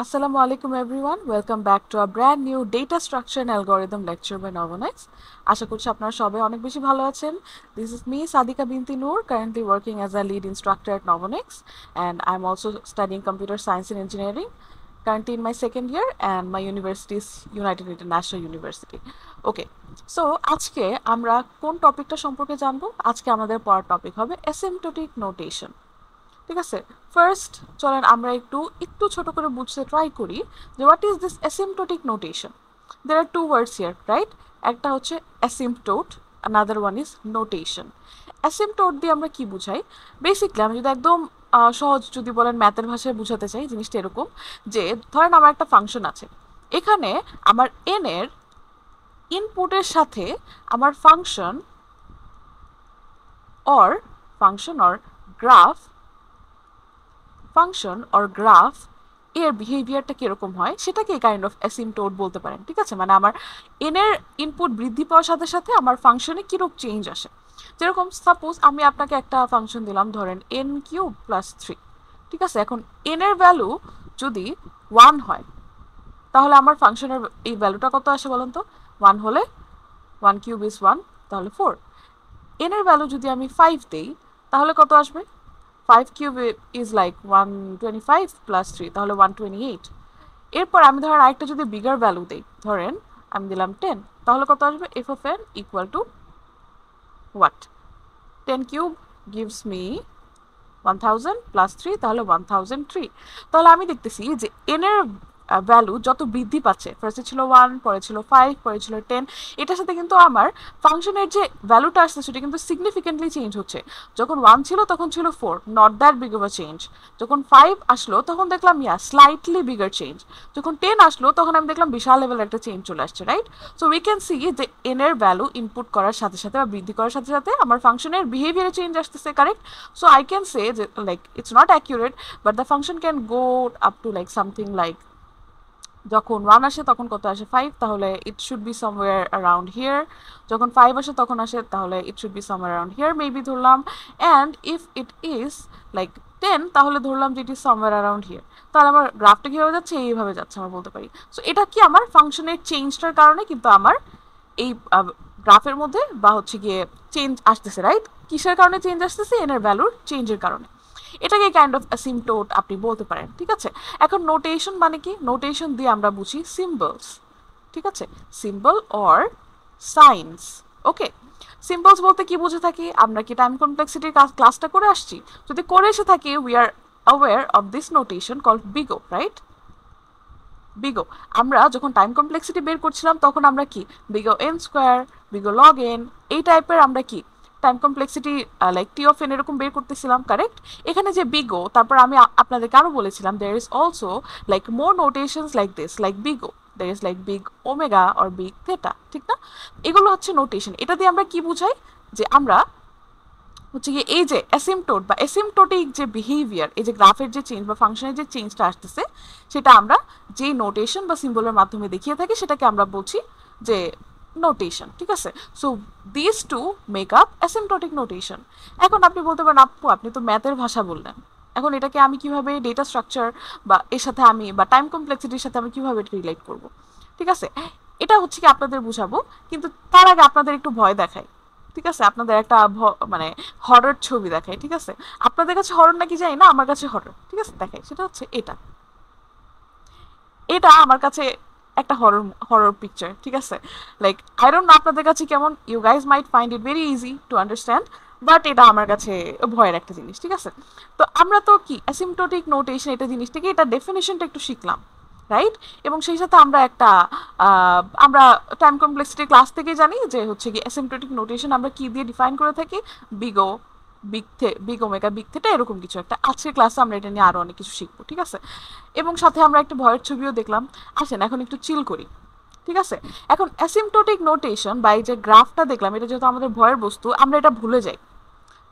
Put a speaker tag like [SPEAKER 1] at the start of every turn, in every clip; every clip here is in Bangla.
[SPEAKER 1] Assalamu alaikum everyone. Welcome back to a brand new data structure and algorithm lecture by Novonix. আশা করছি আপনারা সবাই অনেক বেশি ভালো আছেন. This is me Sadika Binti Noor, currently working as a lead instructor at Novonix, and I'm also studying computer science and engineering. Currently in my second year, and my university is United International University. Okay, so আজকে আমরা কোন টপিকটা সম্পর্কে জানবো? আজকে আমাদের পড়ার টপিক হবে asymptotic notation. ঠিক আছে, ফার্স্ট চলেন আমরা একটু একটু ছোট করে বুঝতে ট্রাই করি যে what is this asymptotic notation. There are two words here, right? একটা হচ্ছে asymptote, another one is notation. Asymptote দিয়ে আমরা কি বুঝাই? বেসিকলি আমি যদি একদম সহজ যদি বলেন ম্যাথের ভাষায় বুঝাতে চাই, জিনিসটা এরকম যে ধরেন আমার একটা ফাংশন আছে, এখানে আমার এন এর ইনপুটের সাথে আমার function or graph function or graph এর বিহেভিয়ারটা কিরকম হয় সেটাকে কাইন্ড অফ অ্যাসিম্পটোট বলতে পারেন। ঠিক আছে, মানে আমার এন এর ইনপুট বৃদ্ধি পাওয়ার সাথে সাথে আমার ফাংশনে কিরকম চেঞ্জ আসে। যেরকম সাপোজ আমি আপনাকে একটা ফাংশন দিলাম, ধরেন এন কিউব প্লাস 3। ঠিক আছে, এখন এন এর ভ্যালু যদি 1 হয় তাহলে আমার ফাংশনের এই ভ্যালুটা কত আসে বলেন তো? 1 হলে 1 কিউব ইজ 1, তাহলে 4। এন এর ভ্যালু যদি আমি 5 দেই তাহলে কত আসবে? 5 কিউব ইজ লাইক 125 প্লাস 3, তাহলে 128। এরপর আমি ধরেন আরেকটা যদি বিগার ভ্যালু দেই, ধরেন আমি দিলাম 10, তাহলে কত আসবে? F of N equal to what? 10 cube gives me 1000 plus 3, তাহলে 1003। তাহলে আমি দেখতেছি যে এন এর ভ্যালু যত বৃদ্ধি পাচ্ছে, ফার্স্টে ছিল 1, পরে ছিল 5, পরে ছিল 10, এটার সাথে কিন্তু আমার ফাংশনের যে ভ্যালুটা আসছে সেটা কিন্তু সিগনিফিকেন্টলি চেঞ্জ হচ্ছে। যখন 1 ছিল তখন ছিল 4, not that big of a change. যখন 5 আসলো তখন দেখলাম স্লাইটলি বিগার চেঞ্জ। যখন 10 আসলো তখন আমি দেখলাম বিশাল লেভেলের একটা চেঞ্জ চলে আসছে, right? So we can see যে এন এর ভ্যালু ইনপুট করার সাথে সাথে বা বৃদ্ধি করার সাথে সাথে আমার ফাংশনের বিহেভিয়ারে চেঞ্জ আসতেছে, correct? So I can say যে like it's not accurate, but the function can go up to like something like, যখন 1 আসে তখন কত আসে? 5, তাহলে it should be somewhere around here. যখন 5 আসে তখন আসে, তাহলে it should be somewhere around here maybe ধরলাম। And if it is like 10, তাহলে ধরলাম যে it is somewhere around here. তাহলে আমার গ্রাফটা কীভাবে যাচ্ছে? এইভাবে যাচ্ছে আমরা বলতে পারি। সো এটা কি আমার ফাংশনের চেঞ্জটার কারণে কিন্তু আমার এই গ্রাফের মধ্যে বা হচ্ছে গিয়ে চেঞ্জ আসতেছে, রাইট? কিসের কারণে চেঞ্জ আসতেছে? এন এর ভ্যালুর চেঞ্জের কারণে। এটাকে কাইন্ড অফ অ্যাসিম্পটোট আপনি বলতে পারেন। ঠিক আছে, এখন নোটেশন মানে কি? নোটেশন দিয়ে আমরা বুঝি সিম্বলস। ঠিক আছে, symbol or science. Okay, symbols বলতে কি বুঝে থাকি আমরা? কি টাইম কমপ্লেক্সিটির ক্লাসটা করে আসছি? যদি করে এসে থাকি, we are aware of this notation called big O, right? Big O, আমরা যখন টাইম কমপ্লেক্সিটি বের করছিলাম তখন আমরা কি big O n square, big O log n, এই টাইপের আমরা কি time complexity like T of n এরকম বের করতেছিলাম, কারেক্ট? এখানে যে বিগো, তারপর আমি আপনাদেরকে আরও বলেছিলাম there is also like more notations like this, like big O, there is like big omega or big theta, ঠিক না? এগুলো হচ্ছে নোটেশন। এটা দিয়ে আমরা কি বুঝাই? যে আমরা হচ্ছে গিয়ে এই যে অ্যাসিম্পটোট বা অ্যাসিম্পটোটিক যে বিহেভিয়ার, এই যে গ্রাফের যে চেঞ্জ বা ফাংশনের যে চেঞ্জটা আসতেছে, সেটা আমরা যেই নোটেশন বা সিম্বলের মাধ্যমে দেখিয়ে থাকি সেটাকে আমরা বলছি যে নোটেশন। ঠিক আছে, so this to make up asymptotic notation. এখন আপনি বলতে পারেন, আপু আপনি তো ম্যাথের ভাষা বললেন, এখন এটাকে আমি কিভাবে ডেটা স্ট্রাকচার বা এর সাথে আমি বা টাইম কমপ্লেক্সিটির সাথে আমি কিভাবে রিলেট করব? ঠিক আছে, এটা হচ্ছে কি আপনাদের বুঝাবো, কিন্তু তার আগে আপনাদের একটু ভয় দেখাই। ঠিক আছে, আপনাদের একটা মানে হরর ছবি দেখাই। ঠিক আছে, আপনাদের কাছে হরর নাকি জানি না, আমার কাছে হরর। ঠিক আছে, দেখাই। সেটা হচ্ছে এটা, এটা আমার কাছে একটা হরর হরর পিকচার। ঠিক আছে, লাইক আই ডোন্ট নো আপনাদের কাছে কেমন, you guys might find it very easy to understand, but এটা আমার কাছে ভয়ের একটা জিনিস। ঠিক আছে, তো আমরা তো কি অ্যাসিম্পটোটিক নোটেশন এটা জিনিসটাকে, এটা ডেফিনেশনটা একটু শিখলাম, রাইট? এবং সেই সাথে আমরা একটা আমরা টাইম কমপ্লেক্সিটি ক্লাস থেকে জানি যে হচ্ছে কি অ্যাসিম্পটোটিক নোটেশন আমরা কি দিয়ে ডিফাইন করে থাকি? বিগো, বিগ ওমেগা, বিগ থেটা, এরকম কিছু একটা। আজকের ক্লাসে আমরা এটা নিয়ে আরও অনেক কিছু শিখবো। ঠিক আছে, এবং সাথে আমরা একটা ভয়ের ছবিও দেখলাম। আসেন এখন একটু চিল করি। ঠিক আছে, এখন অ্যাসিম্পটোটিক নোটেশন বা এই যে গ্রাফটা দেখলাম, এটা যেহেতু আমাদের ভয়ের বস্তু, আমরা এটা ভুলে যাই।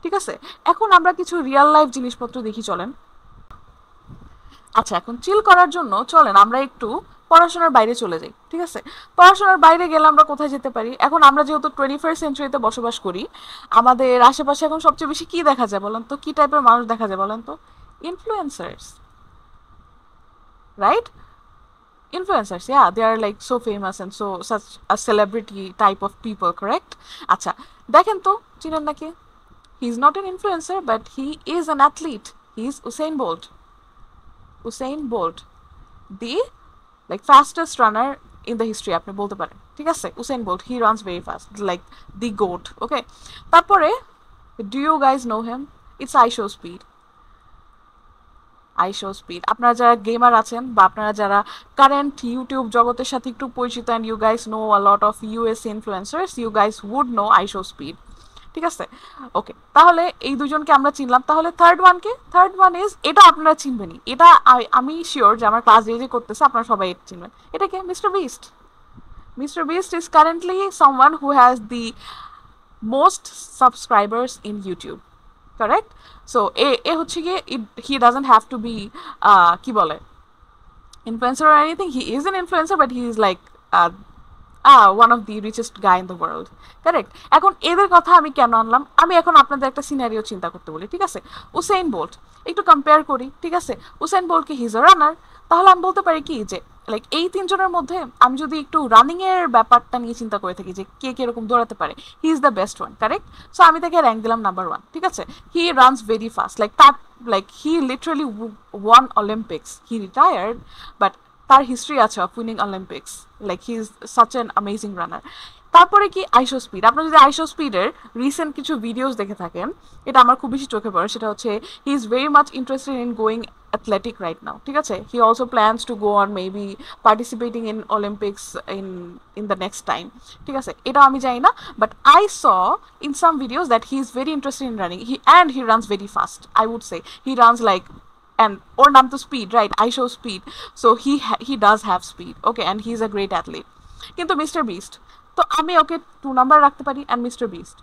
[SPEAKER 1] ঠিক আছে, এখন আমরা কিছু রিয়েল লাইফ জিনিসপত্র দেখি, চলেন। আচ্ছা, এখন চিল করার জন্য চলেন আমরা একটু পড়াশোনার বাইরে চলে যাই। ঠিক আছে, পড়াশোনার বাইরে গেলে আমরা কোথায় যেতে পারি? এখন আমরা যেহেতু 21st সেঞ্চুরিতে বসবাস করি, আমাদের আশেপাশে এখন সবচেয়ে বেশি কি দেখা যায় বলেন তো? কি টাইপের মানুষ দেখা যায় বলেন তো? Influencers, right? Influencers, yeah, they are like so famous and so such a celebrity type of people, correct? আচ্ছা দেখেন তো চিনেন নাকি? He is not an influencer, but he is an athlete. He is Usain Bolt. Usain Bolt, the like fastest runner in the history আপনি বলতে পারেন, ঠিক আছে? Usain Bolt, he runs very fast, like the goat, okay? তারপরে do you guys know him? It's iShowSpeed. iShowSpeed, আপনারা যারা গেমার আছেন বা আপনারা যারা কারেন্ট ইউটিউব জগতের সাথে একটু পরিচিত and you guys know a lot of US influencers, you guys would know iShowSpeed, ঠিক আছে? ওকে, তাহলে এই দুজনকে আমরা চিনলাম। তাহলে থার্ড ওয়ান ইজ, এটা আপনারা চিনবেনই, এটা আমি শিওর যে আমার ক্লাস যে করতেছে আপনারা সবাই এটা চিনবেন। এটা কে? Mr Beast. Mr Beast is currently someone who has the most subscribers in YouTube, correct? So এ হচ্ছে গিয়ে he doesn't have to be কি বলে influencer or anything. He is an influencer, but he is like one of the richest guy in the world, correct? এখন এদের কথা আমি কেন আনলাম, আমি এখন আপনাদের একটা সিনারিও চিন্তা করতে বলি, ঠিক আছে? উসেইন বোল্ট একটু কম্পেয়ার করি, ঠিক আছে? উসেইন বোল্টকে হি ইজ আ রানার, তাহলে আমি বলতে পারি কি যে লাইক এই তিনজনের মধ্যে আমি যদি একটু রানিং এর ব্যাপারটা নিয়ে চিন্তা করে থাকি যে কে কিরকম দৌড়াতে পারে, he is the best one, correct? So আমি তাকে র্যাঙ্ক দিলাম নাম্বার 1, ঠিক আছে? He runs very fast, like তার like he literally won Olympics, he retired but তার হিস্ট্রি আছে of winning Olympics, like he is such an amazing runner. তারপরে কি আইশোস্পিড, আপনারা যদি আইশোস্পিডের রিসেন্ট কিছু ভিডিওস দেখে থাকেন, এটা আমার খুব বেশি চোখে পড়ে, সেটা হচ্ছে he is very much interested in going athletic right now, ঠিক আছে? He also plans to go on maybe participating in Olympics in the next time, ঠিক আছে? এটা আমি জানি না, but I saw in some videos that he is very interested in running, he runs very fast, I would say. He runs like, and ওর নাম তো speed, right? iShowSpeed, so he does have speed, okay, and he is a great athlete. কিন্তু মিস্টার বিস্ট, তো আমি ওকে 2 নাম্বার রাখতে পারি, and mister beast,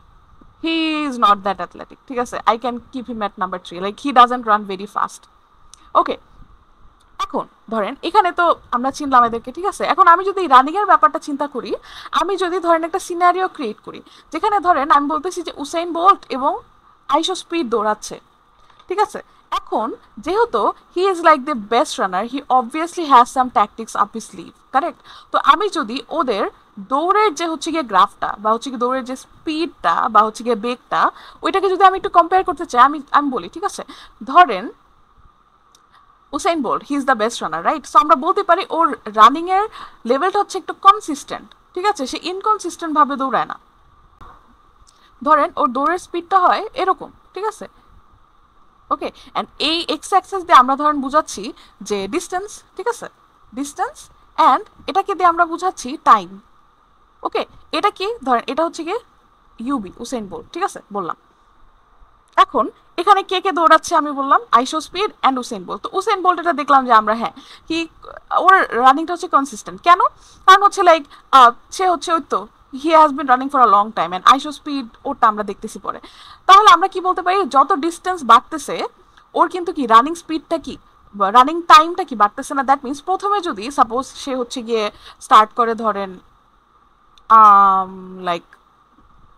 [SPEAKER 1] he is not that athletic, ঠিক আছে? I can keep him at number 3, like he doesn't run very fast, ওকে? এখন ধরেন এখানে তো আমরা চিনলাম এদেরকে, ঠিক আছে? এখন আমি যদি রানিং এর ব্যাপারটা চিন্তা করি, আমি যদি ধরেন একটা সিনারিও ক্রিয়েট করি যেখানে ধরেন আমি বলতেছি যে উসেইন বোল্ট এবং আইশোস্পিড দৌড়াচ্ছে, ঠিক আছে? এখন যেহেতু হি is like the best runner, he obviously has some tactics up his sleeve, correct? তো আমি যদি ওদের দৌড়ের যে হচ্ছে গিয়ে গ্রাফটা বা হচ্ছে গিয়ে দৌড়ের যে স্পিডটা বা হচ্ছে গিয়ে বেগটা, ওইটাকে যদি আমি একটু কম্পেয়ার করতে চাই, আমি বলি, ঠিক আছে? ধরেন Usain Bolt, he is the best runner, right? So আমরা বলতে পারি ওর রানিং এর লেভেলটা হচ্ছে একটু কনসিস্টেন্ট, ঠিক আছে? সে ইনকনসিস্টেন্ট ভাবে দৌড়ায় না। ধরেন ওর দৌড়ের স্পিডটা হয় এরকম, ঠিক আছে? ওকে, অ্যান্ড এই এক্স অ্যাক্সিস দিয়ে আমরা ধরেন বুঝাচ্ছি যে ডিস্টেন্স, ঠিক আছে? ডিস্টেন্স, অ্যান্ড এটাকে দিয়ে আমরা বুঝাচ্ছি টাইম, ওকে? এটা কি ধরেন এটা হচ্ছে গিয়ে ইউবি, উসেইন বোল্ট, ঠিক আছে? বললাম। এখন এখানে কে কে দৌড়াচ্ছে আমি বললাম আইশোস্পিড অ্যান্ড উসেইন বোল্ট। তো উসেইন বোল্ট এটা দেখলাম যে আমরা হ্যাঁ ওর রানিংটা হচ্ছে কনসিস্টেন্ট, কেন? কারণ হচ্ছে লাইক সে হচ্ছে ওই তো he has been running for a long time, and IShowSpeed ওরটা আমরা দেখতেছি পরে। তাহলে আমরা কি বলতে পারি, যত ডিস্টেন্স বাড়তেছে ওর কিন্তু কি রানিং স্পিডটা কি রানিং টাইমটা কি বাড়তেছে না? দ্যাট মিনস প্রথমে যদি সাপোজ সে হচ্ছে গিয়ে স্টার্ট করে ধরেন লাইক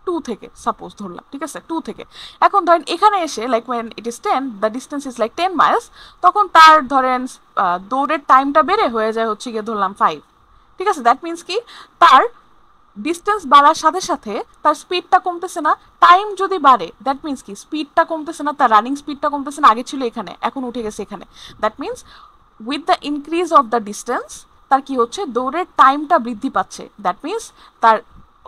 [SPEAKER 1] 2 থেকে সাপোজ ধরলাম, ঠিক আছে? 2 থেকে এখন ধরেন এখানে এসে like when it is 10, the distance is like 10 miles, তখন তার ধরেন দৌড়ের টাইমটা বেড়ে হয়ে যায় হচ্ছে গিয়ে ধরলাম 5, ঠিক আছে? দ্যাট মিনস কি তার ডিস্টেন্স বাড়ার সাথে সাথে তার স্পিডটা কমতেছে না, টাইম যদি বাড়ে দ্যাট মিনস কি স্পিডটা কমতেছে না, তার রানিং স্পিডটা কমতেছে না, আগে ছিল এখানে এখন উঠে গেছে এখানে। That means with the increase of the distance তার কি হচ্ছে দৌড়ের টাইমটা বৃদ্ধি পাচ্ছে, দ্যাট মিনস তার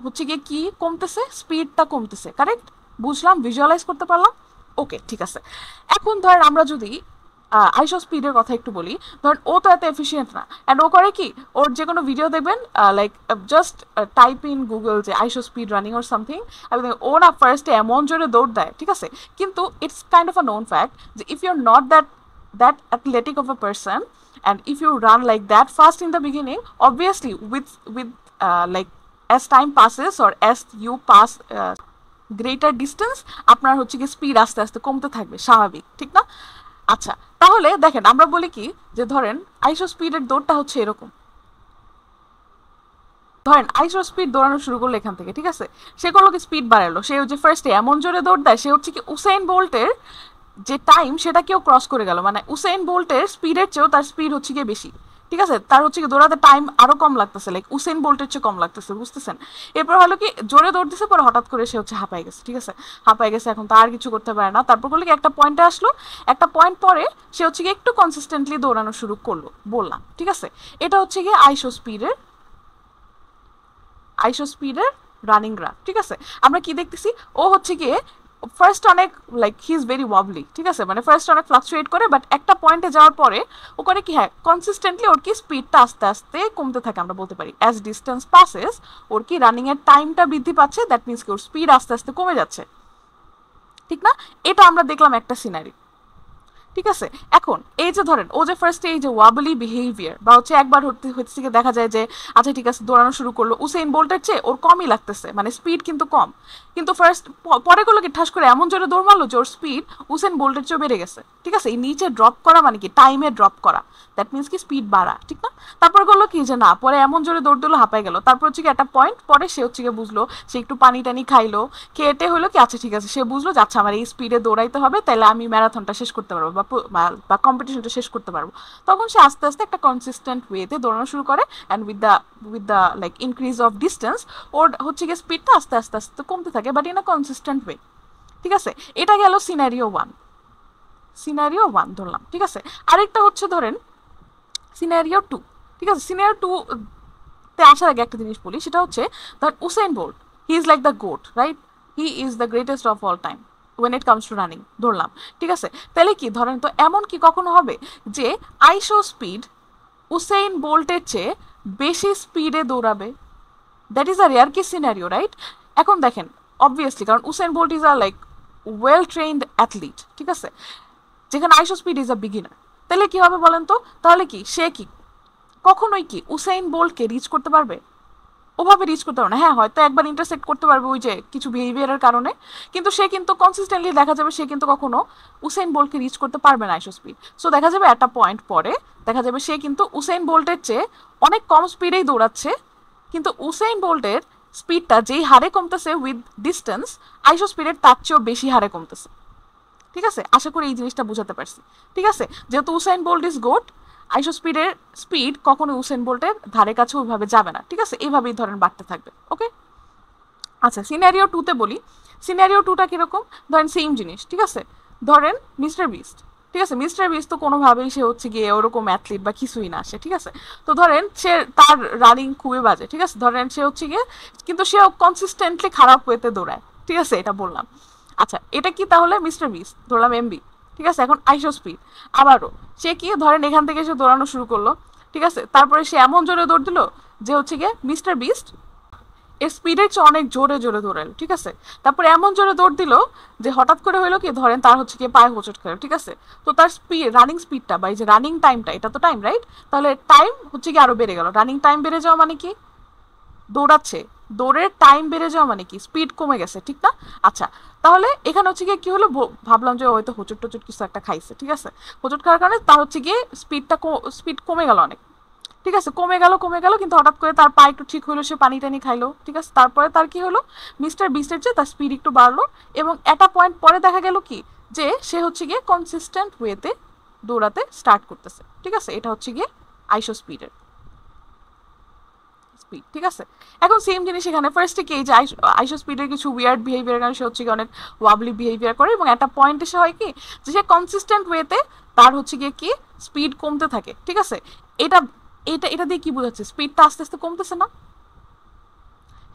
[SPEAKER 1] হচ্ছে গিয়ে কি কমতেছে, স্পিডটা কমতেছে, কারেক্ট? বুঝলাম, ভিজুয়ালাইজ করতে পারলাম, ওকে, ঠিক আছে। এখন ধরেন আমরা যদি আইশোস্পিডের কথা একটু বলি, ধরেন ও তো এত এফিসিয়েন্ট না, অ্যান্ড ও করে কি ওর যে কোনো ভিডিও দেখবেন like just type in Google যে আইশোস্পিড রানিং ওর সামথিং, ও না ফার্স্টে এমন জোরে দৌড় দেয়, ঠিক আছে? কিন্তু it's kind of a known fact যে if you are not that athletic of a person and if you run like that fast in the beginning, obviously with like as time passes or as you pass greater distance আপনার হচ্ছে কি স্পিড আস্তে আস্তে কমতে থাকবে, স্বাভাবিক, ঠিক না? আচ্ছা, তাহলে দেখেন আমরা বলি কি যে ধরেন আইশোস্পিডের দৌড়টা হচ্ছে এরকম, ধরেন আইশোস্পিড দৌড়ানো শুরু করলো এখান থেকে, ঠিক আছে? সে করলো কি স্পিড বাড়ালো, সে হচ্ছে ফার্স্টে এমন জোরে দৌড় দেয়, সে হচ্ছে কি উসেইন বোল্টের যে টাইম সেটা কেউ ক্রস করে গেল, মানে উসেইন বোল্টের স্পিডের চেয়েও তার স্পিড হচ্ছে গিয়ে বেশি, ঠিক আছে, তার হচ্ছে কি দৌড়াতে টাইম আরো কম লাগতেছে, লাইক উসেন বোল্টের চেয়ে কম লাগতেছে, বুঝতেছেন? এরপর হলো কি জোরে দৌড় দিছে, পরে হঠাৎ করে সে হচ্ছে হাঁপাই গেছে, ঠিক আছে, হাঁপাই গেছে, এখন তার কিছু করতে পারে না। তারপর করলো কি একটা পয়েন্টে আসলো, একটা পয়েন্ট পরে সে হচ্ছে কি একটু কনসিস্টেন্টলি দৌড়ানো শুরু করলো, বললাম, ঠিক আছে। এটা হচ্ছে গিয়ে আইসো স্পিডের রানিং গ্রাফ, ঠিক আছে। আমরা কি দেখতেছি, ও হচ্ছে গিয়ে ফার্স্ট অনেক লাইক হি ইজ ভেরি ওয়াবলি, ঠিক আছে, মানে ফার্স্ট অনেক ফ্লাকচুয়েট করে, বাট একটা পয়েন্টে যাওয়ার পরে ও করে কি, হ্যাঁ কনসিস্টেন্টলি ওর কি স্পিডটা আস্তে আস্তে কমতে থাকে, আমরা বলতে পারি অ্যাজ ডিস্টেন্স পাসেস ওর কি রানিং এর টাইমটা বৃদ্ধি পাচ্ছে, দ্যাট মিনস কি ওর স্পিড আস্তে আস্তে কমে যাচ্ছে, ঠিক না? এটা আমরা দেখলাম একটা সিনারি, ঠিক আছে। এখন এই যে ধরেন ও যে ফার্স্টে এই যে ওয়াবলি বিহেভিয়ার বা হচ্ছে একবার হচ্ছে দেখা যায় যে আচ্ছা ঠিক আছে দৌড়ানো শুরু করলো, উসেইন বোল্টের চেয়ে ওর কমই লাগতেছে, মানে স্পিড কিন্তু কম, কিন্তু ফার্স্ট পরে করলো কি ঠাস করে এমন জোরে দৌড় মারলো যে ওর স্পিড উসেইন বোল্টের চেয়ে বেড়ে গেছে, ঠিক আছে। এই নিচে ড্রপ করা মানে কি টাইমে ড্রপ করা, দ্যাট মিনস কি স্পিড বাড়া, ঠিক না? তারপর করলো কি যে না, পরে এমন জোরে দৌড় দিলো হাঁপাই গেল, তারপর হচ্ছে কি একটা পয়েন্ট পরে সে হচ্ছে গিয়ে বুঝলো, সে একটু পানি টানি খাইলো, খেয়েটে হলো কি আচ্ছা ঠিক আছে, সে বুঝলো যে আচ্ছা আমার এই স্পিডে দৌড়াইতে হবে, তাহলে আমি ম্যারাথনটা শেষ করতে পারবো বা কম্পিটিশনটা শেষ করতে পারবো। তখন সে আস্তে আস্তে একটা কনসিস্টেন্ট ওয়েতে দৌড়ানো শুরু করে, and with the like increase of distance ওর হচ্ছে গিয়ে স্পিডটা আস্তে আস্তে আস্তে কমতে থাকে, but in a consistent way, ঠিক আছে। এটা গেল সিনারিও ওয়ান ধরলাম, ঠিক আছে। আরেকটা হচ্ছে ধরেন সিনারিও 2, ঠিক আছে। সিনারিও 2 তে আসার আগে একটা জিনিস বলি, সেটা হচ্ছে ধর Usain Bolt, he is like the GOAT, right, he is the greatest of all time when it comes to running, ধরলাম, ঠিক আছে। তাহলে কি ধরেন তো এমন কি কখনো হবে যে আইসো স্পিড উসেইন বোল্টের চেয়ে বেশি স্পিডে দৌড়াবে? That is a rare case scenario, right? এখন দেখেন অবভিয়াসলি, কারণ Usain Bolt is a like well trained athlete, ঠিক আছে, যেখানে আইসো স্পিড ইজ আ বিগিনার। তাহলে কি হবে বলেন তো, তাহলে কি সে কি কখনোই কি উসেইন বোল্টকে রিচ করতে পারবে? ওভাবে রিচ করতে পারবে না। হ্যাঁ হয়তো একবার ইন্টারসেক্ট করতে পারবে ওই যে কিছু বিহেভিয়ারের কারণে, কিন্তু সে কিন্তু কনসিস্টেন্টলি দেখা যাবে সে কিন্তু কখনো উসেইন বোল্টকে রিচ করতে পারবে না আইসো স্পিড। সো দেখা যাবে একটা পয়েন্ট পরে দেখা যাবে সে কিন্তু উসেইন বোল্টের চেয়ে অনেক কম স্পিডেই দৌড়াচ্ছে, কিন্তু উসেইন বোল্টের স্পিডটা যেই হারে কমতেছে উইথ ডিস্টেন্স, আইসো স্পিডের তার চেয়েও বেশি হারে কমতেছে, ঠিক আছে। আশা করি এই জিনিসটা বুঝাতে পারছি, ঠিক আছে। যেহেতু উসেইন বোল্ট ইজ গোট, আইসো স্পিডের স্পিড কখনো উসেইন বোল্টের ধারে কাছে ওইভাবে যাবে না, ঠিক আছে, এইভাবেই ধরেন বাড়তে থাকবে, ওকে। আচ্ছা সিনারিও 2 তে বলি, সিনারিও 2টা কিরকম, ধরেন সেম জিনিস, ঠিক আছে। ধরেন মিস্টার বিস্ট, ঠিক আছে, মিস্টার বিস্ট তো কোনোভাবেই সে হচ্ছে গিয়ে ওরকম অ্যাথলিট বা কিছুই না সে, ঠিক আছে। তো ধরেন সে তার রানিং খুবই বাজে, ঠিক আছে, ধরেন সে হচ্ছে গিয়ে কিন্তু সে কনসিস্টেন্টলি খারাপ ওয়েতে দৌড়ায়, ঠিক আছে, এটা বললাম। আচ্ছা এটা কি তাহলে মিস্টার বিস্ট, ধরলাম এমবি, ঠিক আছে। এখন আইসো স্পিড আবারও সে কি ধরেন এখান থেকে সে দৌড়ানো শুরু করলো, ঠিক আছে, তারপরে সে এমন জোরে দৌড় দিল যে হচ্ছে গিয়ে মিস্টার বিস্ট এর স্পিডের চেয়ে অনেক জোরে জোরে দৌড়ালো, ঠিক আছে। তারপরে এমন জোরে দৌড় দিল যে হঠাৎ করে হইলো কি ধরেন তার হচ্ছে কি পায়ে হোঁচট খেলো, ঠিক আছে। তো তার রানিং স্পিডটা বা এই যে রানিং টাইমটা, এটা তো টাইম, রাইট, তাহলে টাইম হচ্ছে কি আরো বেড়ে গেল। রানিং টাইম বেড়ে যাওয়া মানে কি, দৌড়াচ্ছে, দৌড়ের টাইম বেড়ে যাওয়া মানে কি স্পিড কমে গেছে, ঠিক না? আচ্ছা তাহলে এখানে হচ্ছে গিয়ে কি হলো, ভাবলাম যে হয়তো হোঁচট টোচট কিছু একটা খাইছে, ঠিক আছে, হোঁচট খাওয়ার কারণে তার হচ্ছে গিয়ে স্পিড কমে গেল অনেক, ঠিক আছে, কমে গেল, কিন্তু হঠাৎ করে তার পা একটু ঠিক হলো, সে পানি টানি খাইলো, ঠিক আছে। তারপরে তার কি হলো, মিস্টার বিস্টের চেয়ে তার স্পিড একটু বাড়লো, এবং একটা পয়েন্ট পরে দেখা গেল কি যে সে হচ্ছে গিয়ে কনসিস্টেন্ট ওয়েতে দৌড়াতে স্টার্ট করতেছে, ঠিক আছে। এটা হচ্ছে গিয়ে আইসো স্পিডের স্পিড, ঠিক আছে। এখন সেম জিনিস এখানে ফার্স্টে কি যে আইসো স্পিডের কিছু উইয়ার্ড বিহেভিয়ার কারণে সে হচ্ছে কি অনেক ওয়াবলি বিহেভিয়ার করে, এবং একটা পয়েন্ট এসে হয় কি যে সে কনসিস্টেন্ট ওয়েতে তার হচ্ছে গিয়ে কি স্পিড কমতে থাকে, ঠিক আছে। এটা এটা এটা দিয়ে কি বোঝাচ্ছে, স্পিডটা আস্তে আস্তে কমতেছে না?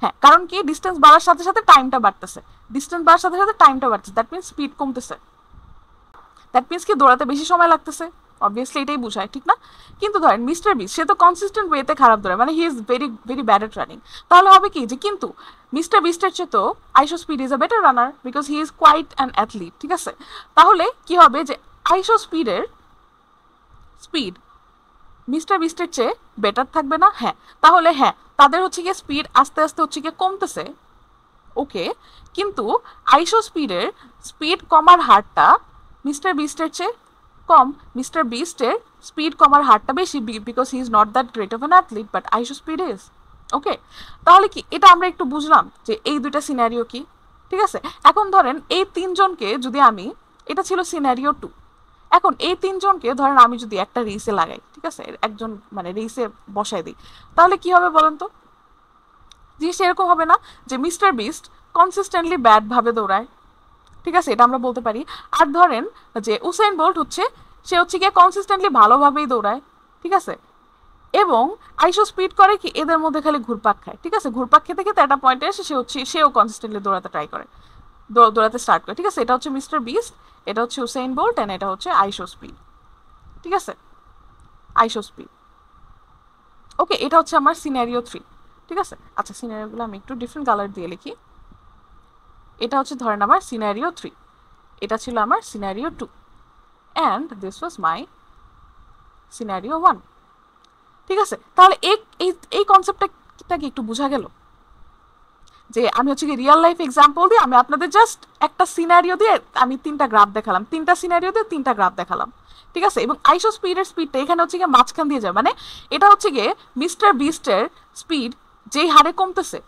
[SPEAKER 1] হ্যাঁ, কারণ কি ডিস্টেন্স বাড়ার সাথে সাথে টাইমটা বাড়তেছে, দ্যাট মিনস স্পিড কমতেছে, দ্যাট মিনস কি দৌড়াতে বেশি সময় লাগতেছে, অবভিয়াসলি এটাই বোঝায়, ঠিক না? কিন্তু ধরেন মিস্টার বিস্ট সে তো কনসিস্টেন্ট ওয়েতে খারাপ দৌড়ায়, মানে he is very very bad at running. তাহলে হবে কি যে কিন্তু মিস্টার বিস্টের চেয়ে তো IShowSpeed is a better runner because he is quite an athlete, ঠিক আছে। তাহলে কি হবে যে আইসো স্পিড মিস্টার বিস্টের চেয়ে বেটার থাকবে না? হ্যাঁ, তাহলে হ্যাঁ তাদের হচ্ছে গিয়ে স্পিড আস্তে আস্তে হচ্ছে গিয়ে কমতেছে, ওকে, কিন্তু আইসো স্পিড কমার হারটা মিস্টার বিস্টের চেয়ে কম, মিস্টার বিস্টের স্পিড কমার হারটা বেশি because he is not that great of an athlete, but আইসো স্পিড ইজ, ওকে। তাহলে কি এটা আমরা একটু বুঝলাম যে এই দুইটা সিনারিও কি, ঠিক আছে। এখন ধরেন এই তিনজনকে যদি আমি, এটা ছিল সিনারিও 2, এখন এই তিনজনকে ধরেন আমি যদি একটা রেসে লাগাই, ঠিক আছে, একজন মানে রেসে বসাই দিই, তাহলে কি হবে বলেন তো? জিনিসটা এরকম হবে না যে মিস্টার বিস্ট কনসিস্টেন্টলি ব্যাড ভাবে দৌড়ায়, ঠিক আছে, এটা আমরা বলতে পারি। আর ধরেন যে উসেইন বোল্ট হচ্ছে, সে হচ্ছে গিয়ে কনসিস্টেন্টলি ভালোভাবেই দৌড়ায়, ঠিক আছে, এবং আইশো স্পিড করে কি এদের মধ্যে খালি ঘুরপাক খায়, ঠিক আছে, ঘুরপাক খেতে খেতে একটা পয়েন্টে এসে সে হচ্ছে সেও কনসিস্টেন্টলি দৌড়াতে ট্রাই করে, দৌড়াতে স্টার্ট করে, ঠিক আছে। এটা হচ্ছে মিস্টার বিস্ট, এটা হচ্ছে উসেইন বোল্ট, এন্ড এটা হচ্ছে আইশো স্পিড, ঠিক আছে, আইশো স্পিড। ওকে, এটা হচ্ছে আমার সিনারিও 3, ঠিক আছে। আচ্ছা, সিনারিওগুলো আমি একটু ডিফারেন্ট কালার দিয়ে লিখি। এটা হচ্ছে ধরেন আমার সিনারিও 3, এটা ছিল আমার scenario 2, and this was my scenario 1, ঠিক আছে। তাহলে এই এই এই কনসেপ্টটা কি একটু বোঝা গেল? যে আমি হচ্ছে কি রিয়েল লাইফ এক্সাম্পল দিয়ে আমি আপনাদের জাস্ট একটা সিনারিও দিয়ে আমি 3টা গ্রাফ দেখালাম, 3টা সিনারিও দিয়ে 3টা গ্রাফ দেখালাম, ঠিক আছে। এবং আইশো স্পিডটা এখানে হচ্ছে গিয়ে মাঝখান দিয়ে যায়, মানে এটা হচ্ছে গিয়ে মিস্টার বিস্টের স্পিড যেই হারে কমতেছে,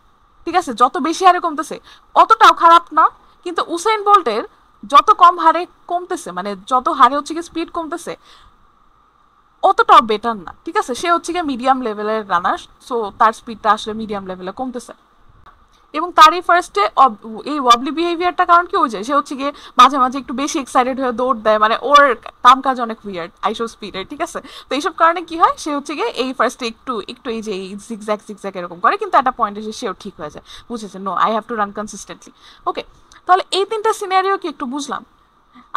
[SPEAKER 1] ঠিক আছে, যত বেশি হারে কমতেছে অতটাও খারাপ না, কিন্তু উসেইন বোল্টের যত কম হারে কমতেছে, মানে যত হারে হচ্ছে গিয়ে স্পিড কমতেছে অতটাও বেটার না, ঠিক আছে। সে হচ্ছে গিয়ে মিডিয়াম লেভেলের রানার, সো তার স্পিডটা আসলে মিডিয়াম লেভেলে কমতেছে। এবং তারই ফার্স্টে এই ওয়াবলি বিহেভিয়ারটা কারণ কি, ওই যে সে হচ্ছে গিয়ে মাঝে মাঝে একটু বেশি এক্সাইটেড হয়ে দৌড় দেয়, মানে ওর কাম কাজ অনেক উইয়ার্ড আইশো স্পিডের, ঠিক আছে। তো এইসব কারণে কি হয়, সে হচ্ছে গিয়ে এই ফার্স্টে একটু একটু এই যে এই জিগজ্যাগ এরকম করে, কিন্তু একটা পয়েন্টে সেও ঠিক হয়ে যায়, বুঝেছে, no I have to run consistently. Okay, তাহলে এই 3টা সিনারিও কি একটু বুঝলাম?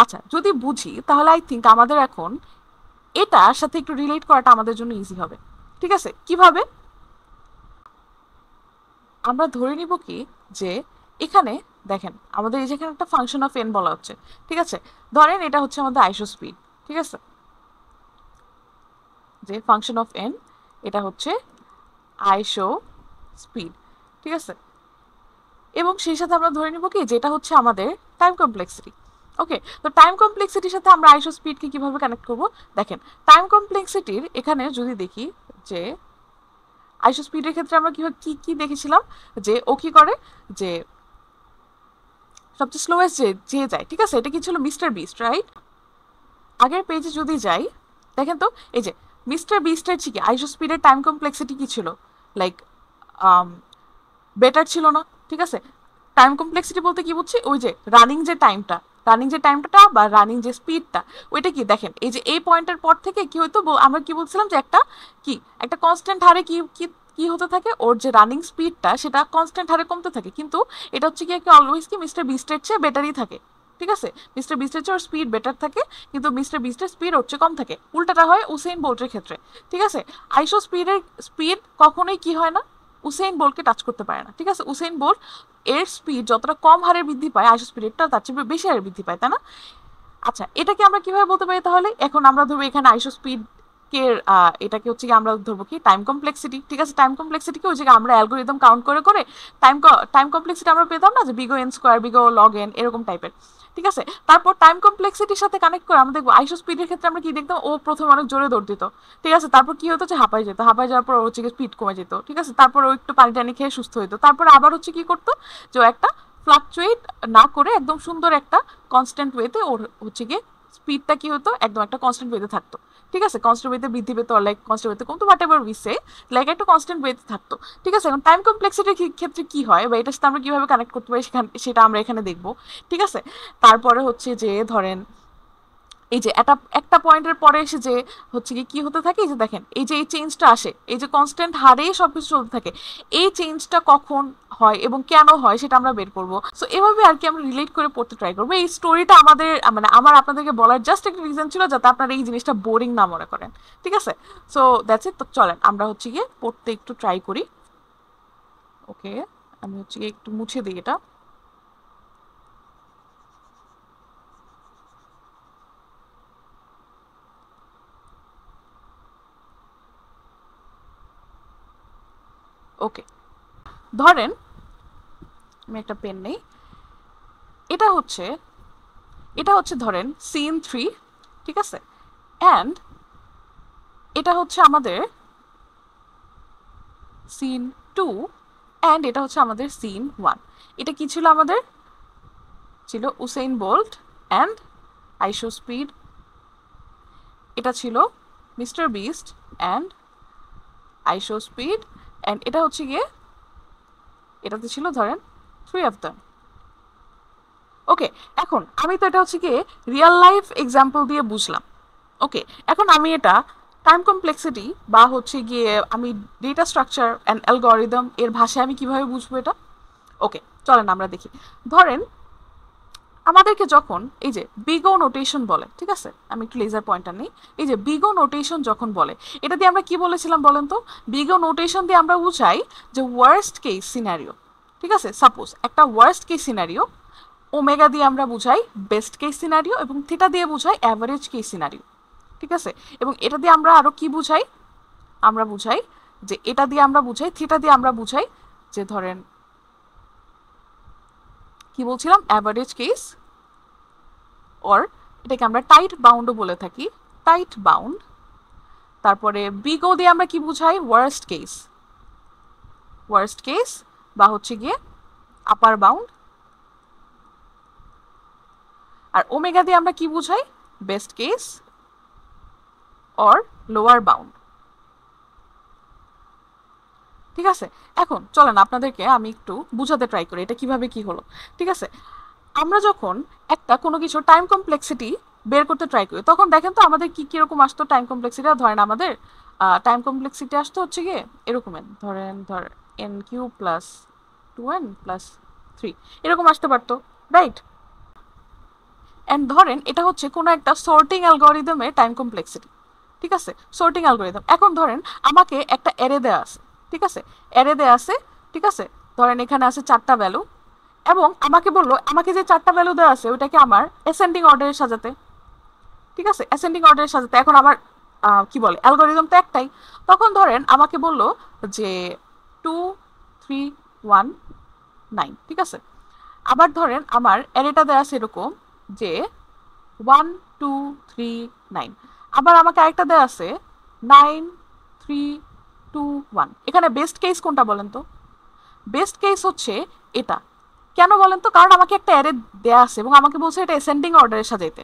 [SPEAKER 1] আচ্ছা, যদি বুঝি তাহলে আই থিঙ্ক আমাদের এখন এটার সাথে একটু রিলেট করাটা আমাদের জন্য ইজি হবে, ঠিক আছে। কিভাবে? আমরা ধরে নিব কি যে এখানে দেখেন আমাদের এই যেখানে একটা ফাংশন অফ এন বলা হচ্ছে, ঠিক আছে। ধরেন এটা হচ্ছে আমাদের আইশো স্পিড, ঠিক আছে, যে ফাংশন অফ এন এটা হচ্ছে আইশো স্পিড, ঠিক আছে। এবং সেই সাথে আমরা ধরে নিব কি যেটা হচ্ছে আমাদের টাইম কমপ্লেক্সিটি। ওকে, তো টাইম কমপ্লেক্সিটির সাথে আমরা আইশো স্পিডকে কিভাবে কানেক্ট করব? দেখেন, টাইম কমপ্লেক্সিটির এখানে যদি দেখি যে আইশো স্পিডের ক্ষেত্রে আমরা কিভাবে কি কি দেখেছিলাম, যে ও কি করে, যে সবচেয়ে স্লোয়েস্ট যে যায়, ঠিক আছে, এটা কি ছিল মিস্টার বিস্ট, রাইট? আগের পেজে যদি যাই, দেখেন তো এই যে মিস্টার বিস্টের কি আইশো স্পিডের টাইম কমপ্লেক্সিটি কি ছিল, লাইক বেটার ছিল না, ঠিক আছে। টাইম কমপ্লেক্সিটি বলতে কি বুঝছি, ওই যে রানিং যে টাইমটা বা রানিং যে স্পিডটা, ওইটা কি দেখেন এই যে এই পয়েন্টের পর থেকে কি হইতো, আমরা কি বলছিলাম যে একটা কনস্ট্যান্ট হারে কি কি কি হতে থাকে, ওর যে রানিং স্পিডটা সেটা কনস্ট্যান্ট হারে কমতে থাকে, কিন্তু এটা হচ্ছে কি অলওয়েজ কি মিস্টার বিস্টের চেয়ে বেটারই থাকে, ঠিক আছে। মিস্টার বিস্টের চেয়ে ওর স্পিড বেটার থাকে, কিন্তু মিস্টার বিস্টের স্পিড ওর চেয়ে কম থাকে। উল্টাটা হয় উসেইন বোল্টের ক্ষেত্রে, ঠিক আছে। আইশো স্পিড কখনোই কি হয় না, উসেইন বোল্টকে টাচ করতে পারে না, ঠিক আছে। উসেইন বোল্ট এর স্পিড যতটা কম হারে বৃদ্ধি পায়, আইশো স্পিডটা তার চেয়ে বেশি হারে বৃদ্ধি পায়, তাই না? আচ্ছা, এটাকে আমরা কিভাবে বলতে পারি তাহলে? এখন আমরা ধরবো এখানে আইশো স্পিড কে এটাকে হচ্ছে কি আমরা ধরবো কি টাইম কমপ্লেক্সিটি, ঠিক আছে। টাইম কমপ্লেক্সিটিকে ওই জায়গায় আমরা অ্যালগোরিদম কাউন্ট করে করে টাইম কমপ্লেক্সিটি আমরা পেতাম না, যে বিগো n square big O log N এরকম টাইপের, ঠিক আছে। তারপর টাইম কমপ্লেক্সিটির সাথে কানেক্ট করে আমরা দেখবো আইশো স্পিডের ক্ষেত্রে আমরা কি দেখতাম, ও প্রথমে অনেক জোরে দৌড় দিত, ঠিক আছে। তারপর কি হতো, যে হাঁপাই যেত, হাঁপাই যাওয়ার পর হচ্ছে স্পিড কমে যেত, ঠিক আছে। তারপর ও একটু পানি টানি খেয়ে সুস্থ হইতো, তারপর আবার হচ্ছে কি করতো, যে ও একটা ফ্লাকচুয়েট না করে একদম সুন্দর একটা কনস্ট্যান্ট ওয়েতে ওর হচ্ছে গিয়ে স্পিডটা কি হতো, একদম একটা কনস্ট্যান্ট ওয়েতে থাকতো, ঠিক আছে। কনস্ট্যান্ট ওয়েতে বৃদ্ধি পেতো, লাইক কনস্ট্যান্ট ওয়েতে কমতো, what ever we say, like একটা কনস্ট্যান্ট ওয়েতে থাকতো, ঠিক আছে। এখন টাইম কমপ্লেক্সিটির ক্ষেত্রে কি হয় বা এটার সাথে আমরা কিভাবে কানেক্ট করতে পারি সেটা আমরা এখানে দেখবো, ঠিক আছে। তারপরে হচ্ছে যে ধরেন এই যে একটা একটা পয়েন্টের পরে এসে যে হচ্ছে কি কি হতে থাকে, এই যে দেখেন এই যে এই চেঞ্জটা আসে, এই যে কনস্ট্যান্ট হারে সবকিছু চলতে থাকে, এই চেঞ্জটা কখন হয় এবং কেন হয় সেটা আমরা বের করবো। সো এভাবে আর কি আমরা রিলেট করে পড়তে ট্রাই করবো। এই স্টোরিটা আমাদের মানে আমার আপনাদেরকে বলার জাস্ট একটা রিজন ছিল যাতে আপনারা এই জিনিসটা বোরিং না মনে করেন, ঠিক আছে। So that's it. তো চলেন আমরা হচ্ছে গিয়ে পড়তে একটু ট্রাই করি। ওকে, আমি হচ্ছে গিয়ে একটু মুছে দিই এটা। ওকে, ধরেন আমি একটা পেন নেই, এটা হচ্ছে ধরেন সিন 3, ঠিক আছে, অ্যান্ড এটা হচ্ছে আমাদের সিন 2, অ্যান্ড এটা হচ্ছে আমাদের সিন 1। এটা কি ছিল আমাদের? ছিল Usain Bolt and IShowSpeed এটা ছিল Mister Beast and IShowSpeed, and এটা হচ্ছে গিয়ে এটাতে ছিল ধরেন 3 অফ দ্যাম। ওকে, এখন আমি তো এটা হচ্ছে গিয়ে রিয়েল লাইফ এক্সাম্পল দিয়ে বুঝলাম। ওকে, এখন আমি এটা টাইম কমপ্লেক্সিটি বা হচ্ছে গিয়ে আমি ডেটা স্ট্রাকচার অ্যান্ড অ্যালগরিদম এর ভাষায় আমি কিভাবে বুঝবো এটা। ওকে, চলেন আমরা দেখি। ধরেন আমাদেরকে যখন এই যে বিগো নোটেশন বলে, ঠিক আছে, আমি একটু লেজার পয়েন্টার নেই, এই যে বিগো নোটেশন যখন বলে, এটা দিয়ে আমরা কি বলেছিলাম বলেন তো? বিগো নোটেশন দিয়ে আমরা বুঝাই যে ওয়ার্স্ট কেস সিনারিও, ঠিক আছে। সাপোজ একটা ওয়ার্স্ট কেস সিনারিও, ওমেগা দিয়ে আমরা বুঝাই বেস্ট কেস সিনারিও, এবং থিটা দিয়ে বুঝাই অ্যাভারেজ কেস সিনারিও, ঠিক আছে। এবং এটা দিয়ে আমরা আরো কি বুঝাই? আমরা বুঝাই যে এটা দিয়ে আমরা বুঝাই, থিটা দিয়ে আমরা বুঝাই যে ধরেন কি বলছিলাম, অ্যাভারেজ কেস, অর এটাকে আমরা টাইট বাউন্ডও বলে থাকি, টাইট বাউন্ড। তারপরে বিগো দিয়ে আমরা কি বুঝাই? ওয়ার্স্ট কেস, ওয়ার্স্ট কেস বা হচ্ছে গিয়ে আপার বাউন্ড। আর ওমেগা দিয়ে আমরা কি বুঝাই? Best case or lower bound, ঠিক আছে। এখন চলেন আপনাদেরকে আমি একটু বুঝাতে ট্রাই করি এটা কিভাবে কি হলো, ঠিক আছে। আমরা যখন একটা কোনো কিছু টাইম কমপ্লেক্সিটি বের করতে ট্রাই করি, তখন দেখেন তো আমাদের কি কিরকম আসতো টাইম কমপ্লেক্সিটি। ধরেন আমাদের টাইম কমপ্লেক্সিটি আসতো হচ্ছে গিয়ে এরকমের, ধর N Q plus 2n plus 3 এরকম আসতে পারতো, রাইট। অ্যান্ড ধরেন এটা হচ্ছে কোনো একটা সর্টিং অ্যালগরিদমের টাইম কমপ্লেক্সিটি, ঠিক আছে, সর্টিং অ্যালগরিদম। এখন ধরেন আমাকে একটা অ্যারে দেওয়া আছে, ঠিক আছে, অ্যারে দেওয়া আছে, ঠিক আছে। ধরেন এখানে আছে 4টা ভ্যালু, এবং আমাকে বললো আমাকে যে 4টা ভ্যালু দেওয়া আছে ওইটাকে আমার অ্যাসেন্ডিং অর্ডারে সাজাতে, ঠিক আছে, অ্যাসেন্ডিং অর্ডারে সাজাতে। এখন আমার কি বলে অ্যালগরিদম তো একটাই। তখন ধরেন আমাকে বললো যে 2 3 1 9, ঠিক আছে। আবার ধরেন আমার অ্যারেটা দেওয়া আছে এরকম যে 1 2 3 9, আবার আমাকে আরেকটা দেওয়া আছে 9 3 2 1। এখানে বেস্ট কেস কোনটা বলেন তো? বেস্ট কেস হচ্ছে এটা। কেন বলেন তো? কারণ আমাকে একটা অ্যারে দেয়া আছে এবং আমাকে বলছে এটা অ্যাসেন্ডিং অর্ডারে সাজাইতে,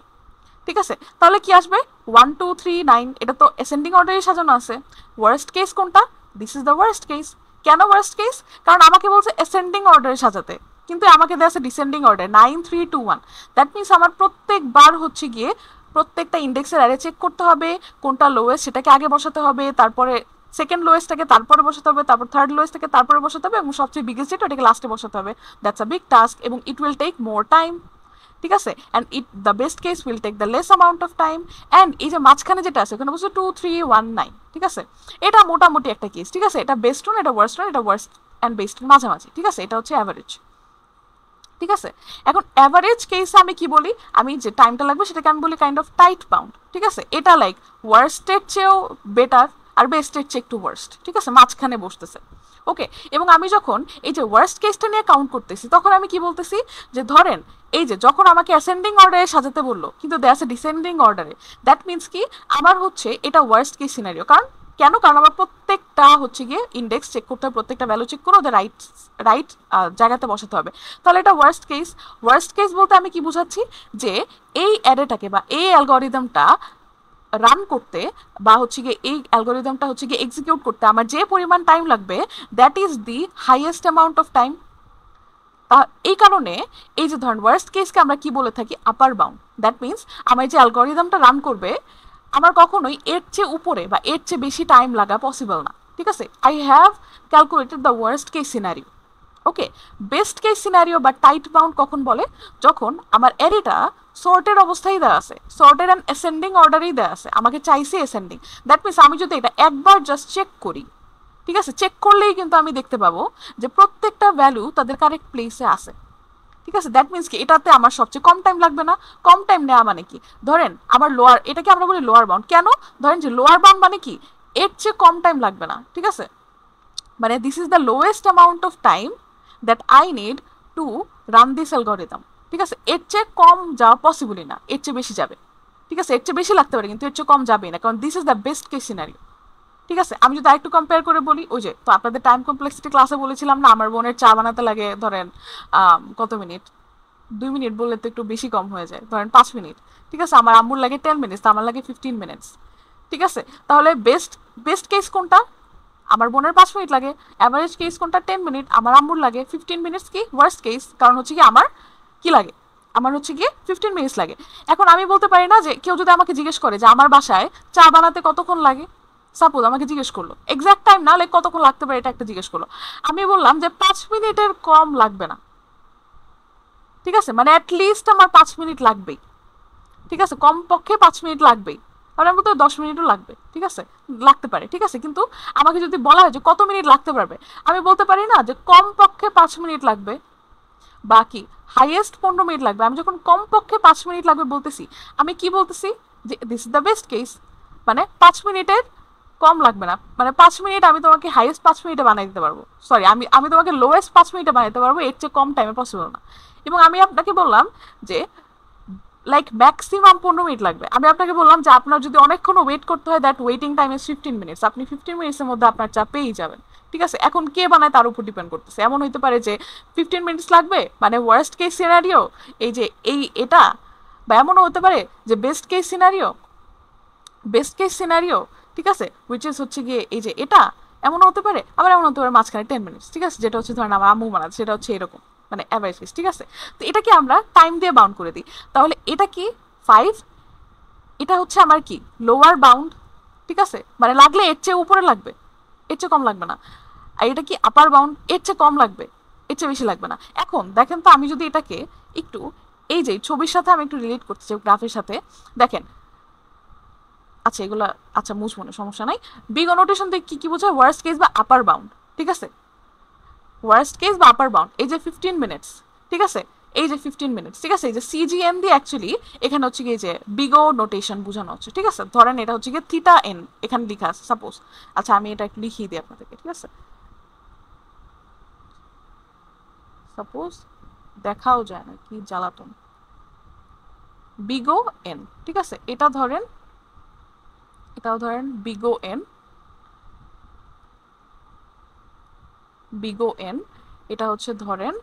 [SPEAKER 1] ঠিক আছে। তাহলে কি আসবে? 1 2 3 9, এটা তো অ্যাসেন্ডিং অর্ডারে সাজানো আছে। ওয়ার্স্ট কেস কোনটা? This is the worst case. কেন ওয়ার্স্ট কেস? কারণ আমাকে বলছে অ্যাসেন্ডিং অর্ডারে সাজাতে, কিন্তু আমাকে দেওয়া আছে ডিসেন্ডিং অর্ডার 9 3 2 1। দ্যাট মিনস আমার প্রত্যেকবার হচ্ছে গিয়ে প্রত্যেকটা ইন্ডেক্সের অ্যারে চেক করতে হবে, কোনটা লোয়েস্ট সেটাকে আগে বসাতে হবে, তারপরে সেকেন্ড লোয়েস্টটাকে তারপরে বসাতে হবে, তারপর থার্ড লোয়েস্টটাকে তারপরে বসাতে হবে, এবং সবচেয়ে বিগেস্ট যেটা ওটাকে লাস্টে বসাতে হবে। দ্যাটস আ বিগ টাস্ক এবং it will take more time, ঠিক আছে। And it the best case will take the less amount of time. And এই যে মাঝখানে যেটা আছে ওখানে বলছে 2 3 1 9, ঠিক আছে, এটা মোটামুটি একটা কেস, ঠিক আছে। এটা বেস্ট ওয়ান, এটা ওয়ার্স্ট ওয়ান, এটা ওয়ার্স্ট অ্যান্ড বেস্ট মাঝামাঝি, ঠিক আছে। এটা হচ্ছে অ্যাভারেজ, ঠিক আছে। এখন অ্যাভারেজ কেসে আমি কি বলি? আমি যে টাইমটা লাগবে সেটাকে আমি বলি কাইন্ড অফ টাইট বাউন্ড, ঠিক আছে। এটা লাইক ওয়ার্স্টের চেয়েও বেটার আর বেস্টের চেয়ে একটু ওয়ার্স্ট, ঠিক আছে, মাঝখানে বসতেছে। ওকে, এবং আমি যখন এই যে ওয়ার্স্ট কেসটা নিয়ে কাউন্ট করতেছি তখন আমি কি বলতেছি যে ধরেন এই যে যখন আমাকে অ্যাসেন্ডিং অর্ডারে সাজাতে বললো কিন্তু দেয়াছে ডিসেন্ডিং অর্ডারে, দ্যাট মিনস কি আমার হচ্ছে এটা ওয়ার্স্ট কেস সিনারিও। কারণ কেন? কারণ আমার প্রত্যেকটা হচ্ছে গিয়ে ইন্ডেক্স চেক করতে হবে, প্রত্যেকটা ভ্যালু চেক করে ওদের রাইট রাইট জায়গাতে বসাতে হবে। তাহলে এটা ওয়ার্স্ট কেস। ওয়ার্স্ট কেস বলতে আমি কি বুঝাচ্ছি? যে এই অ্যারেটাকে বা এই অ্যালগরিদমটা রান করতে বা হচ্ছে গিয়ে এই অ্যালগরিদমটা হচ্ছে গিয়ে এক্সিকিউট করতে আমার যে পরিমাণ টাইম লাগবে that is the highest amount of time. তা এই কারণে এই যে ধরেন ওয়ার্স্ট কেসকে আমরা কি বলে থাকি? আপার বাউন্ড। দ্যাট মিনস আমার যে অ্যালগরিদমটা রান করবে আমার কখনোই এর চেয়ে উপরে বা এর চেয়ে বেশি টাইম লাগা পসিবল না, ঠিক আছে। I have calculated the worst case scenario. Okay, best case scenario বা টাইট বাউন্ড কখন বলে? যখন আমার অ্যারেটা সর্টের অবস্থায় দেওয়া আছে, সর্টের অ্যান্ড অ্যাসেন্ডিং অর্ডারেই দেওয়া আছে, আমাকে চাইছে অ্যাসেন্ডিং। দ্যাট মিনস আমি যদি এটা একবার জাস্ট চেক করি, ঠিক আছে, চেক করলেই কিন্তু আমি দেখতে পাবো যে প্রত্যেকটা ভ্যালু তাদের কারেক্ট প্লেসে আছে, ঠিক আছে। দ্যাট মিনস কি এটাতে আমার সবচেয়ে কম টাইম লাগবে না। কম টাইম নেওয়া মানে কি? ধরেন আমার লোয়ার, এটাকে আমরা বলি লোয়ার বাউন্ড। কেন? ধরেন যে লোয়ার বাউন্ড মানে কি এর চেয়ে কম টাইম লাগবে না, ঠিক আছে। মানে this is the lowest amount of time that I need to run this algorithm, ঠিক আছে। এর চেয়ে কম যাওয়া পসিবলই না, এর চেয়ে বেশি যাবে, ঠিক আছে। এর চেয়ে বেশি লাগতে পারে কিন্তু এর চেয়ে কম যাবেই না, কারণ this is the best case scenario, ঠিক আছে। আমি যদি আরেকটু কম্পেয়ার করে বলি, ওই যে তো আপনাদের টাইম কমপ্লেক্সিটি ক্লাসে বলেছিলাম না আমার বোনের চা বানাতে লাগে ধরেন কত মিনিট, 2 মিনিট বললে তো একটু বেশি কম হয়ে যায়, ধরেন 5 মিনিট, ঠিক আছে। আমার আম্মুর লাগে 10 মিনিটস, আমার লাগে 15 মিনিটস, ঠিক আছে। তাহলে বেস্ট বেস্ট কেস কোনটা? আমার বোনের 5 মিনিট লাগে। অ্যাভারেজ কেস কোনটা? 10 মিনিট। আমার আম্মুর লাগে 15 মিনিটস। কি ওয়ার্স্ট কেস? কারণ হচ্ছে কি আমার কি লাগে, আমার হচ্ছে গিয়ে 15 মিনিটস লাগে। এখন আমি বলতে পারি না যে কেউ যদি আমাকে জিজ্ঞেস করে যে আমার বাসায় চা বানাতে কতক্ষণ লাগে, সাপোজ আমাকে জিজ্ঞেস করলো, এক্সাক্ট টাইম না, লাইক কতক্ষণ লাগতে পারে এটা একটা জিজ্ঞেস করলো, আমি বললাম যে 5 মিনিটের কম লাগবে না, ঠিক আছে, মানে অ্যাটলিস্ট আমার 5 মিনিট লাগবেই, ঠিক আছে, কমপক্ষে 5 মিনিট লাগবেই। তাহলে আমি বলতে 10 মিনিটও লাগবে, ঠিক আছে, লাগতে পারে, ঠিক আছে। কিন্তু আমাকে যদি বলা হয় যে কত মিনিট লাগতে পারবে, আমি বলতে পারি না যে কমপক্ষে 5 মিনিট লাগবে, বাকি হাইয়েস্ট 15 মিনিট লাগবে। আমি যখন কমপক্ষে 5 মিনিট লাগবে বলতেছি, আমি কি বলতেছি যে this is the best case, মানে 5 মিনিটের কম লাগবে না, মানে 5 মিনিট আমি তোমাকে হাইয়েস্ট 5 মিনিটে বানিয়ে দিতে পারবো, সরি আমি আমি তোমাকে লোয়েস্ট 5 মিনিটে বানাতে পারবো, এর চেয়ে কম টাইমে পসিবল না। এবং আমি আপনাকে বললাম যে লাইক ম্যাক্সিমাম 15 মিনিট লাগবে। আমি আপনাকে বললাম যে আপনার যদি অনেকক্ষণ ওয়েট করতে হয়, that waiting time is 15 minutes, আপনি 15 মিনিটসের মধ্যে আপনার চা পেয়েই যাবেন, ঠিক আছে। এখন কে বানায় তার উপর ডিপেন্ড করতেছে, এমন হইতে পারে যে 15 মিনিটস লাগবে, মানে ওয়ার্স্ট কেস সিনারিও এই যে এটা, বা এমনও হতে পারে যে বেস্ট কেস সিনারিও, ঠিক আছে, উইচ ইজ হচ্ছে গিয়ে এই যে এটা, এমনও হতে পারে, আবার এমন হতে পারে মাঝখানে 10 মিনিটস, ঠিক আছে, যেটা হচ্ছে ধরেন আমার আম্মু বানাচ্ছে, সেটা হচ্ছে এরকম, মানে অ্যাভারেজ কেস, ঠিক আছে। তো এটাকে আমরা টাইম দিয়ে বাউন্ড করে দিই। তাহলে এটা কি 5, এটা হচ্ছে আমার কি লোয়ার বাউন্ড, ঠিক আছে, মানে লাগলে এর চেয়ে উপরে লাগবে, এর চেয়ে কম লাগবে না। আর এটা কি আপার বাউন্ড, এর চেয়ে কম লাগবে, এর চেয়ে বেশি লাগবে না। এখন দেখেন তো, আমি যদি এটাকে একটু এই যে ছবির সাথে আমি একটু রিলেট করতে চাই, গ্রাফের সাথে, দেখেন, আচ্ছা এগুলা, আচ্ছা মুছবো না, সমস্যা নাই। বিগ নোটেশন দিয়ে কি কি বোঝায়? ওয়ার্স্ট কেস বা আপার বাউন্ড, ঠিক আছে, ওয়ার্স্ট কেস বা আপার বাউন্ড, এই যে 15 মিনিটস, ঠিক আছে, এই যে 15 মিনিটস, ঠিক আছে, এই যে সিজিএন দিয়ে অ্যাকচুয়ালি এখানে হচ্ছে গিয়ে যে বিগো নোটেশন বোঝানো হচ্ছে, ঠিক আছে। ধরেন এটা হচ্ছে গিয়ে থিটা এন এখানে লেখা আছে সাপোজ, আচ্ছা আমি এটা একটু লিখিয়ে দিই আপনাদেরকে, ঠিক আছে, সাপোজ, দেখাও যায় না, কি জ্বালাতন, বিগো এন, ঠিক আছে, এটাও ধরেন বিগো এন, এটা হচ্ছে ধরেন,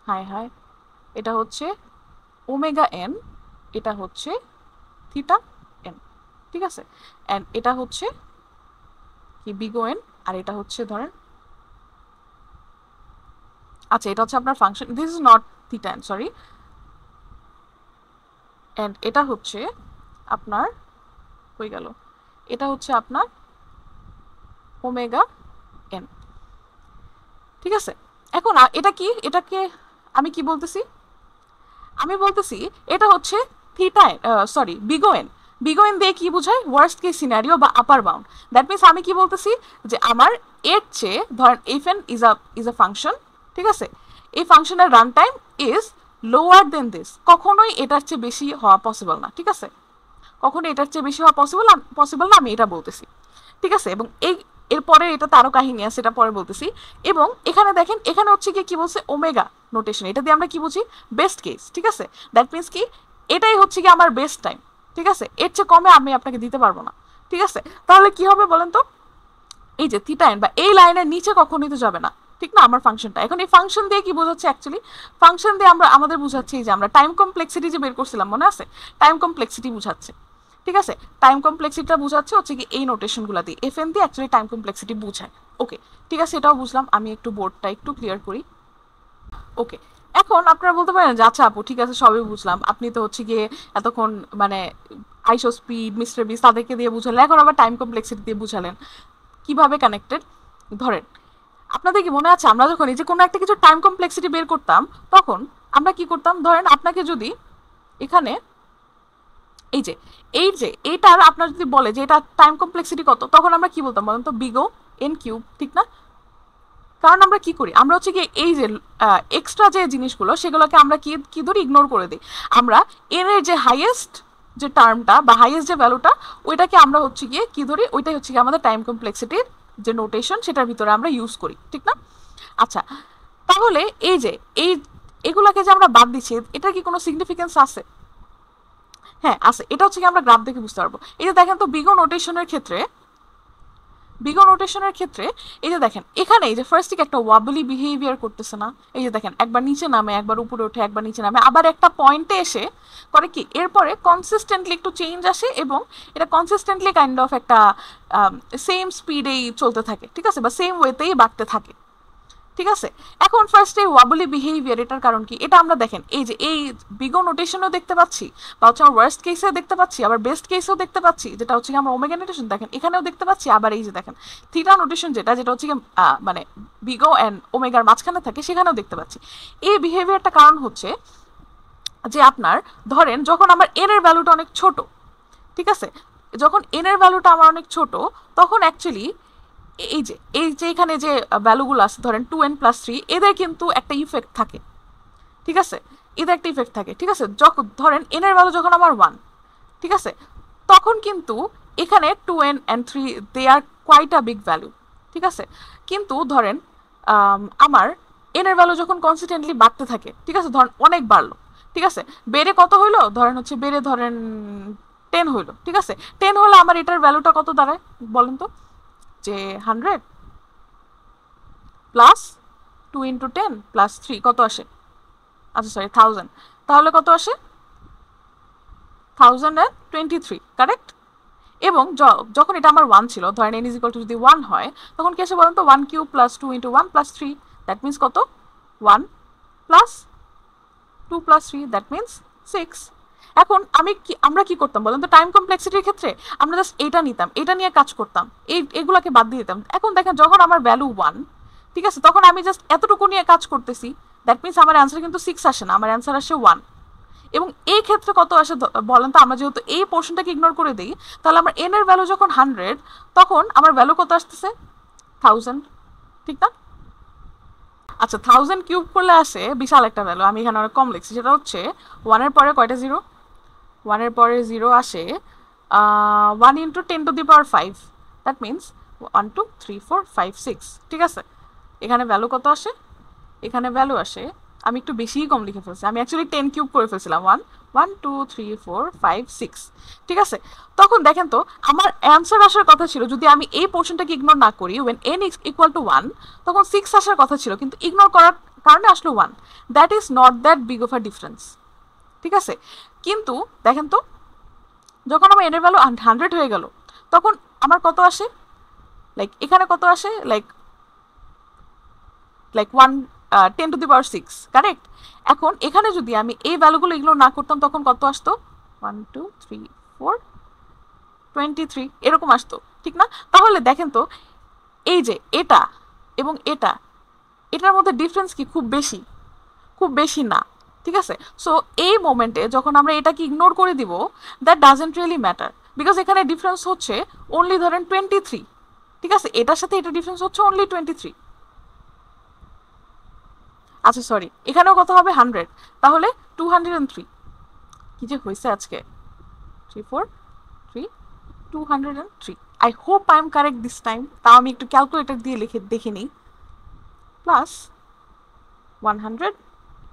[SPEAKER 1] হাই হাই, এটা হচ্ছে ওমেগা এন, এটা হচ্ছে থিটা এন, ঠিক আছে, অ্যান্ড এটা হচ্ছে কি বিগো এন, আর এটা হচ্ছে ধরেন, আচ্ছা এটা হচ্ছে আপনার function, this is not theta N, sorry, and এটা হচ্ছে আপনার হয়ে গেল, এটা হচ্ছে আপনার ওমেগা এন, ঠিক আছে। এখন এটাকে আমি কি বলতেছি, আমি বলতেছি এটা হচ্ছে থিটা, সরি বিগোয়েন দিয়ে কি বোঝায়? ওয়ার্স্ট কেস সিনারিও বা আপার বাউন্ড। দ্যাট মিনস আমি কি বলতেছি যে আমার এর চেয়ে ধরেন F N is a function, ঠিক আছে, এই ফাংশনের run time is lower than this, কখনোই এটার চেয়ে বেশি হওয়া পসিবল না, ঠিক আছে, কখনো এটার চেয়ে বেশি হওয়া পসিবল না, আমি এটা বলতেছি, ঠিক আছে। এবং এরপরে এটা তারও কাহিনী আছে, সেটা পরে বলতেছি। এবং এখানে দেখেন, এখানে হচ্ছে কি বলছে ওমেগা নোটেশন, এটা দিয়ে আমরা কি বুঝি? বেস্ট কেস, ঠিক আছে। দ্যাট মিনস কি এটাই হচ্ছে কি আমার বেস্ট টাইম, ঠিক আছে, এর চেয়ে কমে আমি আপনাকে দিতে পারবো না, ঠিক আছে। তাহলে কি হবে বলেন তো, এই যে থিটা এন বা এই লাইনের নিচে কখনোই তো যাবে না, ঠিক না, আমার ফাংশনটা। এখন এই ফাংশন দিয়ে কি বোঝাচ্ছে অ্যাকচুয়ালি? ফাংশন দিয়ে আমরা আমাদের বুঝাচ্ছি যে আমরা টাইম কমপ্লেক্সিটি যে বের করছিলাম, মনে আছে, টাইম কমপ্লেক্সিটি বুঝাচ্ছে, ঠিক আছে, টাইম কমপ্লেক্সিটিটা বুঝাচ্ছে হচ্ছে কি এই নোটেশনগুলো দিয়ে, এফ এন দিয়ে অ্যাকচুয়ালি টাইম কমপ্লেক্সিটি বুঝায়। ওকে, ঠিক আছে, এটাও বুঝলাম। আমি একটু বোর্ডটা একটু ক্লিয়ার করি। ওকে, এখন আপনারা বলতে পারেন যে আচ্ছা আপু ঠিক আছে সবই বুঝলাম, আপনি তো হচ্ছে গিয়ে এতক্ষণ মানে আইসো স্পিড, মিস্টার বিস তাদেরকে দিয়ে বুঝালেন, এখন আবার টাইম কমপ্লেক্সিটি দিয়ে বুঝালেন, কিভাবে কানেক্টেড? ধরেন আপনাদের কি মনে আছে আমরা যখন এই যে কোনো একটা কিছু টাইম কমপ্লেক্সিটি বের করতাম, তখন আমরা কি করতাম? ধরেন আপনাকে যদি এখানে এই যে এইটার আপনার যদি বলে যে এটা টাইম কমপ্লেক্সিটি কত, তখন আমরা কি বলতাম বলেন তো? বিগো এন কিউব, ঠিক না? কারণ আমরা কি করি, আমরা হচ্ছে কি এই যে এক্সট্রা যে জিনিসগুলো সেগুলোকে আমরা কি ধরি? ইগনোর করে দিই। আমরা এন এর যে হাইয়েস্ট যে টার্মটা বা হাইয়েস্ট যে ভ্যালুটা, ওইটাকে আমরা হচ্ছে গিয়ে কি ধরি? ওইটাই হচ্ছে গিয়ে আমাদের টাইম কমপ্লেক্সিটির যে নোটেশন, সেটার ভিতরে আমরা ইউজ করি, ঠিক না? আচ্ছা, তাহলে এই যে এগুলাকে যে আমরা বাদ দিচ্ছি, এটা কি কোনো সিগনিফিকেন্স আছে? হ্যাঁ আছে। এটা হচ্ছে কি আমরা গ্রাফ দেখে বুঝতে পারবো। এই যে দেখেন তো বিগো নোটেশনের ক্ষেত্রে বিগ ও নোটেশনের ক্ষেত্রে এই যে দেখেন এখানে এই যে ফার্স্ট থেকে একটা ওয়াবলি বিহেভিয়ার করতেছে না, এই যে দেখেন একবার নিচে নামে, একবার উপরে ওঠে, একবার নিচে নামে, আবার একটা পয়েন্টে এসে করে কি এরপরে কনসিস্টেন্টলি একটু চেঞ্জ আসে এবং এটা কনসিস্টেন্টলি কাইন্ড অফ একটা সেম স্পিডেই চলতে থাকে, ঠিক আছে, বা সেম ওয়েতেই বাড়তে থাকে, ঠিক আছে। এখন ফার্স্টে ওয়াবলি বিহেভিয়ার, এটার কারণ কি, এটা আমরা দেখেন এই যে এই বিগ ও নোটেশনও দেখতে পাচ্ছি, বা হচ্ছে আমরা ওয়ার্স্ট কেসেও দেখতে পাচ্ছি, আবার বেস্ট কেসেও দেখতে পাচ্ছি, যেটা হচ্ছে আমরা ওমেগা নোটেশন দেখেন এখানেও দেখতে পাচ্ছি, আবার এই যে দেখেন থিটা নোটেশন যেটা যেটা হচ্ছে মানে বিগ ও অ্যান্ড ওমেগার মাঝখানে থাকে সেখানেও দেখতে পাচ্ছি। এই বিহেভিয়ারটা কারণ হচ্ছে যে আপনার ধরেন যখন আমার এন এর ভ্যালুটা অনেক ছোট, ঠিক আছে, যখন এন এর ভ্যালুটা আমার অনেক ছোট তখন অ্যাকচুয়ালি এই যে এখানে যে ভ্যালুগুলো আছে ধরেন 2n+3 এদের কিন্তু একটা ইফেক্ট থাকে, ঠিক আছে, এদের একটা ইফেক্ট থাকে, ঠিক আছে। যখন ধরেন এন এর ভ্যালু যখন আমার 1, ঠিক আছে, তখন কিন্তু এখানে 2n and 3 they are quite a big value, ঠিক আছে। কিন্তু ধরেন আমার এন এর ভ্যালু যখন কনসিস্টেন্টলি বাড়তে থাকে, ঠিক আছে, ধরেন অনেক বাড়লো, ঠিক আছে, বেড়ে কত হইলো, ধরেন হচ্ছে বেড়ে ধরেন 10 হইলো, ঠিক আছে, 10 হলে আমার এটার ভ্যালুটা কত দাঁড়ায় বলেন তো, যে 100 প্লাস 2 ইন্টু 10 প্লাস 3 কত আসে, আচ্ছা সরি 1000, তাহলে কত আসে 1023, কারেক্ট। এবং যখন এটা আমার 1 ছিল, ধরেন n ইজ ইকুয়াল টু যদি 1 হয় তখন কি আসে বলেন তো, 1 cube plus 2 into 1 plus 3, that means কত 1 প্লাস 2 প্লাস 3, দ্যাট মিনস 6। এখন আমরা কি করতাম বলেন তো, টাইম কমপ্লেক্সিটির ক্ষেত্রে আমরা জাস্ট এটা নিতাম, এটা নিয়ে কাজ করতাম, এগুলাকে বাদ দিয়ে দিতাম। এখন দেখেন যখন আমার ভ্যালু 1, ঠিক আছে, তখন আমি জাস্ট এতটুকু নিয়ে কাজ করতেছি, দ্যাট মিনস আমার অ্যান্সার কিন্তু 6 আসে না, আমার অ্যান্সার আসে 1। এবং এই ক্ষেত্রে কত আসে বলেন তো, আমরা যেহেতু এই পোর্শনটাকে ইগনোর করে দিই, তাহলে আমার এন এর ভ্যালু যখন 100 তখন আমার ভ্যালু কত আসতেছে 1000, ঠিক না? আচ্ছা 1000 কিউব করলে আসে বিশাল একটা ভ্যালু, আমি এখানে অনেক কম লিখছি, সেটা হচ্ছে 1 এর পরে কয়টা জিরো, 1 এর পরে জিরো আসে 1 ইন্টু 10⁵, দ্যাট মিনস 1 2 3 4 5 6, ঠিক আছে। এখানে ভ্যালু কত আসে, এখানে ভ্যালু আসে, আমি একটু বেশিই কম লিখে ফেলছি, আমি অ্যাকচুয়ালি 10 কিউব করে ফেলছিলাম, 1 1 2 3 4 5 6, ঠিক আছে। তখন দেখেন তো আমার অ্যান্সার আসার কথা ছিল, যদি আমি এই পোর্শনটাকে ইগনোর না করি, when n is equal to 1 তখন 6 আসার কথা ছিল, কিন্তু ইগনোর করার কারণে আসলো 1, that is not that big of a difference, ঠিক আছে। কিন্তু দেখেন তো যখন আমার n এর ভ্যালু 100 হয়ে গেল তখন আমার কত আসে, লাইক এখানে কত আসে, লাইক 10⁶, কারেক্ট। এখন এখানে যদি আমি এই ভ্যালুগুলো ইগনোর না করতাম তখন কত আসতো, 1 2 3 4 23 এরকম আসতো, ঠিক না? তাহলে দেখেন তো এই যে এটা এবং এটার মধ্যে ডিফারেন্স কি খুব বেশি, খুব বেশি না, ঠিক আছে। সো এই মোমেন্টে যখন আমরা এটাকে ইগনোর করে দিব, that doesn't really matter, because এখানে ডিফারেন্স হচ্ছে অনলি ধরেন 23, ঠিক আছে, এটার সাথে এটা ডিফারেন্স হচ্ছে অনলি 23, আচ্ছা সরি এখানেও কত হবে 100, তাহলে 203, কি যে হয়েছে আজকে 3 4 3 203, I hope I am correct this time, তাও আমি একটু ক্যালকুলেটর দিয়ে লিখে দেখে নিই, প্লাস 100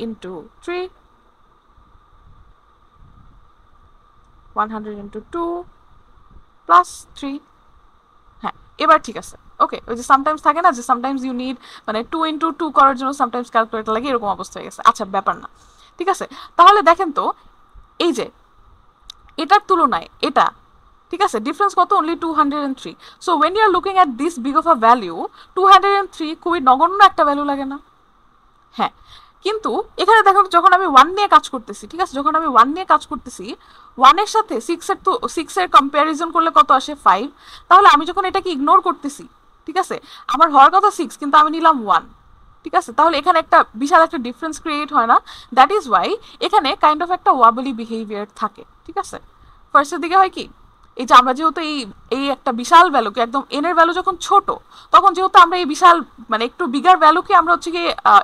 [SPEAKER 1] ইন্টু 3 100 ইন্টু 2 প্লাস 3, হ্যাঁ এবার ঠিক আছে, ওকে। ওই যে সামটাইমস থাকে না যে সামটাইমস ইউ নিড মানে 2 ইন্টু 2 করার জন্য সামটাইমস ক্যালকুলেটর লাগে, এরকম অবস্থা হয়ে গেছে, আচ্ছা ব্যাপার না, ঠিক আছে। তাহলে দেখেন তো এই যে এটার তুলনায় এটা, ঠিক আছে, ডিফারেন্স কত, only 203। So when you are looking at this big of a value 203 খুবই নগণ্য একটা ভ্যালু লাগে না? হ্যাঁ, কিন্তু এখানে দেখো যখন আমি 1 নিয়ে কাজ করতেছি, ঠিক আছে, যখন আমি 1 নিয়ে কাজ করতেছি 1 এর সাথে 6 এর কম্প্যারিজন করলে কত আসে 5, তাহলে আমি যখন এটাকে ইগনোর করতেছি, ঠিক আছে, আমার হওয়ার কথা 6 কিন্তু আমি নিলাম 1, ঠিক আছে, তাহলে এখানে একটা বিশাল একটা ডিফারেন্স ক্রিয়েট হয় না? দ্যাট ইজ ওয়াই এখানে কাইন্ড অফ একটা ওয়াবলি বিহেভিয়ার থাকে, ঠিক আছে। ফার্স্টের দিকে হয় কি, এই যে আমরা যেহেতু এই একটা বিশাল ভ্যালুকে একদম এন এর ভ্যালু যখন ছোট, তখন যেহেতু আমরা এই বিশাল মানে একটু বিগার ভ্যালুকে আমরা হচ্ছে কি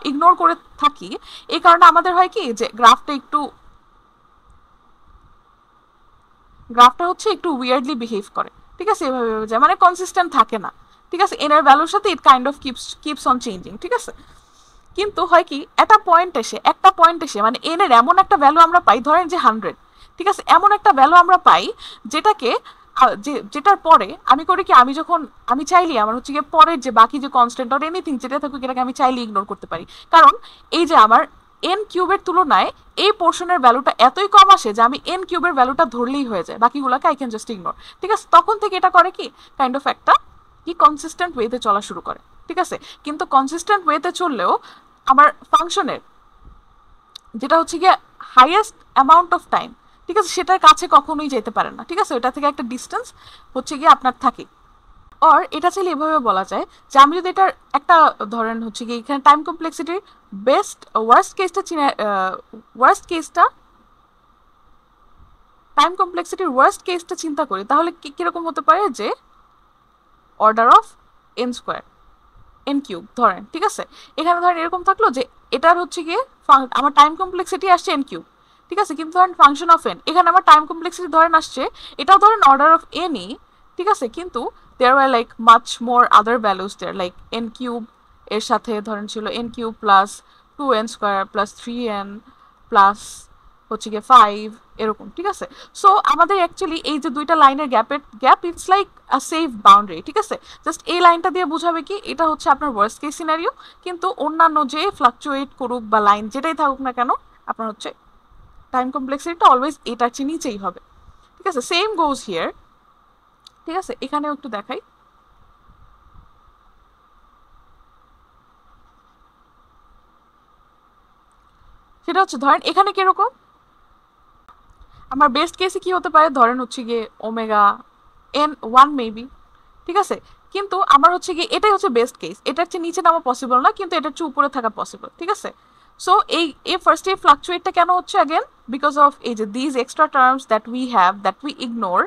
[SPEAKER 1] ইগনোর করে থাকি, এই কারণে আমাদের হয় কি যে গ্রাফটা হচ্ছে একটু উইয়ার্ডলি বিহেভ করে, ঠিক আছে, এভাবে যায় মানে কনসিস্টেন্ট থাকে না, ঠিক আছে, এন এর ভ্যালুর সাথে ইট kind of keeps on changing, ঠিক আছে। কিন্তু হয় কি একটা পয়েন্ট এসে মানে এন এর এমন একটা ভ্যালু আমরা পাই, ধরেন যে 100, ঠিক আছে, এমন একটা ভ্যালু আমরা পাই যেটাকে যেটার পরে আমি করি কি, আমি যখন আমি চাইলে আমার হচ্ছে গিয়ে পরের যে বাকি যে কনস্ট্যান্ট অর এনিথিং যেটা থাকুক এটাকে আমি চাইলে ইগনোর করতে পারি, কারণ এই যে আমার এন কিউবের তুলনায় এই পোর্শনের ভ্যালুটা এতই কম আসে যে আমি এন কিউবের ভ্যালুটা ধরলেই হয়ে যায়, বাকিগুলোকে আই ক্যান জাস্ট ইগনোর। ঠিক আছে, তখন থেকে এটা করে কি কাইন্ড অফ একটা কি কনসিস্টেন্ট ওয়েতে চলা শুরু করে। ঠিক আছে, কিন্তু কনসিস্টেন্ট ওয়েতে চললেও আমার ফাংশনের যেটা হচ্ছে গিয়ে হাইয়েস্ট অ্যামাউন্ট অফ টাইম, ঠিক আছে, সেটার কাছে কখনোই যেতে পারে না। ঠিক আছে, ওটা থেকে একটা ডিস্টেন্স হচ্ছে গিয়ে আপনার থাকে। আর এটা চাইলে এভাবে বলা যায় যে আমি যদি এটার একটা ধরেন হচ্ছে গিয়ে এখানে টাইম কমপ্লেক্সিটির টাইম কমপ্লেক্সিটির ওয়ার্স্ট কেসটা চিন্তা করি, তাহলে কিরকম হতে পারে যে order of N square N cube ধরেন। ঠিক আছে, এখানে ধরেন এরকম থাকলো যে এটার হচ্ছে গিয়ে আমার টাইম কমপ্লেক্সিটি আসছে এন কিউব। ঠিক আছে, কিন্তু ধরেন ফাংশন অফ এন, এখানে আমার টাইম কমপ্লেক্সিটি ধরেন আসছে এটাও ধরেন অর্ডার অফ এনই। ঠিক আছে, কিন্তু there were like much more other values there, like N cube এর সাথে ধরেন ছিল N cube plus 2n square plus 3n plus হচ্ছে গিয়ে 5 এরকম। ঠিক আছে, সো আমাদের অ্যাকচুয়ালি এই যে দুইটা লাইনের gap it's like a safe boundary. ঠিক আছে, জাস্ট এই লাইনটা দিয়ে বোঝাবে কি এটা হচ্ছে আপনার ওয়ার্স্ট কেস সিনারিও, কিন্তু অন্যান্য যে ফ্লাকচুয়েট করুক বা লাইন যেটাই থাকুক না কেন আপনার হচ্ছে টাইম কমপ্লেক্সিটিটা অলওয়েজ এটার চেয়ে নিচেই হবে। ঠিক আছে, সেম গোজ হিয়ার। ঠিক আছে, এখানেও একটু দেখাই। সেটা হচ্ছে ধরেন এখানে কিরকম আমার বেস্ট কেসে কি হতে পারে, ধরেন হচ্ছে গিয়ে ওমেগা এন ওয়ান মেবি। ঠিক আছে, কিন্তু আমার হচ্ছে গিয়ে এটাই হচ্ছে বেস্ট কেস, এটার চেয়ে নিচে নামা পসিবল না, কিন্তু এটার চেয়ে উপরে থাকা পসিবল। ঠিক আছে, সো এই ফার্স্ট এই ফ্লাকচুয়েটটা কেন হচ্ছে অ্যাগেন বিকজ অফ এই যে these extra terms that we have that we ignore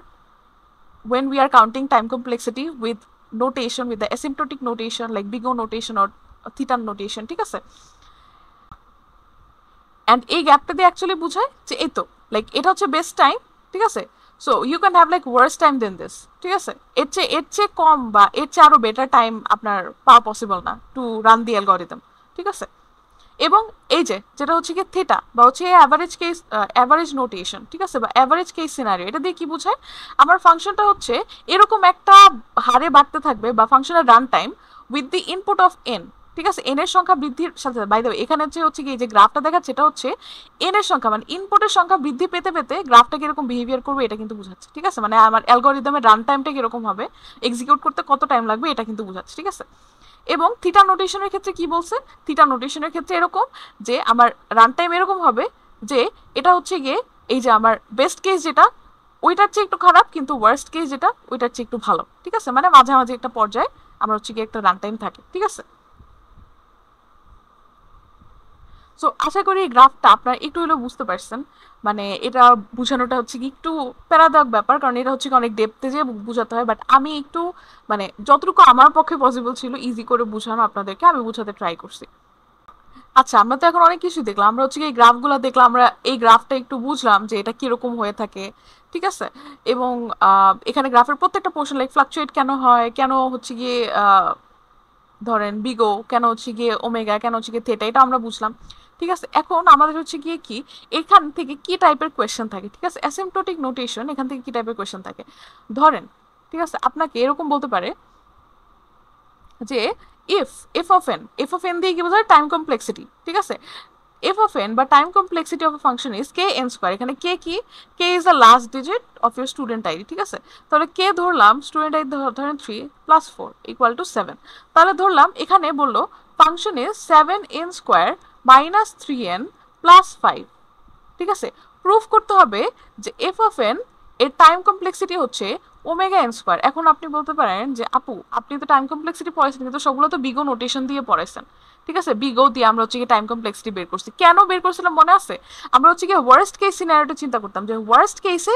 [SPEAKER 1] when we are counting time complexity with notation, with the asymptotic notation like big O notation or theta notation. ঠিক আছে, অ্যান্ড এই গ্যাপটা দিয়ে অ্যাকচুয়ালি বোঝায় যে এই তো লাইক এটা হচ্ছে বেস্ট টাইম। ঠিক আছে, so you can have like worst time than this. ঠিক আছে, এর চেয়ে কম বা এর চেয়ে আরো বেটার টাইম আপনার পাওয়া পসিবল না টু রান দি অ্যালগরিদম। ঠিক আছে, এবং এই যে যেটা হচ্ছে কি থিটা বা হচ্ছে অ্যাভারেজ নোটেশন, ঠিক আছে, বা অ্যাভারেজ কেস সিনারিও, এটা দিয়ে কি বোঝায় আমার ফাংশনটা হচ্ছে এরকম একটা হারে বাড়তে থাকবে বা ফাংশনের run time with the input of N. ঠিক আছে, এন এর সংখ্যা বৃদ্ধির সাথে বাই দ্য ওয়ে এখানে হচ্ছে কি যে গ্রাফটা দেখাচ্ছে এটা হচ্ছে এন এর সংখ্যা মানে ইনপুটের সংখ্যা বৃদ্ধি পেতে পেতে গ্রাফটা কিরকম বিহেভিয়ার করবে এটা কিন্তু বোঝাচ্ছে। ঠিক আছে, মানে আমার অ্যালগরিদমের রান টাইমটা কিরকম হবে, এক্সিকিউট করতে কত টাইম লাগবে এটা কিন্তু বোঝাচ্ছে। ঠিক আছে, এবং থিটা নোটেশনের ক্ষেত্রে কি বলছে, থিটা নোটেশনের ক্ষেত্রে এরকম যে আমার রান টাইম এরকম হবে যে এটা হচ্ছে গিয়ে এই যে আমার বেস্ট কেস যেটা ওইটার চেয়ে একটু খারাপ, কিন্তু ওয়ার্স্ট কেস যেটা ওইটার চেয়ে একটু ভালো। ঠিক আছে, মানে মাঝামাঝি একটা পর্যায়ে আমার হচ্ছে গিয়ে একটা রান টাইম থাকে। ঠিক আছে, সো আশা করি এই গ্রাফটা আপনারা একটু হলেও বুঝতে পারছেন। মানে এটা বোঝানোটা হচ্ছে কি একটু প্যারাদায়ক ব্যাপার, কারণ এটা হচ্ছে কি অনেক ডেপথে যে বোঝাতে হয়, বাট আমি একটু মানে যতটুকু আমার পক্ষে পসিবল ছিল ইজি করে বোঝানো আপনাদেরকে আমি বোঝাতে ট্রাই করছি। আচ্ছা, আমরা তো এখন অনেক কিছু দেখলাম, আমরা হচ্ছে কি এই গ্রাফগুলো দেখলাম, আমরা এই গ্রাফটা একটু বুঝলাম যে এটা কিরকম হয়ে থাকে। ঠিক আছে, এবং এখানে গ্রাফের প্রত্যেকটা পোর্শন লাইক ফ্লাকচুয়েট কেন হয়, কেন হচ্ছে গিয়ে ধরেন বিগো, কেন হচ্ছে গিয়ে ওমেগা, কেন হচ্ছে গিয়ে থেটা, এটা আমরা বুঝলাম। ঠিক আছে, এখন আমাদের হচ্ছে গিয়ে কি এখান থেকে কি টাইপের কোয়েশ্চেন থাকে। ঠিক আছে, অ্যাসিম্পটোটিক নোটেশন এখান থেকে কি টাইপের কোয়েশ্চেন থাকে ধরেন। ঠিক আছে, আপনাকে এরকম বলতে পারে যে এফ অফ এন দিয়ে কি বোঝায় টাইম কমপ্লেক্সিটি। ঠিক আছে, এফ অফ এন বা time complexity of a function is k n square. এখানে কে কি, k is the last digit of your student ID. ঠিক আছে, তাহলে কে ধরলাম স্টুডেন্ট আইডি ধরেন 3 + 4 = 7। তাহলে ধরলাম এখানে বললো function is 7n square minus 3n plus 5। ঠিক আছে, প্রুফ করতে হবে যে এফ অফ এন এর টাইম কমপ্লেক্সিটি হচ্ছে ওমেগা এন স্কোয়ার। এখন আপনি বলতে পারেন যে আপু আপনি তো টাইম কমপ্লেক্সিটি পড়াইছেন কিন্তু সবগুলো তো বিগো নোটেশন দিয়ে পড়াইছেন। ঠিক আছে, বিগো দিয়ে আমরা হচ্ছে কি টাইম কমপ্লেক্সিটি বের করছি, কেন বের করছিলাম মনে আছে? আমরা হচ্ছে কি ওয়ার্স্ট কেস সিনারিওটা চিন্তা করতাম যে ওয়ার্স্ট কেসে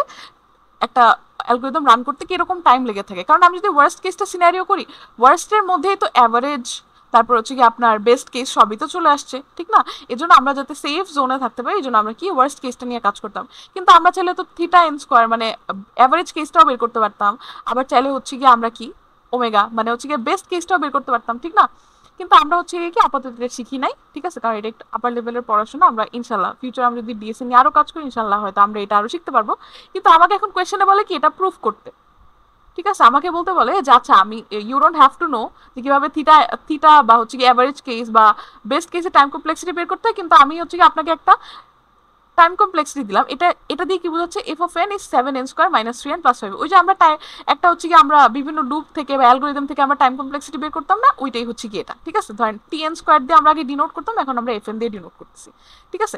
[SPEAKER 1] একটা অ্যালগরিদম রান করতে কি এরকম টাইম লেগে থাকে, কারণ আমি যদি ওয়ার্স্ট কেসটা সিনারিও করি ওয়ার্স্টের মধ্যেই তো অ্যাভারেজ তারপর হচ্ছে কি আপনার বেস্ট কেস সবই তো চলে আসছে। ঠিক না, এজন্য আমরা যাতে সেফ জোনে থাকতে পারি এই জন্য আমরা কি ওয়ার্স্ট কেসটা নিয়ে কাজ করতাম। কিন্তু আমরা চাইলে তো থিটা এন স্কোয়ার মানে অ্যাভারেজ কেসটাও বের করতে পারতাম, আবার চাইলে হচ্ছে কি আমরা কি ওমেগা মানে হচ্ছে কি বেস্ট কেসটাও বের করতে পারতাম। ঠিক না, কিন্তু আমরা হচ্ছে কি আপাতত শিখি নাই। ঠিক আছে, কারণ এটা একটু আপার লেভেলের পড়াশোনা, আমরা ইনশাল্লাহ ফিউচার আমরা যদি ডিএসএ নিয়ে আরো কাজ করি ইনশাল্লাহ হয়তো আমরা এটা আরো শিখতে পারবো। কিন্তু আমাকে এখন কোয়েশ্চেনে বলে কি এটা প্রুফ করতে। ঠিক আছে, আমাকে বলতে বলে যে আচ্ছা আমি you don't have to know যে কিভাবে থিটা থিটা বা হচ্ছে কি অ্যাভারেজ কেস বা বেস্ট কেসে টাইম কমপ্লেক্সিটি বের করতে হয়, কিন্তু আমি হচ্ছে কি আপনাকে একটা টাইম কমপ্লেক্সিটি দিলাম, এটা দিয়ে কি বোঝাচ্ছে F of N is 7n² - 3n + 5। ওই যে আমরা একটা হচ্ছে কি আমরা বিভিন্ন লুপ থেকে বা অ্যালগোরিদম থেকে আমরা টাইম কমপ্লেক্সিটি বের করতাম না, ওইটাই হচ্ছে কি এটা। ঠিক আছে, ধরেন tn² দিয়ে আমরা আগে ডিনোট করতাম, এখন আমরা fn দিয়ে ডিনোট করতেছি। ঠিক আছে,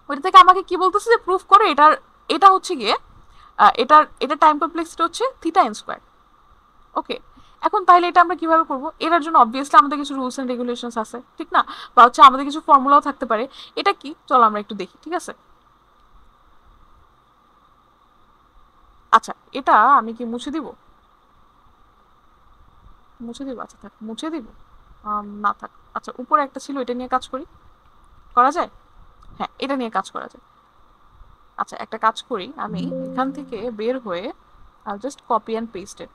[SPEAKER 1] ওইটা থেকে আমাকে কি বলতেছে যে প্রুফ করে এটা হচ্ছে গিয়ে এটা টাইম কমপ্লেক্সিটি হচ্ছে θn²। ওকে, এখন তাহলে এটা আমরা কিভাবে করব? এটার জন্য অবভিয়াসলি আমাদের কিছু রুলস এন্ড রেগুলেশনস আছে, ঠিক না? বা হচ্ছে আমাদের কিছু ফর্মুলাও থাকতে পারে। এটা কি, চলো আমরা একটু দেখি। ঠিক আছে, আচ্ছা এটা আমি কি মুছে দিব? মুছে দিব, আচ্ছা থাক, মুছে দিব। না থাক, আচ্ছা উপরে একটা ছিল, এটা নিয়ে কাজ করি, করা যায়? হ্যাঁ, এটা নিয়ে কাজ করা যায়। আচ্ছা একটা কাজ করি, আমি এখান থেকে বের হয়ে I just copy and paste it,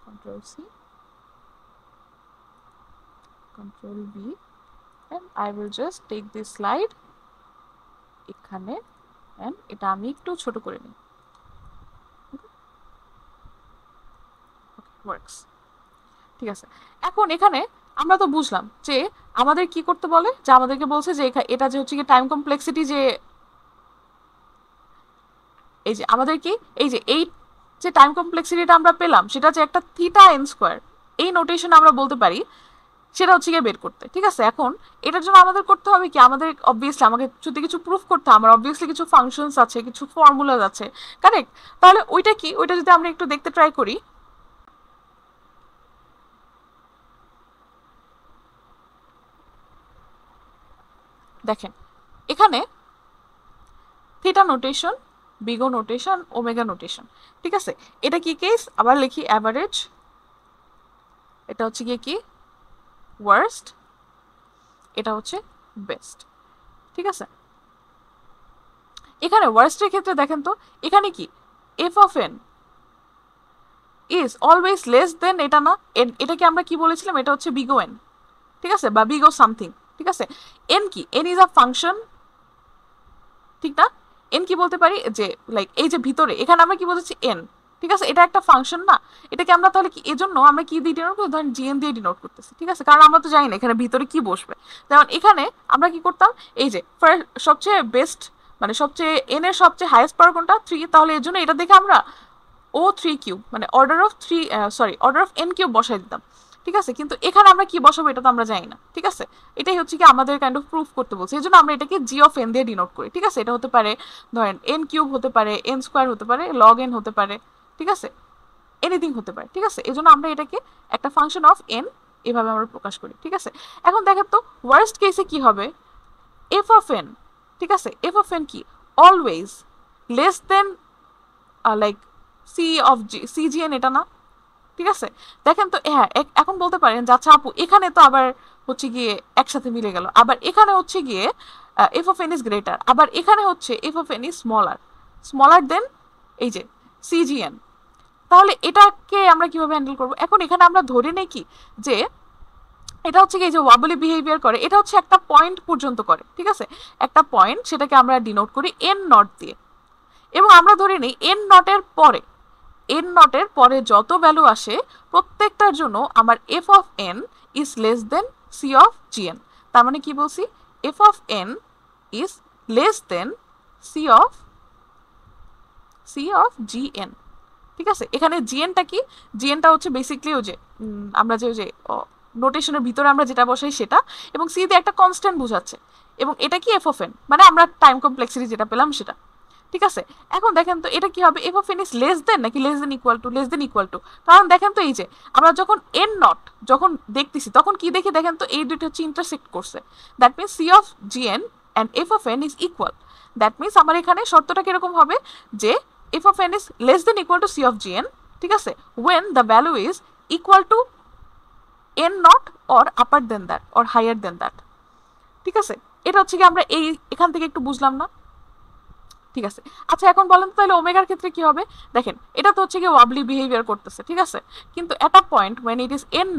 [SPEAKER 1] control C, control V, and I will just take this slide এখানে, and এটা আমি একটু ছোট করে নিই। ওয়ার্কস, ঠিক আছে। এখন এখানে আমরা তো বুঝলাম যে আমাদের কি করতে বলে, যে আমাদেরকে বলছে যে এটা যে হচ্ছে কি টাইম কমপ্লেক্সিটি, যে এই যে আমাদের কি এই যে টাইম কমপ্লেক্সিটিটা আমরা পেলাম সেটা যে একটা θn², এই নোটেশন আমরা বলতে পারি, সেটা হচ্ছে গিয়ে বের করতে। ঠিক আছে, এখন এটার জন্য আমাদের করতে হবে কি, আমাদের অবভিয়াসলি আমাকে যদি কিছু প্রুফ করতে হবে, আমার অবভিয়াসলি কিছু ফাংশনস আছে, কিছু ফর্মুলাস আছে, কারেক্ট? তাহলে ওইটা কি, ওইটা যদি আমরা একটু দেখতে ট্রাই করি। দেখেন এখানে theta notation, big O notation, omega notation. ঠিক আছে, এটা কি কেস, আবার লিখি অ্যাভারেজ, এটা হচ্ছে গিয়ে কি ওয়ার্স্ট, এটা হচ্ছে বেস্ট। ঠিক আছে, এখানে ওয়ার্স্টের ক্ষেত্রে দেখেন তো এখানে কি F of N is always less than এটা না, এটাকে আমরা কি বলেছিলাম, এটা হচ্ছে বিগো এন। ঠিক আছে, বা বিগো সামথিং। ঠিক আছে, এন কি, এন ইজ আ ফাংশন, ঠিক না? এন কি বলতে পারি, যে লাইক এই যে ভিতরে এখানে আমরা কি বলতেছি এন, ঠিক আছে, এটা একটা ফাংশন না, এটাকে আমরা তাহলে কি এজন্য আমরা কি দিয়ে ডিনোট করি, ধরেন জিএন দিয়ে ডিনোট করতেছি। ঠিক আছে, কারণ আমরা তো জানি না এখানে ভিতরে কি বসবে। যেমন এখানে আমরা কি করতাম, এই যে সবচেয়ে বেস্ট মানে সবচেয়ে এন এর সবচেয়ে হাইয়েস্ট পাওয়ার কোনটা, 3, তাহলে এর জন্য এটা দেখে আমরা O3³ মানে অর্ডার অফ n³ বসাই দিতাম। ঠিক আছে, কিন্তু এখানে আমরা কি বসাবো এটা তো আমরা জানি না। ঠিক আছে, এটাই হচ্ছে কি আমাদের কাইন্ড অফ প্রুফ করতে বলছে, এই জন্য আমরা এটাকে জি অফ এন দিয়ে ডিনোট করি। ঠিক আছে, এটা হতে পারে ধরেন n³ হতে পারে, n² হতে পারে, log n হতে পারে। ঠিক আছে, এনিথিং হতে পারে। ঠিক আছে, এই জন্য আমরা এটাকে একটা ফাংশন অফ n এভাবে আমরা প্রকাশ করি। ঠিক আছে, এখন দেখেন তো ওয়ার্স্ট কেসে কি হবে, এফ অফ এন। ঠিক আছে, এফ অফ এন কি অলওয়েজ লেস দেন লাইক সিজিএন, এটা না? ঠিক আছে, দেখেন তো, হ্যাঁ এখন বলতে পারেন যে আচ্ছা আপু এখানে তো আবার হচ্ছে গিয়ে একসাথে মিলে গেল, আবার এখানে হচ্ছে গিয়ে F of N is greater, আবার এখানে হচ্ছে F of N is smaller দেন এই যে সিজিএন। তাহলে এটাকে আমরা কিভাবে হ্যান্ডেল করবো? এখন এখানে আমরা ধরে নেই কি যে এটা হচ্ছে কি, এই যে ওয়াবলি বিহেভিয়ার করে, এটা হচ্ছে একটা পয়েন্ট পর্যন্ত করে। ঠিক আছে, একটা পয়েন্ট, সেটাকে আমরা ডিনোট করি এন নট দিয়ে, এবং আমরা ধরে নিই এন নটের পরে যত ভ্যালু আসে প্রত্যেকটার জন্য আমার F of N is less than C of GN. তার মানে কি বলছি, F of N is less than C of GN. ঠিক আছে, এখানে জিএনটা কি, জিএনটা হচ্ছে বেসিকলি ওই যে আমরা যে ওই যে নোটেশনের ভিতরে আমরা যেটা বসাই সেটা, এবং সি দিয়ে একটা কনস্ট্যান্ট বোঝাচ্ছে, এবং এটা কি এফ অফ এন, মানে আমরা টাইম কমপ্লেক্সিটি যেটা পেলাম সেটা। ঠিক আছে, এখন দেখেন তো এটা কি হবে, f of N is less দেন নাকি লেস দেন ইকুয়াল টু, কারণ দেখেন তো এই যে আমরা যখন এন নট যখন দেখতেছি তখন কি দেখি, দেখেন তো এই দুটো হচ্ছে ইন্টারসেক্ট করছে, that means C of GN and F of N is equal. That means আমার এখানে শর্তটা কিরকম হবে, যে F of N is less than equal to C of GN. ঠিক আছে, when the value is equal to N not or upper than that or higher than that. ঠিক আছে, এটা হচ্ছে কি আমরা এখান থেকে একটু বুঝলাম না? ঠিক আছে, আচ্ছা এখন বলেন তো তাহলে ওমেগার ক্ষেত্রে কি হবে? দেখেন এটা তো হচ্ছে কি ওয়াবলি বিহেভিয়ার করতেছে। ঠিক আছে, কিন্তু at a point when it is n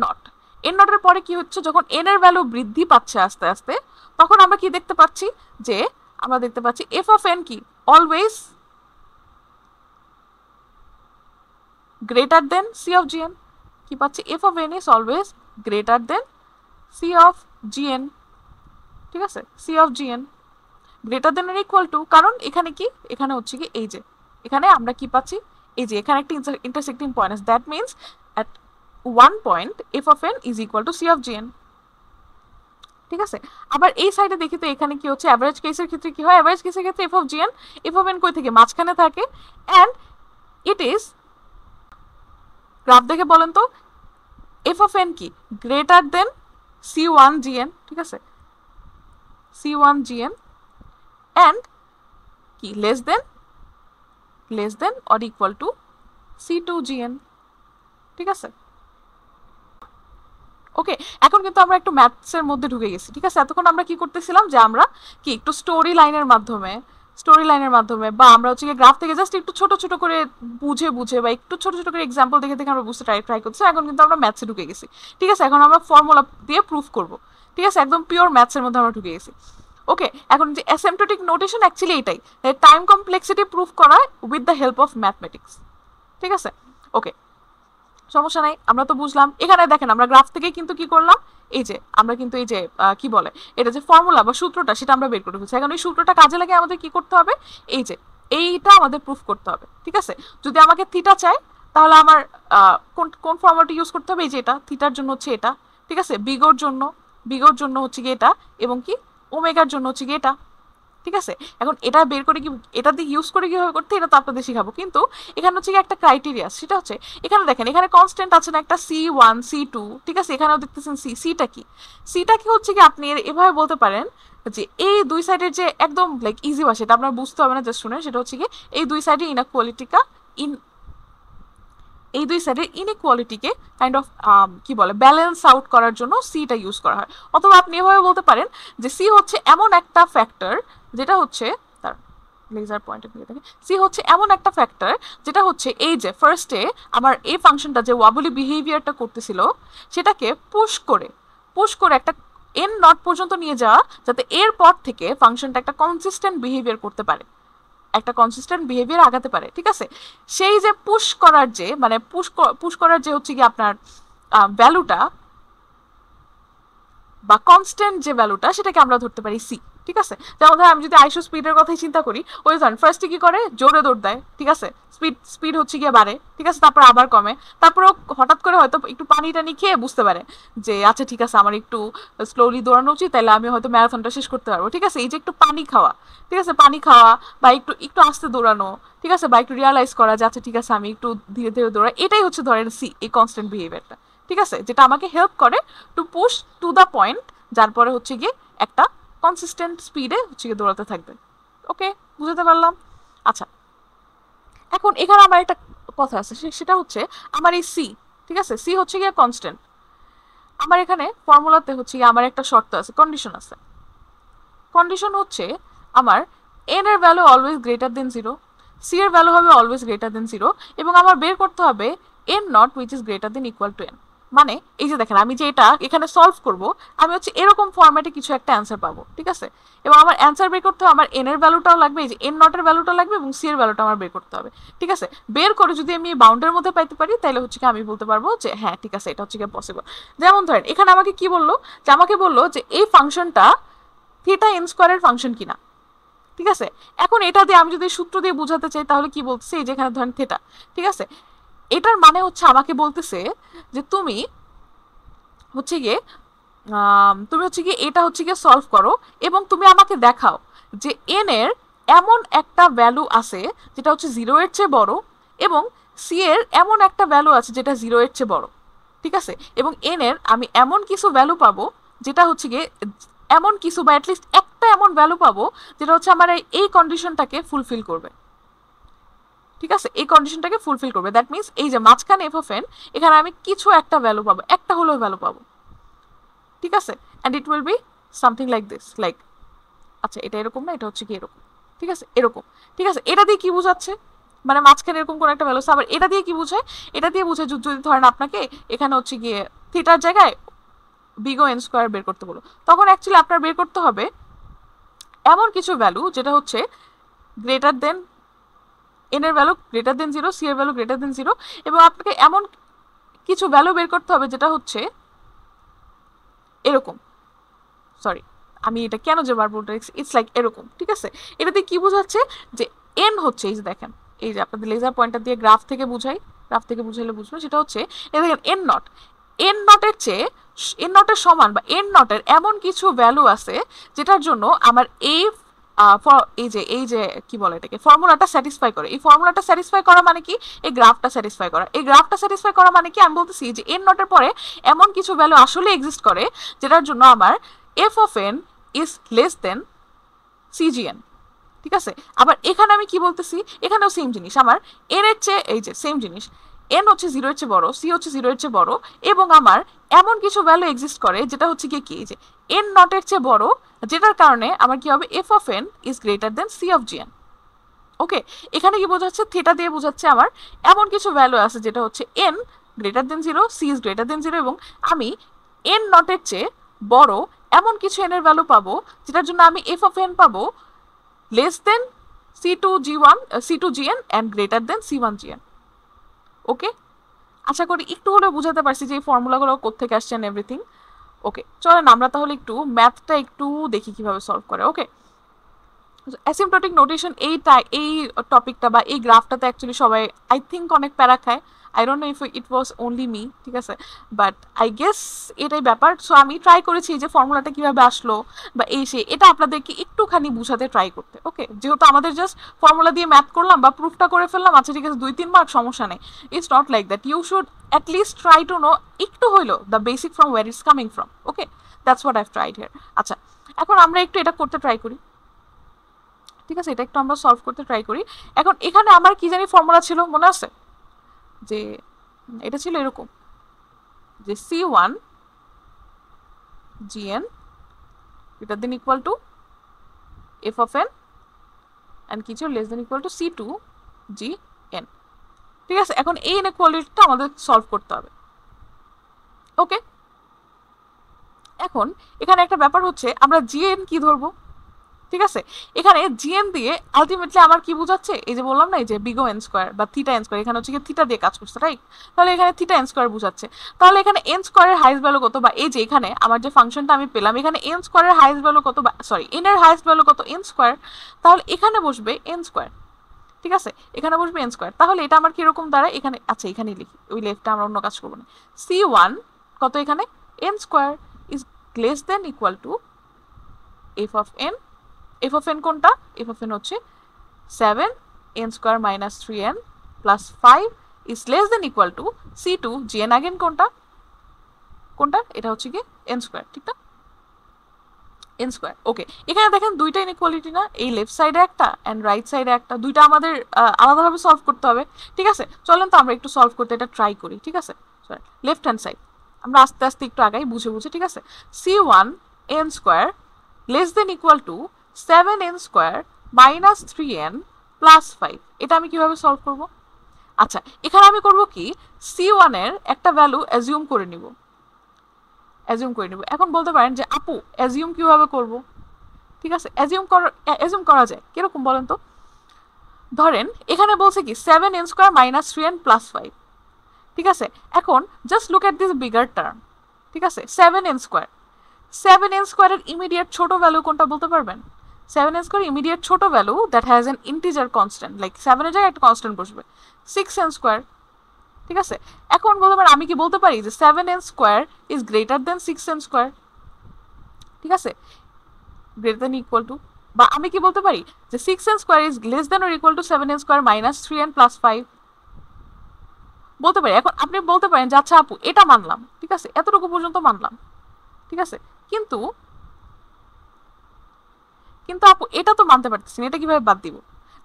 [SPEAKER 1] নটের পরে কি হচ্ছে, যখন এন এর ভ্যালু বৃদ্ধি পাচ্ছে আস্তে আস্তে, তখন আমরা কি দেখতে পাচ্ছি, যে আমরা দেখতে পাচ্ছি এফ অফ এন কি always greater than C of GN. কি পাচ্ছি, F of N is always greater than C of GN. ঠিক আছে, C of GN greater than or equal to, কারণ এখানে কি, এখানে হচ্ছে কি এই যে এখানে আমরা কি পাচ্ছি, এই যে এখানে একটা ইন্টারসেক্টিং পয়েন্ট আছে, that means at one point F of N is equal to C of GN. ঠিক আছে, আবার এই সাইডে দেখি তো এখানে কি হচ্ছে, অ্যাভারেজ কেসের ক্ষেত্রে কি হয়, অ্যাভারেজ কেসের ক্ষেত্রে F of GN, F of N কই থেকে মাঝখানে থাকে, অ্যান্ড ইট ইজ, গ্রাফ দেখে বলেন তো এফ অফ এন কি greater than C one GN. ঠিক আছে, সি ওয়ান জিএন অ্যান্ড কি less than or equal to C two GN. ঠিক আছে, ওকে, এখন কিন্তু আমরা একটু ম্যাথসের মধ্যে ঢুকে গেছি। ঠিক আছে, এতক্ষণ আমরা কি করতেছিলাম, যে আমরা কি একটু স্টোরি লাইনের মাধ্যমে বা আমরা হচ্ছে গ্রাফ থেকে জাস্ট একটু ছোট ছোট করে বুঝে বা একটু ছোট ছোট করে এক্সাম্পল দেখে দেখে আমরা বুঝতে ট্রাই করছি। এখন কিন্তু আমরা ম্যাথসে ঢুকে গেছি। ঠিক আছে, এখন আমরা ফর্মুলা দিয়ে প্রুফ করব। ঠিক আছে, একদম পিওর ম্যাথসের মধ্যে আমরা ঢুকে গেছি। ওকে, এখন যে অ্যাসিম্পটোটিক নোটেশন অ্যাকচুয়ালি এটাই, টাইম কমপ্লেক্সিটি প্রুফ করা with the help of mathematics. ঠিক আছে, ওকে, সমস্যা নাই, আমরা তো বুঝলাম। এখানে দেখেন আমরা গ্রাফ থেকে কিন্তু কি করলাম, এই যে আমরা কিন্তু এই যে কি বলে এটা যে ফর্মুলা বা সূত্রটা, সেটা আমরা বের করে ফেলছি। এখন এই সূত্রটা কাজে লাগে আমাদের কি করতে হবে, এই যে এইটা আমাদের প্রুফ করতে হবে। ঠিক আছে, যদি আমাকে থিটা চাই তাহলে আমার কোন কোন ফর্মুলাটা ইউজ করতে হবে, এই যে এটা থিটার জন্য হচ্ছে এটা। ঠিক আছে, বিগোর জন্য হচ্ছে কি এটা, এবং কি ওমেগার জন্য হচ্ছে কি এটা। ঠিক আছে, এখন এটা বের করে কি, এটা দিয়ে ইউজ করে কিভাবে করতে, এটা তো আপনাদের শিখাবো। কিন্তু এখানে হচ্ছে কি একটা ক্রাইটেরিয়া, সেটা হচ্ছে এখানে দেখেন, এখানে কনস্ট্যান্ট আছে না একটা C1 C2। ঠিক আছে, এখানেও দেখতেছেন সিটা কি হচ্ছে কি, আপনি এভাবে বলতে পারেন যে এই দুই সাইডের যে একদম লাইক ইজি ভাষা, এটা আপনার বুঝতে হবে না, জাস্ট শুনেন, সেটা হচ্ছে কি এই দুই সাইডের এই দুই সাইডের ইনইকুয়ালিটিকে কাইন্ড অফ কি বলে ব্যালেন্স আউট করার জন্য সিটা ইউজ করা হয়। অথবা আপনি এভাবে বলতে পারেন যে সি হচ্ছে এমন একটা ফ্যাক্টর যেটা হচ্ছে, তার লেজার পয়েন্টের দিকে দেখে, সি হচ্ছে এমন একটা ফ্যাক্টর যেটা হচ্ছে এই যে ফার্স্টে আমার এই ফাংশনটা যে ওয়াবলি বিহেভিয়ারটা করতেছিল, সেটাকে পুশ করে একটা এন নট পর্যন্ত নিয়ে যাওয়া, যাতে এর পর থেকে ফাংশনটা একটা কনসিস্টেন্ট বিহেভিয়ার করতে পারে, একটা কনসিস্টেন্ট বিহেভিয়ার আগাতে পারে। ঠিক আছে, সেই যে পুশ করার যে হচ্ছে কি আপনার ভ্যালুটা বা কনস্ট্যান্ট যে ভ্যালুটা, সেটাকে আমরা ধরতে পারি সি। ঠিক আছে, যেমন ধর আমি যদি আইসো স্পিডের কথাই চিন্তা করি, ওই ধরেন ফার্স্টে কি করে, জোরে দৌড় দেয়। ঠিক আছে, স্পিড হচ্ছে গিয়ে বাড়ে। ঠিক আছে, তারপর আবার কমে, তারপরে হঠাৎ করে হয়তো একটু পানি টানি খেয়ে বুঝতে পারে যে আচ্ছা ঠিক আছে আমার একটু স্লোলি দৌড়ানো উচিত, তাহলে আমি হয়তো ম্যারাথনটা শেষ করতে পারবো। ঠিক আছে, এই যে একটু পানি খাওয়া, ঠিক আছে, পানি খাওয়া বা একটু একটু আস্তে দৌড়ানো, ঠিক আছে, বা একটু রিয়ালাইজ করা যে আচ্ছা ঠিক আছে আমি একটু ধীরে ধীরে দৌড়াই, এটাই হচ্ছে ধরেন সি, এই কনস্ট্যান্ট বিহেভিয়ারটা। ঠিক আছে, যেটা আমাকে হেল্প করে two push to the point, যার পরে হচ্ছে গিয়ে একটা কনসিস্টেন্ট স্পিডে হচ্ছে গিয়ে দৌড়াতে থাকবে। ওকে, বুঝতে পারলাম। আচ্ছা, এখন এখানে আমার একটা কথা আছে, সেটা হচ্ছে আমার এই সি, ঠিক আছে, সি হচ্ছে গিয়ে কনস্ট্যান্ট। আমার এখানে ফর্মুলাতে হচ্ছে গিয়ে আমার একটা শর্ত আছে, কন্ডিশন আছে। কন্ডিশন হচ্ছে আমার এন এর value always greater than 0, C এর ভ্যালু হবে অলওয়েজ গ্রেটার দেন 0, এবং আমার বের করতে হবে N not which is greater than equal to N. মানে এই যে দেখেন, আমি যে এটা এখানে সলভ করব, আমি হচ্ছে এরকম ফরম্যাটে কিছু একটা অ্যান্সার পাবো। ঠিক আছে, এবং আমার অ্যান্সার বের করতে হবে, আমার এন এর ভ্যালুটাও লাগবে, এই যে এন নটের ভ্যালুটা লাগবে, এবং সি এর ভ্যালুটা আমার বের করতে হবে। ঠিক আছে, বের করে যদি আমি এই বাউন্ডের মধ্যে পাইতে পারি, তাহলে হচ্ছে কি আমি বলতে পারবো যে হ্যাঁ ঠিক আছে, এটা হচ্ছে কি পসিবল। যেমন ধরেন এখানে আমাকে কি বললো, যে আমাকে বললো যে এই ফাংশনটা থিটা এন স্কোয়ারের ফাংশন কিনা। ঠিক আছে, এখন এটা দিয়ে আমি যদি সূত্র দিয়ে বোঝাতে চাই, তাহলে কি বলতেছে, এই যেখানে ধরেন থিটা। ঠিক আছে, এটার মানে হচ্ছে আমাকে বলতেছে যে তুমি হচ্ছে গিয়ে এটা হচ্ছে গিয়ে সলভ করো, এবং তুমি আমাকে দেখাও যে এন এর এমন একটা ভ্যালু আছে যেটা হচ্ছে 0 এর চেয়ে বড়, এবং সি এর এমন একটা ভ্যালু আছে যেটা 0 এর চেয়ে বড়। ঠিক আছে, এবং এন এর আমি এমন কিছু ভ্যালু পাবো যেটা হচ্ছে গিয়ে এমন কিছু বা অ্যাটলিস্ট একটা এমন ভ্যালু পাবো যেটা হচ্ছে আমার এই কন্ডিশনটাকে ফুলফিল করবে। ঠিক আছে, এই কন্ডিশনটাকে ফুলফিল করবে, দ্যাট মিনস এই যে মাঝখানে এফ অফ এন, এখানে আমি কিছু একটা ভ্যালু পাবো, একটা হলেও ভ্যালু পাবো। ঠিক আছে, and it will be something like this, like আচ্ছা এটা এরকম না, এটা হচ্ছে কি এরকম। ঠিক আছে, এরকম। ঠিক আছে, এটা দিয়ে কি বোঝাচ্ছে, মানে মাঝখানে এরকম কোন একটা ভ্যালু, আবার এটা দিয়ে কি বোঝায়, এটা দিয়ে বোঝায় যদি ধরেন আপনাকে এখানে হচ্ছে গিয়ে থিটার জায়গায় বিগো এন স্কোয়ার বের করতে বলো, তখন অ্যাকচুয়ালি আপনার বের করতে হবে এমন কিছু ভ্যালু যেটা হচ্ছে গ্রেটার দেন এন এর ভ্যালু গ্রেটার দেন 0, সি এর ভ্যালু গ্রেটার দেন 0, এবং আপনাকে এমন কিছু ভ্যালু বের করতে হবে যেটা হচ্ছে এরকম, সরি আমি এটা কেন যে বারবার ইটস লাইক এরকম, ঠিক আছে। এটাতে কি বোঝাচ্ছে যে এন হচ্ছে, এই যে দেখেন, এই যে আপনাদের লেজার পয়েন্টার দিয়ে গ্রাফ থেকে বুঝাই, গ্রাফ থেকে বুঝাইলে বুঝবেন, সেটা হচ্ছে এই দেখেন এন নট, এন নটের চেয়ে এন নটের সমান বা এন নটের এমন কিছু ভ্যালু আছে যেটার জন্য আমার এই যে কি বলে এটাকে, ফর্মুলাটা স্যাটিসফাই করে। এই ফর্মুলাটা স্যাটিসফাই করা মানে কি, এই গ্রাফটা স্যাটিসফাই করা। এই গ্রাফটা স্যাটিসফাই করা মানে কি, আমি বলতেছি যে এন নটের পরে এমন কিছু ভ্যালু আসলে এক্সিস্ট করে যেটার জন্য আমার F of N is less than c g n, ঠিক আছে। আবার এখানে আমি কি বলতেছি, এখানেও সেম জিনিস, আমার এন এর চেয়ে, এই যে সেম জিনিস, এন হচ্ছে 0 এর চেয়ে বড়, সি হচ্ছে 0 এর চেয়ে বড়, এবং আমার এমন কিছু ভ্যালু এক্সিস্ট করে যেটা হচ্ছে কি যে এন নটের চেয়ে বড়, যেটার কারণে আমার কি হবে, f of N is greater than C of g n. Okay, এখানে কি বোঝাচ্ছে, থিটা দিয়ে বোঝাচ্ছে আমার এমন কিছু ভ্যালু আছে যেটা হচ্ছে N greater than 0, C is greater than 0, এবং আমি এন নটের চেয়ে বড় এমন কিছু এন এর ভ্যালু পাবো যেটার জন্য আমি এফ অফ এন পাবো less than C2GN and greater than C1GN। ওকে, আশা করি একটু হলেও বুঝাতে পারছি যে এই ফর্মুলাগুলো কোত্থেকে আসছে এন্ড এভরিথিং। ওকে, চলেন আমরা তাহলে একটু ম্যাথটা একটু দেখি কিভাবে সলভ করে। ওকে, অ্যাসিম্পটোটিক নোটেশন এই টপিকটা বা এই গ্রাফটাতে অ্যাকচুয়ালি সবাই আই থিঙ্ক অনেক প্যারা খায়। I don't know if it was only me, ঠিক আছে, বাট আই গেস এটাই ব্যাপার। সো আমি ট্রাই করেছি যে ফর্মুলাটা কিভাবে আসলো বা এই সে, এটা আপনাদেরকে একটুখানি বুঝাতে ট্রাই করতে। ওকে, যেহেতু আমাদের জাস্ট ফর্মুলা দিয়ে ম্যাথ করলাম বা প্রুফটা করে ফেললাম, আচ্ছা ঠিক আছে 2-3 মার্ক, সমস্যা নেই। It's not like that, you should at least try to know একটু হইলো the basic from where it's coming from. Okay, that's what I've tried here. আচ্ছা, এখন আমরা একটু এটা করতে ট্রাই করি, ঠিক আছে, এটা একটু আমরা সলভ করতে ট্রাই করি। এখন এখানে আমার কি জানি ফর্মুলা ছিল, মনে আছে যে এটা ছিল এরকম যে C1GN greater than equal to f of n and কিছু less than equal to C2GN, ঠিক আছে। এখন এই ইনইকুয়ালিটিটা আমাদের সলভ করতে হবে। ওকে, এখন এখানে একটা ব্যাপার হচ্ছে, আমরা GN কি ধরবো, ঠিক আছে। এখানে জিএন দিয়ে আলটিমেটলি আমার কি বোঝাচ্ছে, এই যে বললাম না, এই যে বিগো এন স্কোয়ার বা থিটা এন স্কোয়ার, এখানে হচ্ছে কি থিটা দিয়ে কাজ করছে, রাইট। তাহলে এখানে থিটা এন স্কোয়ার বোঝাচ্ছে। তাহলে এখানে এন স্কোয়ারের হাইস্ট ভ্যালু কত, বা এই যে এখানে আমার যে ফাংশনটা আমি পেলাম, এখানে এন স্কোয়ারের হাইস্ট ভ্যালু কত, বা সরি এন এর হাইস্ট ভ্যালু কত, এন স্কোয়ার। তাহলে এখানে বসবে এন স্কোয়ার, ঠিক আছে, এখানে বসবে এন স্কোয়ার। তাহলে এটা আমার কিরকম দাঁড়ায়, এখানে আচ্ছা এখানেই লিখি, ওই লেফটটা আমরা অন্য কাজ করবো না। C1 কত, এখানে N square is less than equal two F of N. F of N কোনটা, এফ অফ এন হচ্ছে 7n square minus 3n plus 5 is less than equal two C2GN। Again কোনটা কোনটা, এটা হচ্ছে কি এন স্কোয়ার, ঠিক না, এন স্কোয়ার। ওকে, এখানে দেখেন দুইটা ইনইকুয়ালিটি না, এই লেফট সাইডে একটা অ্যান্ড রাইট সাইডে একটা, দুইটা আমাদের আলাদাভাবে সলভ করতে হবে, ঠিক আছে। চলেন তো আমরা একটু সলভ করতে এটা ট্রাই করি, ঠিক আছে। লেফট হ্যান্ড সাইড আমরা আস্তে আস্তে একটু আগাই, বুঝে বুঝে, ঠিক আছে। C1n square less than equal two 7n square minus 3n plus 5, এটা আমি কিভাবে সলভ করব। আচ্ছা, এখানে আমি করব কি, C1 এর একটা ভ্যালু অ্যাজিউম করে নিব, এখন বলতে পারেন যে আপু অ্যাজিউম কিভাবে করব, ঠিক আছে। অ্যাজিউম করা যায় কিরকম বলেন তো। ধরেন এখানে বলছে কি 7n square minus 3n plus 5, ঠিক আছে। এখন just look at this bigger term, ঠিক আছে। 7n স্কোয়ারের ইমিডিয়েট ছোট ভ্যালু কোনটা বলতে পারবেন। 7n স্কোয়ার ইমিডিয়েট ছোট value that has N integer constant, like 7 এর জায়গায় একটা কনস্ট্যান্ট বসবে, 6n স্কোয়ার, ঠিক আছে। এখন বলতে পারেন, আমি কি বলতে পারি যে 7n square is greater then 6n square, ঠিক আছে, গ্রেটার দেন ইকুয়াল টু, বা আমি কি বলতে পারি যে 6n square is less than or equal two 7n square minus 3n plus 5, বলতে পারি। এখন আপনি বলতে পারেন যে আচ্ছা আপু এটা মানলাম, ঠিক আছে, এতটুকু পর্যন্ত মানলাম, ঠিক আছে, কিন্তু আপু এটা তো মানতে পারতেছি না, এটা কিভাবে বাদ দিব।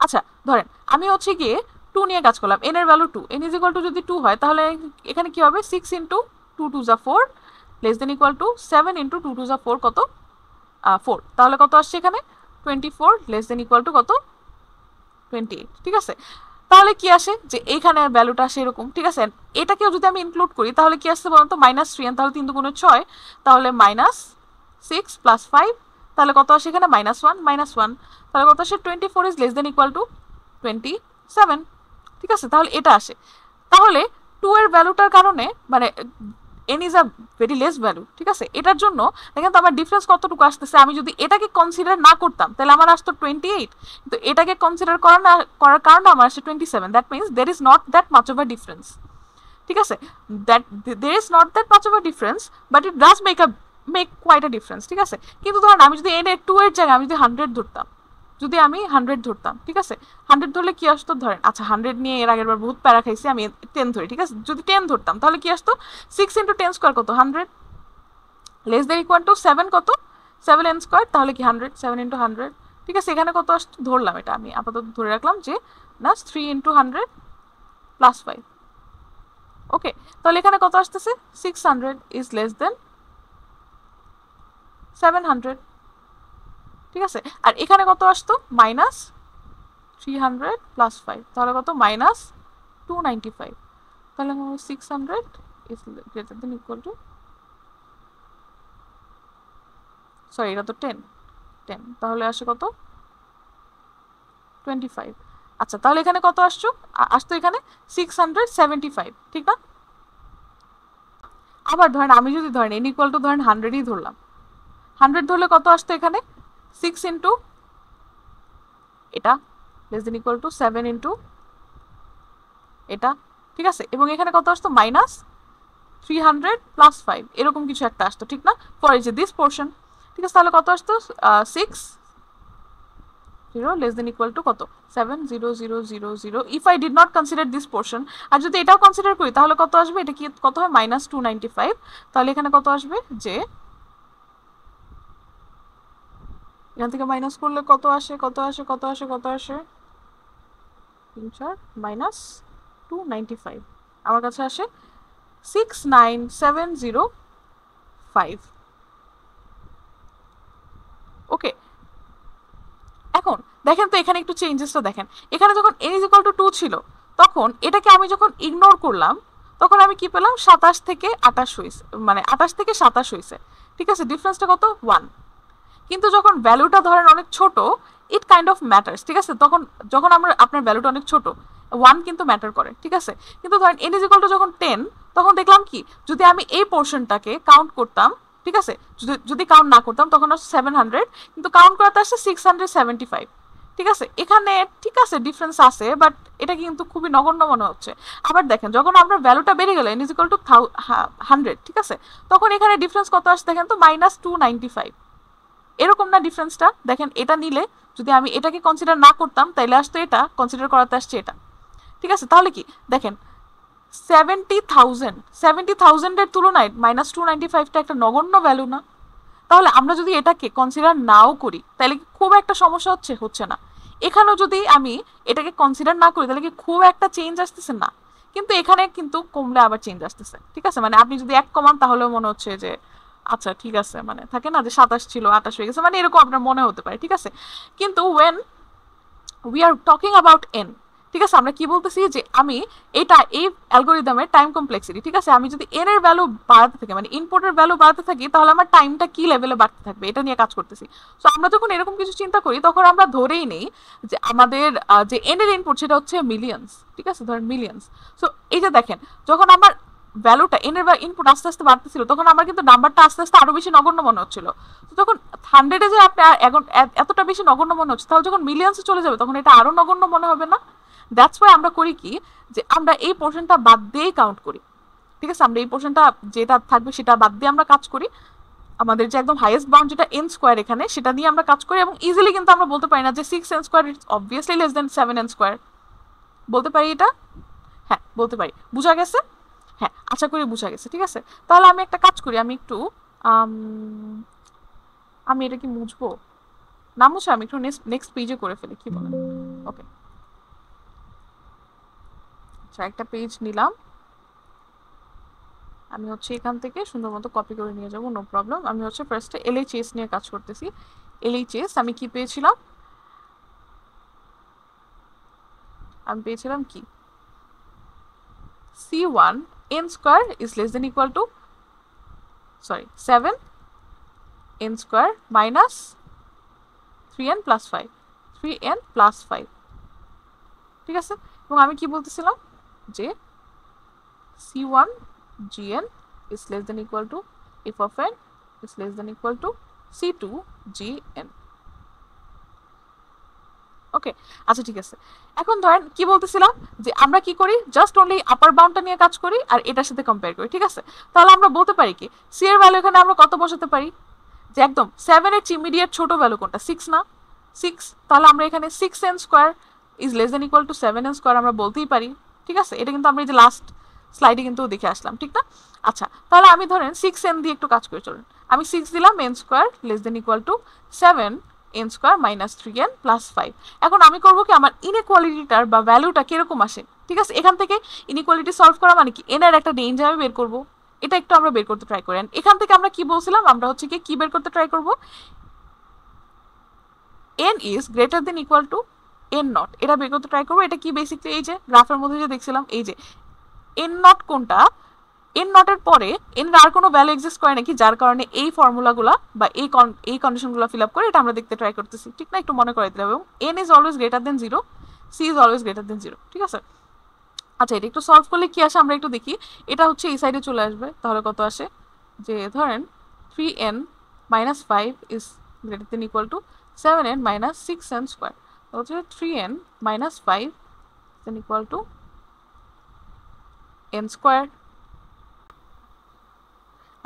[SPEAKER 1] আচ্ছা ধরেন আমি হচ্ছে গিয়ে 2 নিয়ে কাজ করলাম, n এর value 2, n is equal two যদি 2 হয় তাহলে এখানে কি হবে, 6 ইন্টু 2 2 যা 4 less than equal two 7 into 2 2 যা 4 কত 4, তাহলে কত আসছে এখানে 24 লেস দেন ইকুয়াল টু কত 28, ঠিক আছে। তাহলে কি আসে যে এইখানে ভ্যালুটা আসে এরকম, ঠিক আছে। এটাকেও যদি আমি ইনক্লুড করি তাহলে কি আসছে বলুন তো, মাইনাস 3n, তাহলে 3 দুগুণে 6, তাহলে মাইনাস 6 প্লাস 5, তাহলে কত আসে এখানে -1, তাহলে কত আসে 24 is less than equal two 27, 7, ঠিক আছে, তাহলে এটা আসে। তাহলে 2 এর ভ্যালুটার কারণে মানে n is a very less value, ঠিক আছে, এটার জন্য দেখেন তো আমার ডিফারেন্স কতটুকু আসতেছে। আমি যদি এটাকে কনসিডার না করতাম তাহলে আমার আসতো 28, কিন্তু এটাকে কনসিডার করার কারণে আমার আসছে 27। That means there is not that much of a difference, ঠিক আছে, that there is not that much of a difference, but it does make quite a difference, ঠিক আছে। কিন্তু ধরেন আমি যদি n এর 2 এর জায়গায় আমি যদি 100 ধরতাম, যদি আমি 100 ধরতাম, ঠিক আছে, 100 ধরলে কি আসতো, ধরেন আচ্ছা 100 নিয়ে এর আগের বার বহুত প্যারা খাইছি, আমি 10 ধরি, ঠিক আছে, যদি 10 ধরতাম তাহলে কি আসতো, 6 ইন্টু 10 স্কোয়ার কত, 100, লেস দেন ইকুয়াল টু 7 কত, 7 n স্কোয়ার, তাহলে কি 100, 7 ইন্টু 100, ঠিক আছে, এখানে কত আসতো ধরলাম, এটা আমি আপাতত ধরে রাখলাম যে না 3 ইন্টু 100 প্লাস 5, ওকে, তাহলে এখানে কত আসতেছে, 600 ইজ লেস দেন 700, ঠিক আছে, আর এখানে কত আসতো, মাইনাস 300 প্লাস 5, তাহলে কত, মাইনাস 295, তাহলে 600 is greater than equal two, sorry এটা তো 10, তাহলে আসে কত, 25। আচ্ছা তাহলে এখানে কত আসতো এখানে 675, ঠিক না। আবার ধরেন আমি যদি ধরেন n ইকুয়াল টু ধরেন 100ই ধরলাম, 100 ধরলে কত আসতো এখানে, 6 ইন্টু এটা less than equal two 7 into এটা, ঠিক আছে, এবং এখানে কত আসতো, মাইনাস 300 প্লাস 5, এরকম কিছু একটা আসতো, ঠিক না, ফর এই যে দিস পোর্শন, ঠিক আছে, তাহলে কত আসতো, 6 0 লেস দেন ইকুয়াল টু কত, 70000, if I did not consider this portion, আর যদি এটাও কনসিডার করি তাহলে কত আসবে, এটা কি কত হয়, মাইনাস 295, তাহলে এখানে কত আসবে, যে এখান থেকে মাইনাস করলে কত আসে, কত আসে, কত আসে, কত আসে, 3 4 মাইনাস 295, আমার কাছে আসে 69705, ওকে। এখন দেখেন তো এখানে একটু চেঞ্জেসটা দেখেন, এখানে যখন n ইজ ইকুয়াল টু 2 ছিল তখন এটাকে আমি যখন ইগনোর করলাম তখন আমি কি পেলাম, 27 থেকে 28 হয়েছে, মানে 28 থেকে 27 হয়েছে, ঠিক আছে, ডিফারেন্সটা কত, 1। কিন্তু যখন ভ্যালুটা ধরেন অনেক ছোট, ইট কাইন্ড অফ ম্যাটার্স, ঠিক আছে, তখন যখন আমরা আপনার ভ্যালুটা অনেক ছোট, 1 কিন্তু ম্যাটার করে, ঠিক আছে, কিন্তু ধরেন n ইজ ইকুয়াল টু যখন 10, তখন দেখলাম কি, যদি আমি এই পোর্শনটাকে কাউন্ট করতাম, ঠিক আছে, যদি কাউন্ট না করতাম তখন আসছে 700, কিন্তু কাউন্ট করাতে আসছে 675, ঠিক আছে, এখানে ঠিক আছে ডিফারেন্স আছে, বাট এটা কিন্তু খুবই নগণ্য মনে হচ্ছে। আবার দেখেন যখন আপনার ভ্যালুটা বেড়ে গেল n ইজ ইকুয়াল টু 100, ঠিক আছে, তখন এখানে ডিফারেন্স কত আসছে দেখেন তো, মাইনাস 295, এরকম না ডিফারেন্সটা, দেখেন এটা নিলে যদি আমি এটাকে কনসিডার না করতাম তাইলে আসতো এটা, কনসিডার করাতে আসছে এটা, ঠিক আছে, তাহলে কি দেখেন 70,000 এর তুলনায় মাইনাস 295টা একটা নগণ্য ভ্যালু না। তাহলে আমরা যদি এটাকে কনসিডার নাও করি তাহলে কি খুব একটা সমস্যা হচ্ছে না। এখানেও যদি আমি এটাকে কনসিডার না করি তাহলে কি খুব একটা চেঞ্জ আসতেছে না, কিন্তু এখানে কিন্তু কমলে আবার চেঞ্জ আসতেছে, ঠিক আছে, মানে আপনি যদি 1 কমান তাহলেও মনে হচ্ছে যে আচ্ছা ঠিক আছে, মানে থাকে না যে 27 ছিল 28 হয়ে গেছে, মানে এরকম আপনার মনে হতে পারে, ঠিক আছে, কিন্তু when we are talking about N, ঠিক আছে, আমরা কি বলতেছি যে আমি এই অ্যালগোরিদমের টাইম কমপ্লেক্সিটি, ঠিক আছে, আমি যদি এন এর ভ্যালু বাড়াতে থাকি, মানে ইনপুটের ভ্যালু বাড়াতে থাকি, তাহলে আমার টাইমটা কি লেভেলে বাড়তে থাকবে, এটা নিয়ে কাজ করতেছি। সো আমরা যখন এরকম কিছু চিন্তা করি তখন আমরা ধরেই নেই যে আমাদের যে এন এর ইনপুট সেটা হচ্ছে মিলিয়ন্স, ঠিক আছে, ধরেন মিলিয়ন্স। সো এই যে দেখেন যখন আমার ভ্যালুটা এন এর ইনপুট আস্তে আস্তে বাড়তেছিল তখন আমার কিন্তু নাম্বারটা আস্তে আস্তে আরো বেশি নগণ্য মনে হচ্ছিল। তো তখন 100-এ যে আপনার এখন এতটা বেশি নগণ্য মনে হচ্ছে, তাহলে যখন মিলিয়ন্সে চলে যাবে তখন এটা আরো নগণ্য মনে হবে না। দ্যাটস ওয়াই আমরা করি কি, যে আমরা এই পোর্শনটা বাদ দিয়েই কাউন্ট করি, ঠিক আছে, আমরা এই পোর্শনটা যেটা থাকবে সেটা বাদ দিয়ে আমরা কাজ করি, আমাদের যে একদম হাইয়েস্ট বাউন্ড যেটা এন স্কোয়ার এখানে সেটা দিয়ে আমরা কাজ করি, এবং ইজিলি কিন্তু আমরা বলতে পারি না যে 6n square it's obviously less than 7n square, বলতে পারি এটা, হ্যাঁ বলতে পারি। বুঝা গেছে, হ্যাঁ আশা করি বুঝা গেছে, ঠিক আছে। তাহলে আমি একটা কাজ করি, আমি একটু আমি এটা কি মুছবো না, মুছে আমি একটু নেক্সট পেজে করে ফেলি, কি বলেন, ওকে। আচ্ছা একটা পেজ নিলাম, আমি হচ্ছে এখান থেকে সুন্দর মতো কপি করে নিয়ে যাবো, নো প্রবলেম। আমি হচ্ছে ফার্স্টে এলএইচএস নিয়ে কাজ করতেছি। এলএইচএস আমি কি পেয়েছিলাম, আমি পেয়েছিলাম কি, C1 n square is less than equal to 7 n square minus 3n plus 5, 3n plus 5, ঠিক আছে, এবং আমি কি বলতেছিলাম যে c1 gn is less than equal to f of n is less than equal to c2 gn. ওকে, আচ্ছা ঠিক আছে। এখন ধরেন কি বলতেছিলাম যে আমরা কি করি, জাস্ট অনলি আপার বাউন্ডটা নিয়ে কাজ করি আর এটার সাথে কম্পেয়ার করি, ঠিক আছে। তাহলে আমরা বলতে পারি কি সি এর ভ্যালু এখানে আমরা কত বসাতে পারি, যে একদম 7 এর ইমিডিয়েট ছোট ভ্যালু কোনটা, 6 না, 6। তাহলে আমরা এখানে 6n square is less than equal two 7n square আমরা বলতেই পারি, ঠিক আছে। এটা কিন্তু আমরা এই যে লাস্ট স্লাইডে কিন্তু দেখে আসলাম, ঠিক না। আচ্ছা, তাহলে আমি ধরেন 6n দিয়ে একটু কাজ করে চলুন। আমি 6 দিলাম, n square less than equal two 7n square minus 3n plus 5। এখন আমি করবো কি, আমার ইনইকুয়ালিটিটার বা ভ্যালুটা কিরকম আসে, ঠিক আছে। এখান থেকে ইনইকুয়ালিটি সলভ করা মানে কি, n এর একটা রেঞ্জ আমি বের করবো, এটা একটু আমরা বের করতে ট্রাই করি। এখান থেকে আমরা কি বলছিলাম, আমরা হচ্ছে কি বের করতে ট্রাই করব, n is greater than equal to n not, এটা বের করতে ট্রাই করব। এটা কি বেসিক্যালি এই যে গ্রাফের মধ্যে যে দেখছিলাম, এই যে n not কোনটা, n not এর পরে n এর আর কোনো ভ্যালু এক্সিস্ট করে নাকি, যার কারণে এই ফর্মুলাগুলো বা এই কন্ডিশনগুলো ফিল আপ করে এটা আমরা দেখতে ট্রাই করতেছি, ঠিক না। একটু মনে করে দিলাম। এবং n is always greater than 0, c is always greater than 0, ঠিক আছে। আচ্ছা, এটা একটু সলভ করলে কি আসে আমরা একটু দেখি। এটা হচ্ছে এই সাইডে চলে আসবে, তাহলে কত আসে, যে ধরেন 3n minus 5 is greater than equal to 7n minus 6n square, হচ্ছে 3n minus 5 is equal to n square।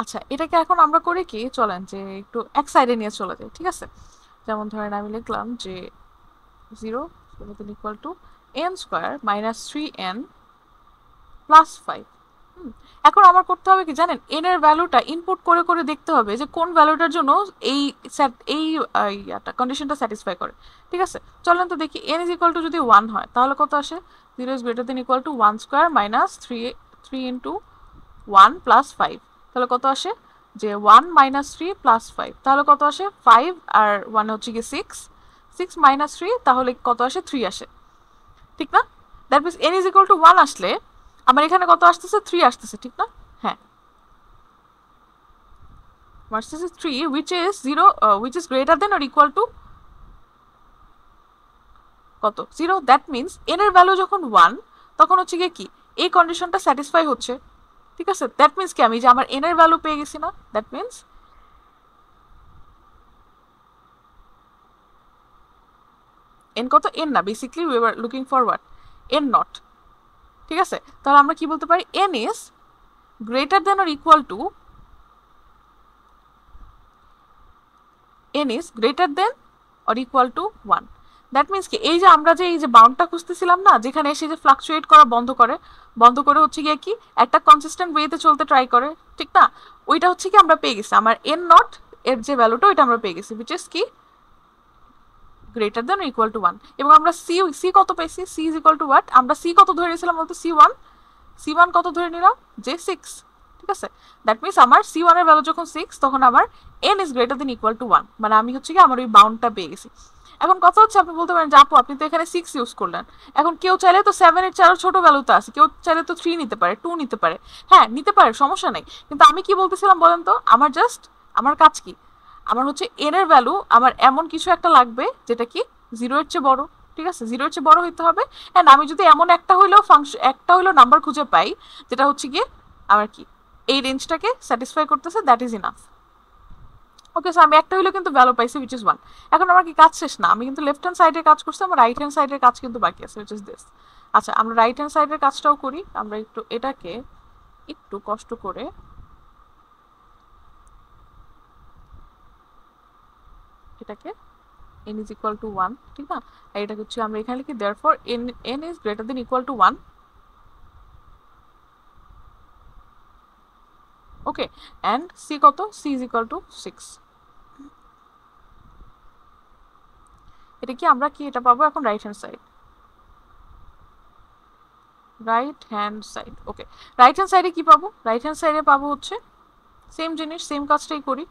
[SPEAKER 1] আচ্ছা, এটাকে এখন আমরা করি কি, চলেন যে একটু এক সাইডে নিয়ে চলে যাই, ঠিক আছে। যেমন ধরেন আমি লিখলাম যে 0 is equal to n square minus 3n plus 5। এখন আমার করতে হবে কি জানেন, n এর ভ্যালুটা ইনপুট করে করে দেখতে হবে যে কোন ভ্যালুটার জন্য এই কন্ডিশনটা স্যাটিসফাই করে, ঠিক আছে। চলেন তো দেখি, n ইজ ইকুয়াল টু যদি 1 হয় তাহলে কত আসে, 0 is greater than equal to 1 square minus 3 into 1 plus 5, তাহলে কত আসে, যে 1 মাইনাস 3 প্লাস 5, তাহলে কত আসে 5, আর 1 হচ্ছে কি 6 মাইনাস 3, তাহলে কত আসে 3 আসে, ঠিক না। That means n is equal to 1 আসলে আমার এখানে কত আসতেছে, 3 আসতেছে, ঠিক না। হ্যাঁ, versus 3 which is 0 which is greater than or equal to কত, 0। দ্যাট মিনস n এর ভ্যালু যখন 1 তখন হচ্ছে গিয়ে কি এই কন্ডিশনটা স্যাটিসফাই হচ্ছে, ঠিক আছে। দ্যাট মিনস কি আমি যে আমার n এর ভ্যালু পেয়ে গেছি না, দ্যাট মিনস n কত, n না, basically we are looking for what, n not, ঠিক আছে। তাহলে আমরা কি বলতে পারি, n is greater than or equal two, n is greater than or equal to 1। That means কি এই যে আমরা যে এই যে বাউন্ডটা খুঁজতেছিলাম না, যেখানে এসে যে ফ্লাকচুয়েট করা বন্ধ করে হচ্ছে গিয়ে কি একটা কনসিস্টেন্ট ওয়েতে চলতে ট্রাই করে, ঠিক না। ওইটা হচ্ছে কি আমরা পেয়ে গেছি, আমার n নট এর যে ভ্যালুটা ওইটা আমরা পেয়ে গেছি, which is কি গ্রেটার দেন ইকুয়াল টু 1। এবং আমরা সি কত পেয়েছি, C is equal to what, আমরা সি কত ধরে নিয়েছিলাম বলতে, সি ওয়ান কত ধরে নিলাম, যে 6, ঠিক আছে। দ্যাট মিনস আমার c1 এর ভ্যালু যখন 6 তখন আমার n is greater than equal to 1, মানে আমি হচ্ছে কি আমার ওই বাউন্ডটা পেয়ে গেছি। এখন কথা হচ্ছে, আপনি বলতে পারেন যে আপু আপনি তো এখানে 6 ইউজ করলেন, এখন কেউ চাইলে তো 7 এর চেয়ে ছোট ভ্যালু তো আছে, কেউ চাইলে তো 3 নিতে পারে, 2 নিতে পারে, হ্যাঁ নিতে পারে, সমস্যা নেই। কিন্তু আমি কি বলতেছিলাম বলেন তো, আমার কাজ কি, আমার হচ্ছে n এর ভ্যালু আমার এমন কিছু একটা লাগবে যেটা কি 0 এর চেয়ে বড়, ঠিক আছে, 0 এর চেয়ে বড় হইতে হবে। এন্ড আমি যদি এমন একটা হইলেও নাম্বার খুঁজে পাই যেটা হচ্ছে গিয়ে আমার কি এই রেঞ্জটাকে স্যাটিসফাই করতেছে, that is enough. Okay, so আমি একটা হইলেও কিন্তু ভ্যালু পাইছি, উইচ ইজ 1। এখন আমার কি কাজ শেষ না, আমি কিন্তু লেফট হ্যান্ড সাইডের কাজ করছি, আমার রাইট হ্যান্ড সাইডের কাজ কিন্তু বাকি আছে, উইচ ইজ দিস। আচ্ছা, আমরা রাইট হ্যান্ড সাইডের কাজটাও করি। আমরা একটু এটাকে একটু কষ্ট করে এটাকে n is equal to 1, ঠিক না। আর এটা হচ্ছে আমরা এখানে লিখি therefore n is greater than equal to 1, okay. and c কত, c is equal to 6। এটা কি আমরা কি এটা পাবো এখন রাইট হ্যান্ড সাইড, ওকে। রাইট হ্যান্ড সাইডে কি পাবো, রাইট হ্যান্ড সাইডে পাবো হচ্ছে সেম জিনিস, সেম কাজটাই করি।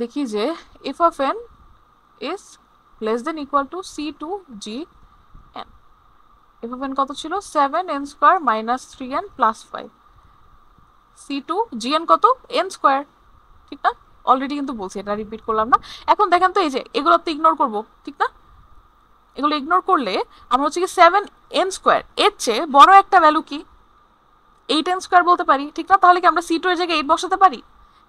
[SPEAKER 1] দেখি যে f of n is less than equal to c2 g n, f of n কত ছিল, 7n square minus 3n plus 5, c2 gn কত, n স্কয়ার, ঠিক না। অলরেডি কিন্তু বলছি, এটা রিপিট করলাম না। এখন দেখেন তো এই যে এগুলো তো ইগনোর করবো, ঠিক না। এগুলো ইগনোর করলে আমরা হচ্ছে কি 7n² এর চেয়ে বড় একটা ভ্যালু কি 8n² বলতে পারি, ঠিক না? তাহলে কি আমরা c2 এর জায়গায় 8 বসাতে পারি?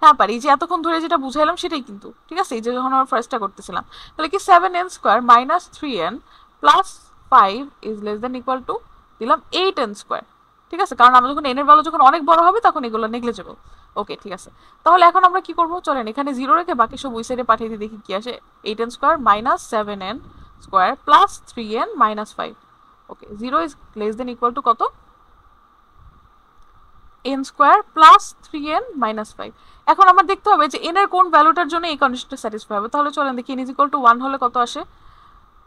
[SPEAKER 1] হ্যাঁ পারি। যে এতক্ষণ ধরে যেটা বুঝাইলাম সেটাই কিন্তু, ঠিক আছে? এই যে যখন আমরা ফার্স্টটা করতেছিলাম, তাহলে কি 7n² minus 3n plus 5 is less than equal two দিলাম 8n², ঠিক আছে? কারণ আমরা যখন n এর ভ্যালু যখন অনেক বড় হবে তখন এগুলো নেগলিজেবল। ওকে, ঠিক আছে। তাহলে এখন আমরা কি করবো, চলেন এখানে 0 রেখে বাকি সব ওই সাইডে পাঠিয়ে দিয়ে দেখি কি আসে। 8n² minus 7n² plus 3n minus 5। Okay, 0 is less than equal to কত? n² plus 3n minus 5। এখন আমার দেখতে হবে যে n এর কোন ভ্যালুটার জন্য এই কন্ডিশনটা স্যাটিসফাই হবে। তাহলে চলেন দেখি n ইজ ইকুয়াল টু 1 হলে কত আসে।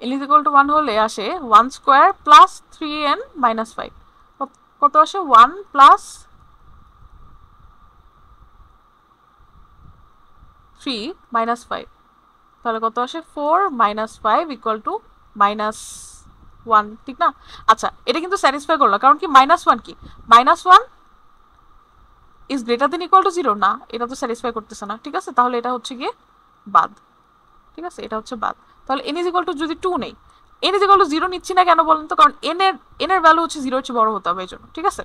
[SPEAKER 1] n ইজ ইকুয়াল টু 1 হলে আসে 1² প্লাস 3n মাইনাস 5। কত আসে? 1 প্লাস 3 মাইনাস 5। তাহলে কত আসে? 4 মাইনাস 5 ইকুয়াল টু মাইনাস 1, ঠিক না? আচ্ছা, এটা কিন্তু স্যাটিসফাই করলো, কারণ কি মাইনাস 1 কি minus 1 is greater than equal two 0 না, এটা তো স্যাটিসফাই করতেছে না, ঠিক আছে? তাহলে এটা হচ্ছে গিয়ে বাদ, ঠিক আছে? এটা হচ্ছে বাদ। তাহলে n ইজ ইকুয়াল টু যদি 2 নেই, n ইজ ইকুয়াল টু 0 নিচ্ছি না কেন বলেন তো? কারণ n এর ভ্যালু হচ্ছে 0 এর চেয়ে বড় হতে হবে এই জন্য, ঠিক আছে?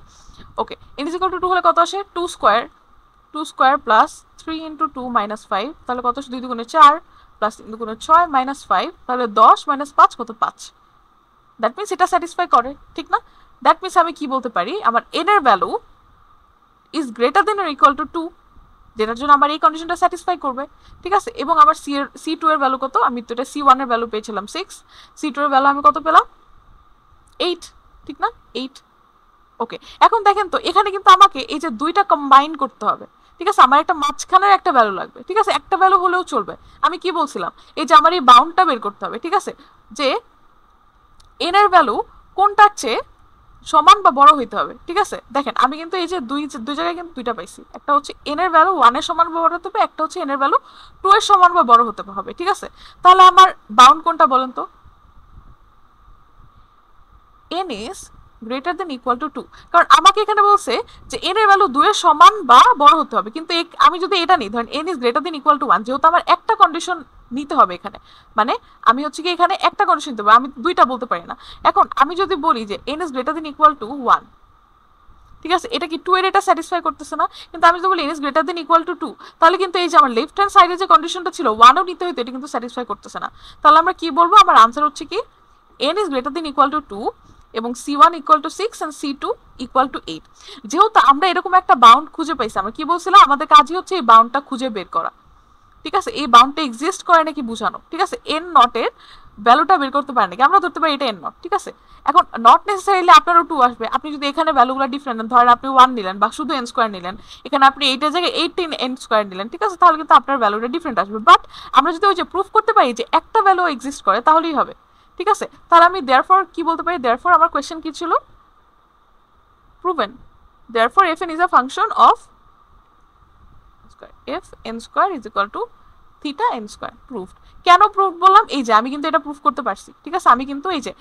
[SPEAKER 1] ওকে, n ইজ ইকুয়াল টু 2 হলে কত আসে? 2² প্লাস 3 ইন্টু 2 মাইনাস 5। তাহলে কত আসে? 2 দুগুণে 4 প্লাস 3 দুগুণে 6 মাইনাস 5। তাহলে 10 মাইনাস 5 কত? 5। দ্যাট মিনস এটা স্যাটিসফাই করে, ঠিক না? দ্যাট মিনস আমি কি বলতে পারি, আমার n এর value is greater than or equal two 2, যেটার জন্য আমার এই কন্ডিশনটা স্যাটিসফাই করবে, ঠিক আছে? এবং আমার c2 এর ভ্যালু কত? আমি তো এটা c1 এর ভ্যালু পেয়েছিলাম 6, c2 এর ভ্যালু আমি কত পেলাম? 8, ঠিক না? 8। ওকে, এখন দেখেন তো এখানে কিন্তু আমাকে এই যে দুইটা কম্বাইন করতে হবে, ঠিক আছে? আমার একটা মাঝখানের একটা ভ্যালু লাগবে, ঠিক আছে? একটা ভ্যালু হলেও চলবে। আমি কি বলছিলাম, এই যে আমার এই বাউন্ডটা বের করতে হবে, ঠিক আছে? যে n এর ভ্যালু কোনটার চেয়ে সমান বা বড় হইতে হবে, ঠিক আছে? দেখেন আমি কিন্তু এই যে দুই জায়গায় কিন্তু দুইটা পাইছি। একটা হচ্ছে n এর ভ্যালু 1 এর সমান বা বড় হতে হবে, একটা হচ্ছে n এর ভ্যালু 2 এর সমান বা বড় হতে হবে, ঠিক আছে? তাহলে আমার বাউন্ড কোনটা বলেন তো? n is greater than equal to 2, কারণ আমাকে এখানে বলছে যে n এর ভ্যালু 2 এর সমান বা বড় হতে হবে, কিন্তু আমি যদি এটা নিই, ধরেন n is greater than equal to 1, যেহেতু আমার একটা কন্ডিশন নিতে হবে এখানে, মানে আমি হচ্ছে কি এখানে একটা কন্ডিশন নিতে হবে, আমি দুইটা বলতে পারি না। এখন আমি যদি বলি যে n is greater than equal to 1, ঠিক আছে? এটা কি 2 এর এটা স্যাটিসফাই করতেছে না? কিন্তু আমি যদি বলি n is greater than equal to 2, তাহলে কিন্তু এই যে আমার লেফট হ্যান্ড সাইডে যে কন্ডিশনটা ছিল 1 ও নিতে হইতো, এটা কিন্তু স্যাটিসফাই করতেছে না। তাহলে আমরা কি বলবো? আমার আনসার হচ্ছে কি n is greater than equal to 2 এবং c1 equal to 6 and c2 equal to 8। যেহেতু আমরা এরকম একটা বাউন্ড খুঁজে পাইছি, আমরা কি বলছিলাম, আমাদের কাজই হচ্ছে এই বাউন্ডটা খুঁজে বের করা, ঠিক আছে? এই বাউন্ডটা এক্সিস্ট করে নাকি বুঝানো, ঠিক আছে? n নট এর ভ্যালুটা বের করতে পারে নাকি, আমরা ধরতে পারি এটা n নট, ঠিক আছে? এখন নট নেসেসারিলি আপনারও 2 আসবে। আপনি যদি এখানে ভ্যালুগুলো ডিফারেন্ট নেন, ধরেন আপনি 1 নিলেন বা শুধু n² নিলেন, এখানে আপনি 8 এর জায়গায় 18n² নিলেন, ঠিক আছে? তাহলে কিন্তু আপনার ভ্যালুটা ডিফারেন্ট আসবে। বাট আমরা যদি ওই যে প্রুফ করতে পারি যে একটা ভ্যালু এক্সিস্ট করে, তাহলেই হবে, ঠিক আছে? তাহলে আমি দেয়ারফর কি বলতে পারি? দেয়ারফর আমার কোয়েশ্চেন কি ছিল? Proven. Therefore fn is a function of f n² is equal to theta n²। Proved. কেন প্রুফ বললাম? এই যে আমি কিন্তু এটা প্রুফ করতে পারছি, ঠিক আছে? আমি কিন্তু এই যে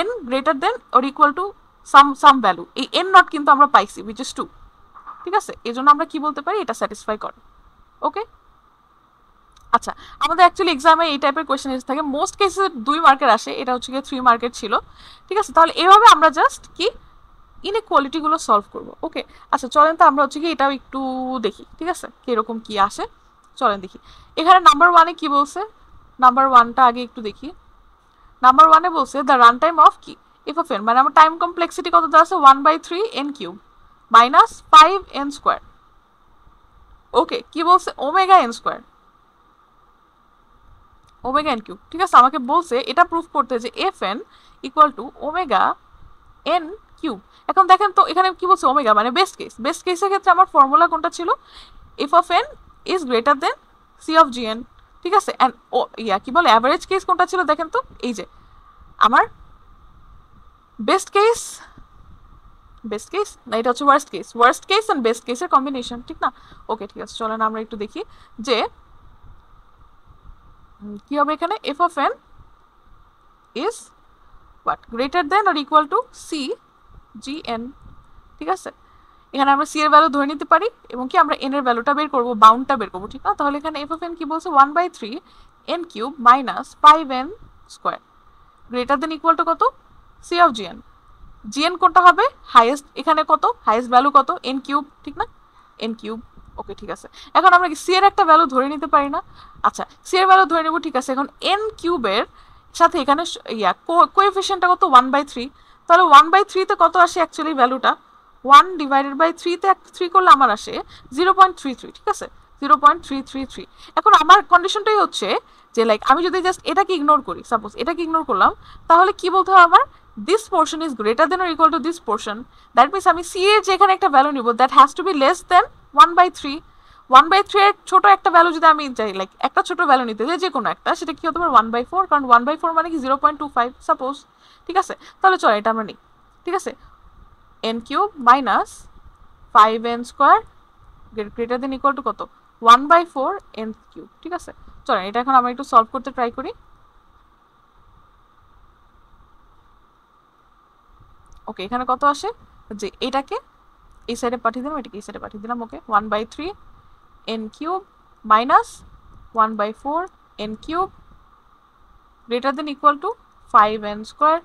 [SPEAKER 1] n greater than or equal to some value, এই n নট কিন্তু আমরা পাইছি which is 2, ঠিক আছে? এই জন্য আমরা কি বলতে পারি? এটা স্যাটিসফাই করে। ওকে, আচ্ছা, আমাদের অ্যাকচুয়ালি এক্সামে এই টাইপের কোয়েশ্চেন এসে থাকে, মোস্ট কেসে 2 মার্কের আসে, এটা হচ্ছে গিয়ে 3 মার্কের ছিল, ঠিক আছে? তাহলে এভাবে আমরা জাস্ট কি ইনইকুয়ালিটিগুলো সলভ করব। ওকে, আচ্ছা চলেন তো আমরা হচ্ছে কি এটাও একটু দেখি, ঠিক আছে? কিরকম কি আসে চলেন দেখি। এখানে নাম্বার 1-এ কি বলছে? নাম্বার 1টা আগে একটু দেখি। নাম্বার 1-এ বলছে দ্য রান টাইম অফ কি এফ অফ এন, মানে আমার টাইম কমপ্লেক্সিটি কত দেওয়া আছে? 1/3n³ minus 5n²। ওকে, কি বলছে? Omega n², omega n cube, ঠিক আছে? আমাকে বলছে এটা প্রুফ করতে যে fn equal to omega n cube. এখন দেখেন তো এখানে কি বলছে? ওমেগা মানে বেস্ট কেস। বেস্ট কেসের ক্ষেত্রে আমার ফর্মুলা কোনটা ছিল? f of n is greater then c of gn, ঠিক আছে? এন্ড কি বলে অ্যাভারেজ কেস কোনটা ছিল? দেখেন তো এই যে আমার বেস্ট কেস না, এটা হচ্ছে ওয়ার্স্ট কেস এন্ড বেস্ট কেসের কম্বিনেশন, ঠিক না? ওকে, ঠিক আছে, চলেন আমরা একটু দেখি যে কি হবে এখানে। f of n is what greater than or equal to c gn, ঠিক আছে? এখানে আমরা c এর ভ্যালু ধরে নিতে পারি এবং কি আমরা n এর ভ্যালুটা বের করব, বাউন্ডটা বের করব, ঠিক না? তাহলে এখানে f of n কি বলছে? 1/3n³ minus 5n², greater than equal to কত, সি অফ জিএন। জিএন কোনটা হবে, হাইয়েস্ট, এখানে কত হাইয়েস্ট ভ্যালু কত, এন কিউব, ঠিক না, এন কিউব। ওকে ঠিক আছে, এখন আমরা কি সি এর একটা ভ্যালু ধরে নিতে পারি না? আচ্ছা সি এর ভ্যালু ধরে নেব, ঠিক আছে। এখন এন কিউবের সাথে এখানে কোএফিসিয়েন্টটা কত, 1/3। তাহলে 1/3 তে কত আসে অ্যাকচুয়ালি ভ্যালুটা, 1/3 তে 3 করলে আমার আসে 0.33, ঠিক আছে, 0.333। এখন আমার কন্ডিশনটাই হচ্ছে যে লাইক আমি যদি জাস্ট এটাকে ইগনোর করি, সাপোজ এটাকে ইগনোর করলাম, তাহলে কি বলতে হবে আমার, this portion is greater than or equal to this portion. That means আমি সি এর যে এখানে একটা ভ্যালু নিব, that has to be less than 1/3। 1/3 এর ছোট একটা ভ্যালু যদি আমি চাই, লাইক একটা ছোট ভ্যালু নিতে চাই যে কোনো একটা, সেটা কি হতে পারে 1/4, কারণ 1/4 মানে কি 0.25 সাপোজ, ঠিক আছে। তাহলে চলো এটা আমরা নিই, ঠিক আছে, N cube minus 5n square greater than equal to কত, 1/4 এন কিউব, ঠিক আছে। চলো এটা এখন আমরা একটু সলভ করতে ট্রাই করি। ওকে এখানে কত আসে, যে এটাকে এই সাইডে পাঠিয়ে দিলাম, এটাকে এই সাইডে পাঠিয়ে দিলাম। ওকে 1/3 N cube minus 1/4 N cube greater than equal two 5n square.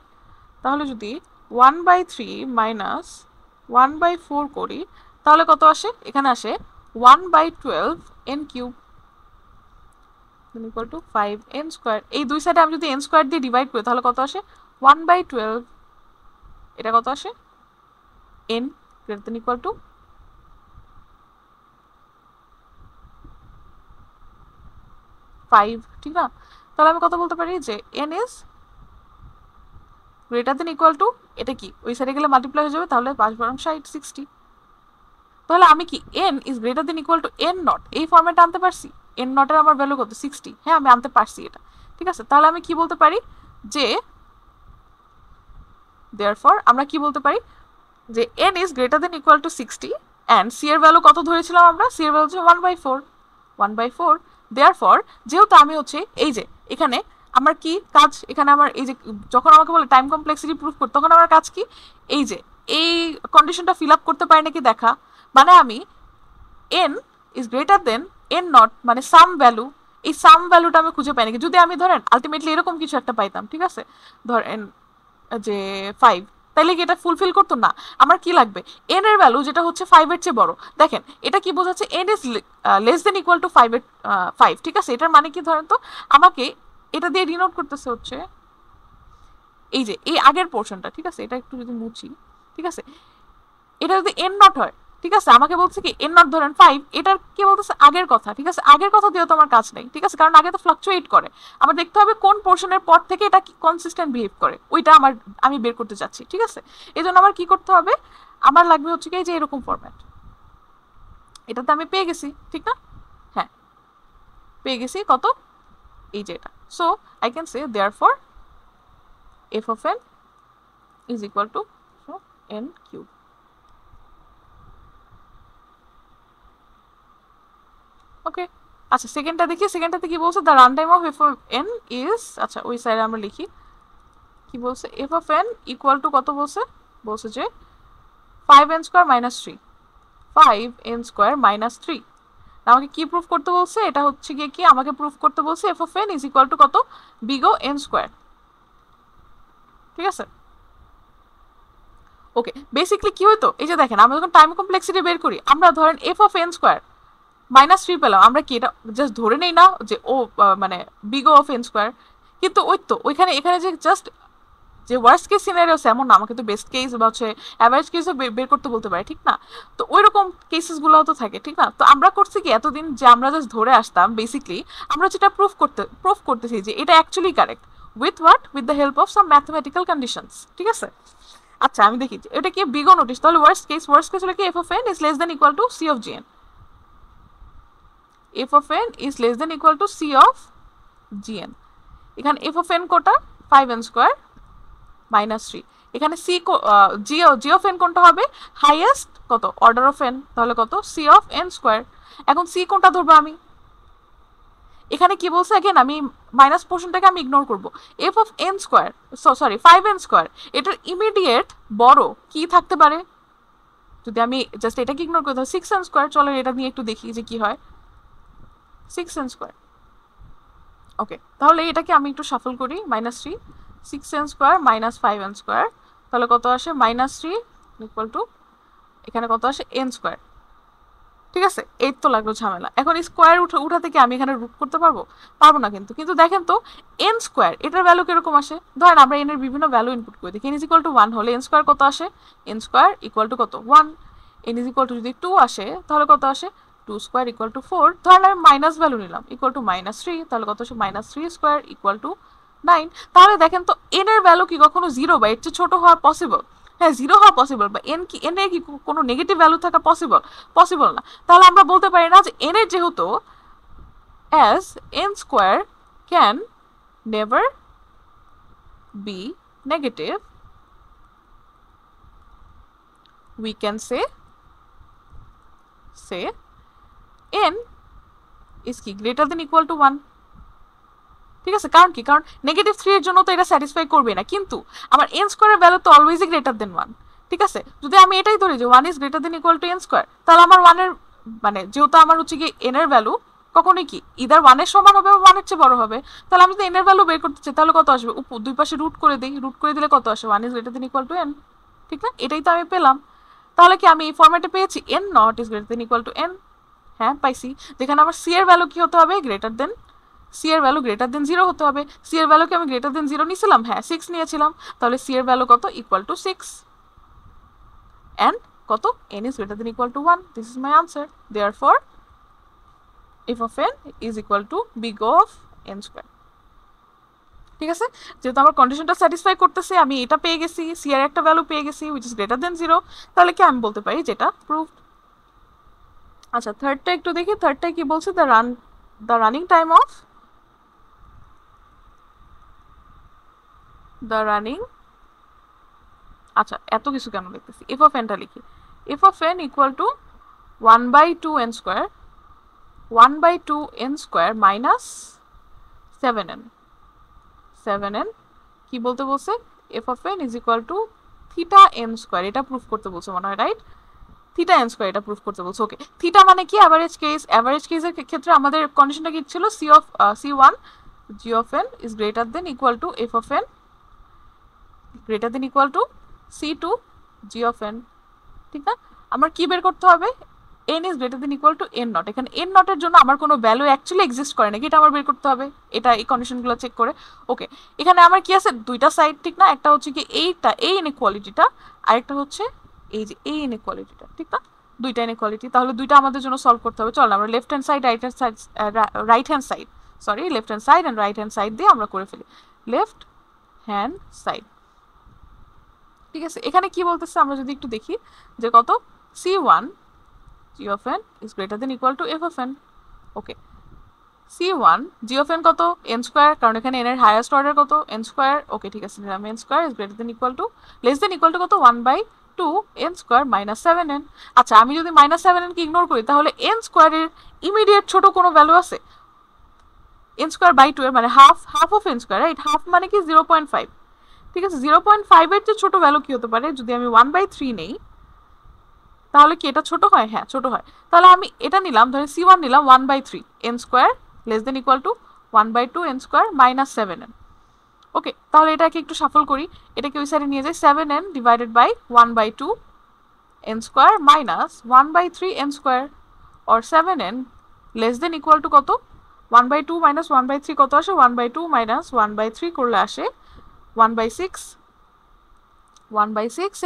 [SPEAKER 1] তাহলে যদি 1/3 মাইনাস 1/4 করি, তাহলে কত আসে, এখানে আসে 1/12 N cube equal to 5n square. এই দুই সাইডে আমি যদি n স্কোয়ার দিয়ে ডিভাইড করি, তাহলে কত আসে 1/12, এটা কত আসে n greater than equal two 5, ঠিক না। তাহলে আমি কত বলতে পারি যে n is greater than equal two, এটা কি ওই সাইডে গেলে মাল্টিপ্লাই হয়ে যাবে, তাহলে 5 বরং 60। তাহলে আমি কি n is greater than equal two n not এই ফর্মেটে আনতে পারছি, n নটের আমার ভ্যালু কত 60, হ্যাঁ আমি আনতে পারছি এটা, ঠিক আছে। তাহলে আমি কি বলতে পারি যে দেয়ারফর আমরা কি বলতে পারি যে n is greater than equal two 60 and c এর ভ্যালু কত ধরেছিলাম আমরা, c এর ভ্যালু হচ্ছে 1/4, 1/4। দেয়ারফর যেহেতু আমি হচ্ছে এই যে এখানে আমার কি কাজ, এখানে আমার এই যে যখন আমাকে বলে টাইম কমপ্লেক্সিটি প্রুফ করতে, তখন আমার কাজ কি, এই যে এই কন্ডিশনটা ফিল আপ করতে পারি নাকি দেখা, মানে আমি n is greater then n not মানে সাম ভ্যালু, এই সাম ভ্যালুটা আমি খুঁজে পাই নাকি। যদি আমি ধরেন আলটিমেটলি এরকম কিছু একটা পাইতাম, ঠিক আছে, ধরেন যে 5, তাইলে কি এটা ফুলফিল করতো না। আমার কি লাগবে, n এর ভ্যালু যেটা হচ্ছে 5 এর চেয়ে বড়। দেখেন এটা কি বোঝাচ্ছে, n is less than equal two 5 এর 5, ঠিক আছে। এটার মানে কি, ধরেন তো আমাকে এটা দিয়ে ডিনোট করতেছে হচ্ছে এই যে এই আগের পোর্শনটা, ঠিক আছে, এটা একটু যদি মুছি, ঠিক আছে, এটা যদি n নট হয়, ঠিক আছে, আমাকে বলছে কি n নট ধরেন 5, এটার কি বলতেছে আগের কথা, ঠিক আছে, আগের কথা দিয়ে তো আমার কাজ নেই, ঠিক আছে, কারণ আগে তো ফ্লাকচুয়েট করে। আমার দেখতে হবে কোন পোর্শনের পর থেকে এটা কনসিস্টেন্ট বিহেভ করে, ওইটা আমি বের করতে চাচ্ছি, ঠিক আছে। এই জন্য আমার কি করতে হবে, আমার লাগবে হচ্ছে কি যে এরকম ফরম্যাট, এটাতে আমি পেয়ে গেছি, ঠিক না, হ্যাঁ পেয়ে গেছি কত, এই যে এটা। So I can say therefore f of n is equal to n cube। ওকে আচ্ছা সেকেন্ডটা দেখি, সেকেন্ডটাতে কি বলছে, the run time of F of N is, আচ্ছা ওই সাইডে আমরা লিখি কি বলছে, F of N equal to কত বলছে, বলছে যে 5n square minus 3, 5n square minus 3। আমাকে কি প্রুফ করতে বলছে, এটা হচ্ছে গিয়ে কি আমাকে প্রুফ করতে বলছে F of N is equal to কত, বিগ ও n স্কোয়ার, ঠিক আছে। ওকে বেসিকলি কি হইতো, এই যে দেখেন আমরা যখন টাইম কমপ্লেক্সিটি বের করি, আমরা ধরেন F of N square minus 3 পেলাম, আমরা কি এটা জাস্ট ধরে নেই না যে ও মানে big O of N square, কিন্তু ওই তো ওইখানে এখানে যে জাস্ট যে ওয়ার্স্ট কেস সিনারিও এমন না, আমাকে তো বেস্ট কেস বা হচ্ছে অ্যাভারেজ কেসও বের করতে বলতে পারে, ঠিক না। তো ওই রকম কেসেসগুলোও তো থাকে, ঠিক না। তো আমরা করছি কি এতদিন যে আমরা জাস্ট ধরে আসতাম, বেসিকলি আমরা যেটা প্রুফ করতেছি যে এটা actually correct with what, with the help of some mathematical conditions, ঠিক আছে। আচ্ছা আমি দেখি এটা কি বিগো নোটিস, তাহলে ওয়ার্স্ট কেস হলো কি F of N is less than equal to C of G N, f of n is less than equal to c of gn। এখানে f of n কোটা 5n স্কয়ার মাইনাস 3, এখানে c g of n কোনটা হবে, হাইয়েস্ট কত অর্ডার অফ n, তাহলে কত c of n স্কয়ার। এখন c কোনটা ধরবো আমি, এখানে কি বলছে अगेन আমি মাইনাস পোরশনটাকে আমি ইগনোর করব, f of n square sorry 5n square, এটার ইমিডিয়েট বড় কি থাকতে পারে, যদি আমি জাস্ট এটাকে ইগনোর করি তাহলে 6n স্কয়ার। চলো এটা নিয়ে একটু দেখি যে কি হয়, 6n স্কয়ার। ওকে তাহলে এটাকে আমি একটু শাফল করি, minus 3 6n square minus 5n square, তাহলে কত আসে -3 ইকুয়াল টু এখানে কত আসে n স্কোয়ার। ঠিক আছে, এই তো লাগলো ঝামেলা। এখন স্কোয়ার উঠাতে কি আমি এখানে রুট করতে পারবো? পারবো না কিন্তু। কিন্তু দেখেন তো n স্কোয়ার এটার ভ্যালু কিরকম আসে? ধরেন আমরা n এর বিভিন্ন ভ্যালু ইনপুট করে দেখি। n ইজ ইকুয়াল টু 1 হলে n স্কোয়ার কত আসে? n স্কোয়ার ইকুয়াল টু কত? 1। n ইজ ইকুয়াল টু যদি 2 আসে তাহলে কত আসে? 2 স্কোয়ার ইকুয়াল টু 4। ধরেন আমি মাইনাস ভ্যালু নিলাম ইকুয়াল টু -3, তাহলে কত আসে? -3 স্কোয়ার ইকুয়াল টু 9। তাহলে দেখেন তো n এর ভ্যালু কি কখনো 0 বা এর চেয়ে ছোট হওয়া পসিবল? হ্যাঁ, 0 হওয়া পসিবল। বা n এর কি কোনো নেগেটিভ ভ্যালু থাকা পসিবল? পসিবল না। তাহলে আমরা বলতে পারি না যে n এর যেহেতু as n square can never be negative, we can say n is কি greater than equal to 1। ঠিক আছে, কারণ কি? কারণ -3 এর জন্য তো এটা স্যাটিসফাই করবে না, কিন্তু আমার n স্কোয়ারের ভ্যালু তো অলওয়েজই গ্রেটার দেন 1। ঠিক আছে, যদি আমি এটাই ধরি যে 1 is greater than equal two n square, তাহলে আমার 1 এর মানে যেহেতু আমার হচ্ছে কি n এর ভ্যালু কখনোই কি ইদার 1 এর সমান হবে বা 1 এর চেয়ে বড় হবে। তাহলে আমি যদি n এর ভ্যালু বের করতে চাই তাহলে কত আসবে? দুই পাশে রুট করে দিই, রুট করে দিলে কত আসে? 1 is greater than equal two n। ঠিক না? এটাই তো আমি পেলাম। তাহলে কি আমি এই ফরম্যাটে পেয়েছি n not is greater than equal two n? হ্যাঁ, পাইছি। যেখানে আমার c এর ভ্যালু কি হতে হবে? গ্রেটার দেন, c এর ভ্যালু গ্রেটার দেন 0 হতে হবে। c এর ভ্যালু কি আমি গ্রেটার দেন 0 নিয়েছিলাম? হ্যাঁ, 6 নিয়েছিলাম। তাহলে c এর ভ্যালু কত? Equal to 6। and কত? n is greater than equal to 1. This is my answer. Therefore f of n is equal to big O of n square. ঠিক আছে, যেহেতু আমার কন্ডিশনটা স্যাটিসফাই করতেছে, আমি এটা পেয়ে গেছি, c এর একটা ভ্যালু পেয়ে গেছি which is greater than 0, তাহলে কি আমি বলতে পারি যেটা প্রুভড। আচ্ছা, থার্ডটা একটু দেখি। থার্ডটা কি বলছে? the running time of the running, আচ্ছা এত কিছু কেন লিখতেছি? f of n টা লিখি। f of n equal to 1/2n square 1/2n square minus 7n 7n কি বলতে বলছে? f of n is equal to theta n square, এটা প্রুফ করতে বলছে মনে হয়, রাইট? থিটা n স্কয়ার এটা প্রুফ করতে বলছে। ওকে, থিটা মানে কি? Average case. অ্যাভারেজ কেসের ক্ষেত্রে আমাদের কন্ডিশনটা কি ছিল? c1 g of n is greater than equal to f of n greater than equal to c2 g of n। ঠিক না? আমার কি বের করতে হবে? n is greater than equal to n not। এখানে n not এর জন্য আমার কোনো ভ্যালু অ্যাকচুয়ালি এক্সিস্ট করে নাকি এটা আমার বের করতে হবে, এটা এই কন্ডিশনগুলো চেক করে। ওকে, এখানে আমার কি আছে? দুইটা সাইড, ঠিক না? একটা হচ্ছে কি এইটা, এই ইনইকুয়ালিটিটা, আরেকটা হচ্ছে এই যে এই ইনইকুয়ালিটিটা। ঠিক না? দুইটা ইনইকুয়ালিটি, তাহলে দুইটা আমাদের জন্য সলভ করতে হবে। চল আমরা left hand side right hand side right hand side sorry left hand side and right hand side দিয়ে আমরা করে ফেলি। Left hand side. ঠিক আছে, এখানে কি বলতেছে আমরা যদি একটু দেখি যে কত? c1 g of n is greater than equal to f of n. Okay, c1 g of n কত? n স্কয়ার, কারণ এখানে n এর হাইয়েস্ট অর্ডার কত? n square. ওকে, ঠিক আছে, নিলাম n square is greater than equal to less than equal to কত? 1/2 n স্কয়ার minus 7n। আচ্ছা, আমি যদি -7n কে ইগনোর করি তাহলে n স্কয়ারের ইমিডিয়েট ছোট কোনো ভ্যালু আছে? n স্কয়ার বাই 2 এর মানে half of n square, right? Half মানে কি? 0.5। ঠিক আছে, 0.5 এর চেয়ে ছোট ভ্যালু কি হতে পারে? যদি আমি 1/3 নেই তাহলে কি এটা ছোট হয়? হ্যাঁ, ছোট হয়। তাহলে আমি এটা নিলাম, ধরেন c1 নিলাম 1/3 n square less than equal two 1/2 n square minus 7n। ওকে, তাহলে এটাকে একটু শাফল করি, এটাকে ওই সাইডে নিয়ে যাই। 7n divided by 1/2 n square minus 1/3 n square, or 7n less than equal to কত? 1/2 মাইনাস 1/3 কত আসে? 1/2 মাইনাস 1/3 করলে আসে 1/6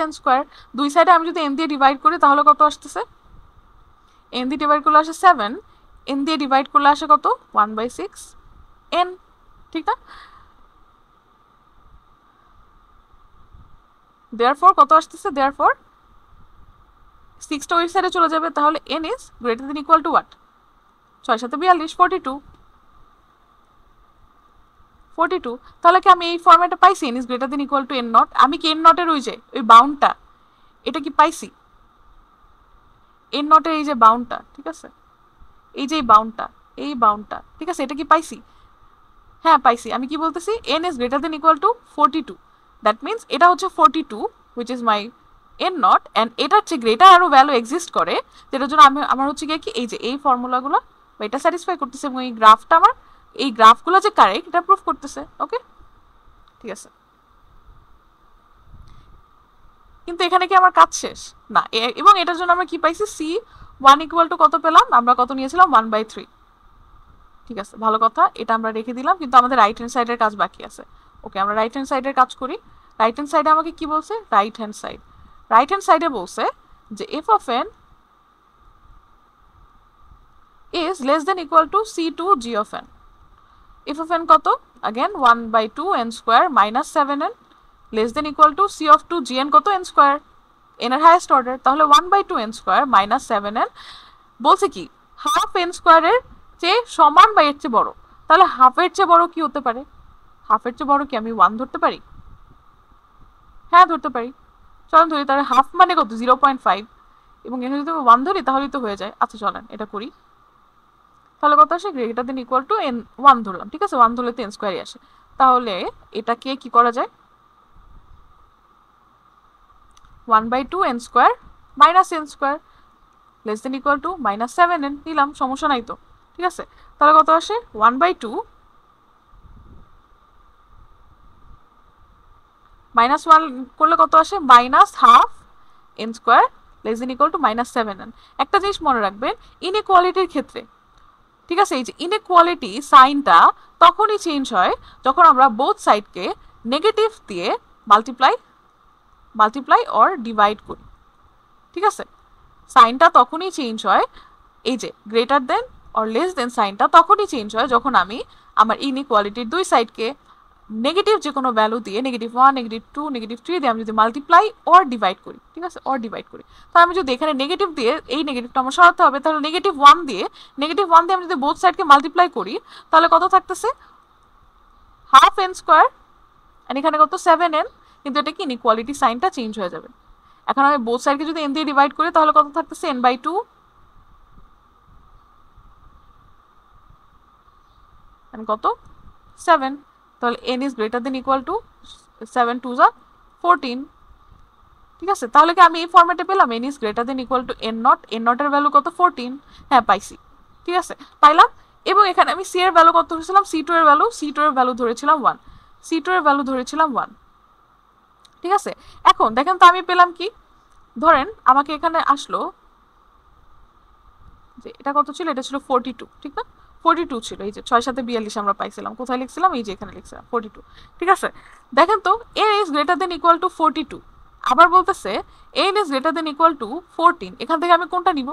[SPEAKER 1] n স্কয়ার। দুই সাইডে আমি যদি n দিয়ে ডিভাইড করি তাহলে কত আসতেছে? n দিয়ে ডিভাইড করলে আসে 7, n দিয়ে ডিভাইড করলে আসে কত? 1/6 n। ঠিক না? দেয়ারফর কত আসতেছে? দেয়ারফর 6টা ওই সাইডে চলে যাবে, তাহলে n is greater than equal to what? 6 7 42 42। তাহলে কি আমি এই ফরম্যাটে পাইছি n is greater than equal to n not? আমি কি n not এর ওই যে ওই বাউন্ডটা এটা কি পাইছি? n not এর এই যে বাউন্ডটা, ঠিক আছে, এই যে এই বাউন্ডটা, ঠিক আছে, এটা কি পাইছি? হ্যাঁ, পাইছি। আমি কি বলতেছি? n is greater than equal to 42। That means এটা হচ্ছে 42 which is my n not, and এটার চেয়ে গ্রেটার আরো ভ্যালু এক্সিস্ট করে, যেটার জন্য আমার হচ্ছে কি এই যে এই ফর্মুলাগুলো বা এটা স্যাটিসফাই করতেছে, এবং এই গ্রাফটা আমার এই গ্রাফগুলো যে কারেক্ট এটা প্রুফ করতেছে। ওকে, ঠিক আছে। কিন্তু এখানে কি আমার কাজ শেষ না, এবং এটার জন্য আমরা কি পাইছি, c1 ইকুয়াল টু কত পেলাম, আমরা কত নিয়েছিলাম 1/3। ঠিক আছে, ভালো কথা, এটা আমরা রেখে দিলাম, কিন্তু আমাদের রাইট হ্যান্ড সাইডের কাজ বাকি আছে। ওকে, আমরা রাইট হ্যান্ড সাইডের কাজ করি। রাইট হ্যান্ড সাইডে আমাকে কি বলছে, রাইট হ্যান্ড সাইডে বলছে যে f of n is less than equal to c2 g of n। f of n কত, again 1/2 n square minus 7n less than equal to c of 2 gn কত, n square, n এর হাইয়েস্ট অর্ডার, তাহলে 1/2 n square minus 7n বলছে কি হাফ n স্কোয়ারের চেয়ে সমান বা এর চেয়ে বড়, তাহলে হাফের চেয়ে বড় কি হতে পারে, হাফের চেয়ে বড় কি আমি 1 ধরতে পারি, হ্যাঁ ধরতে পারি, চলেন ধরি, তাহলে হাফ মানে কত 0.5, এবং এখানে যদি 1 ধরি তাহলেই তো হয়ে যায়। আচ্ছা চলেন এটা করি, তাহলে কত আসে, greater than equal two n 1 ধরলাম, ঠিক আছে, 1 ধরলে তো n স্কোয়ারই আসে, তাহলে এটাকে কি করা যায়, 1/2 n square minus n square less than equal two minus 7n নিলাম, সমস্যা নাই তো, ঠিক আছে, তাহলে কত আসে 1/2 মাইনাস 1 করলে কত আসে, minus half n square less than equal two minus 7n। একটা জিনিস মনে রাখবেন ইনইকুয়ালিটির ক্ষেত্রে, ঠিক আছে, এই যে ইনইকুয়ালিটি সাইনটা তখনই চেঞ্জ হয় যখন আমরা বোথ সাইডকে নেগেটিভ দিয়ে মাল্টিপ্লাই অর ডিভাইড করি, ঠিক আছে, সাইনটা তখনই চেঞ্জ হয়, এই যে greater than or less than সাইনটা তখনই চেঞ্জ হয় যখন আমি আমার ইনইকুয়ালিটির দুই সাইডকে নেগেটিভ যে কোনো ভ্যালু দিয়ে, -1, -2, -3 দিয়ে আমি যদি মাল্টিপ্লাই অর ডিভাইড করি, ঠিক আছে, অর ডিভাইড করি, তাহলে আমি যদি এখানে নেগেটিভ দিয়ে, এই নেগেটিভটা আমার সরাতে হবে, তাহলে -1 দিয়ে আমি যদি বোথ সাইডকে মাল্টিপ্লাই করি তাহলে কত থাকতেছে, হাফ n স্কোয়ার, আর এখানে কত 7n, কিন্তু এটা কি ইনইকুয়ালিটি সাইনটা চেঞ্জ হয়ে যাবে। এখন আমি বোথ সাইডকে যদি n দিয়ে ডিভাইড করি তাহলে কত থাকতেছে, n/2, কত 7, তাহলে n is greater than equal two 7 2 যা 14, ঠিক আছে, তাহলে কি আমি এই ফরম্যাটে পেলাম n is greater than equal two n0 এর ভ্যালু কত 14, হ্যাঁ পাইছি, ঠিক আছে পাইলাম, এবং এখানে আমি c এর ভ্যালু কত ধরেছিলাম, c2 এর ভ্যালু ধরেছিলাম 1, c2 এর ভ্যালু ধরেছিলাম 1, ঠিক আছে। এখন দেখেন তো আমি পেলাম কি, ধরেন আমাকে এখানে আসলো যে এটা কত ছিল, এটা ছিল 42, ঠিক না, 42 ছিল, এই যে 6 7 42 আমরা পাইছিলাম, কোথায় লিখছিলাম, এই যে এখানে লিখছিলাম 42, ঠিক আছে। দেখেন তো n is greater than equal two 42, আবার বলতেছে n is greater than equal two 14, এখান থেকে আমি কোনটা নিব,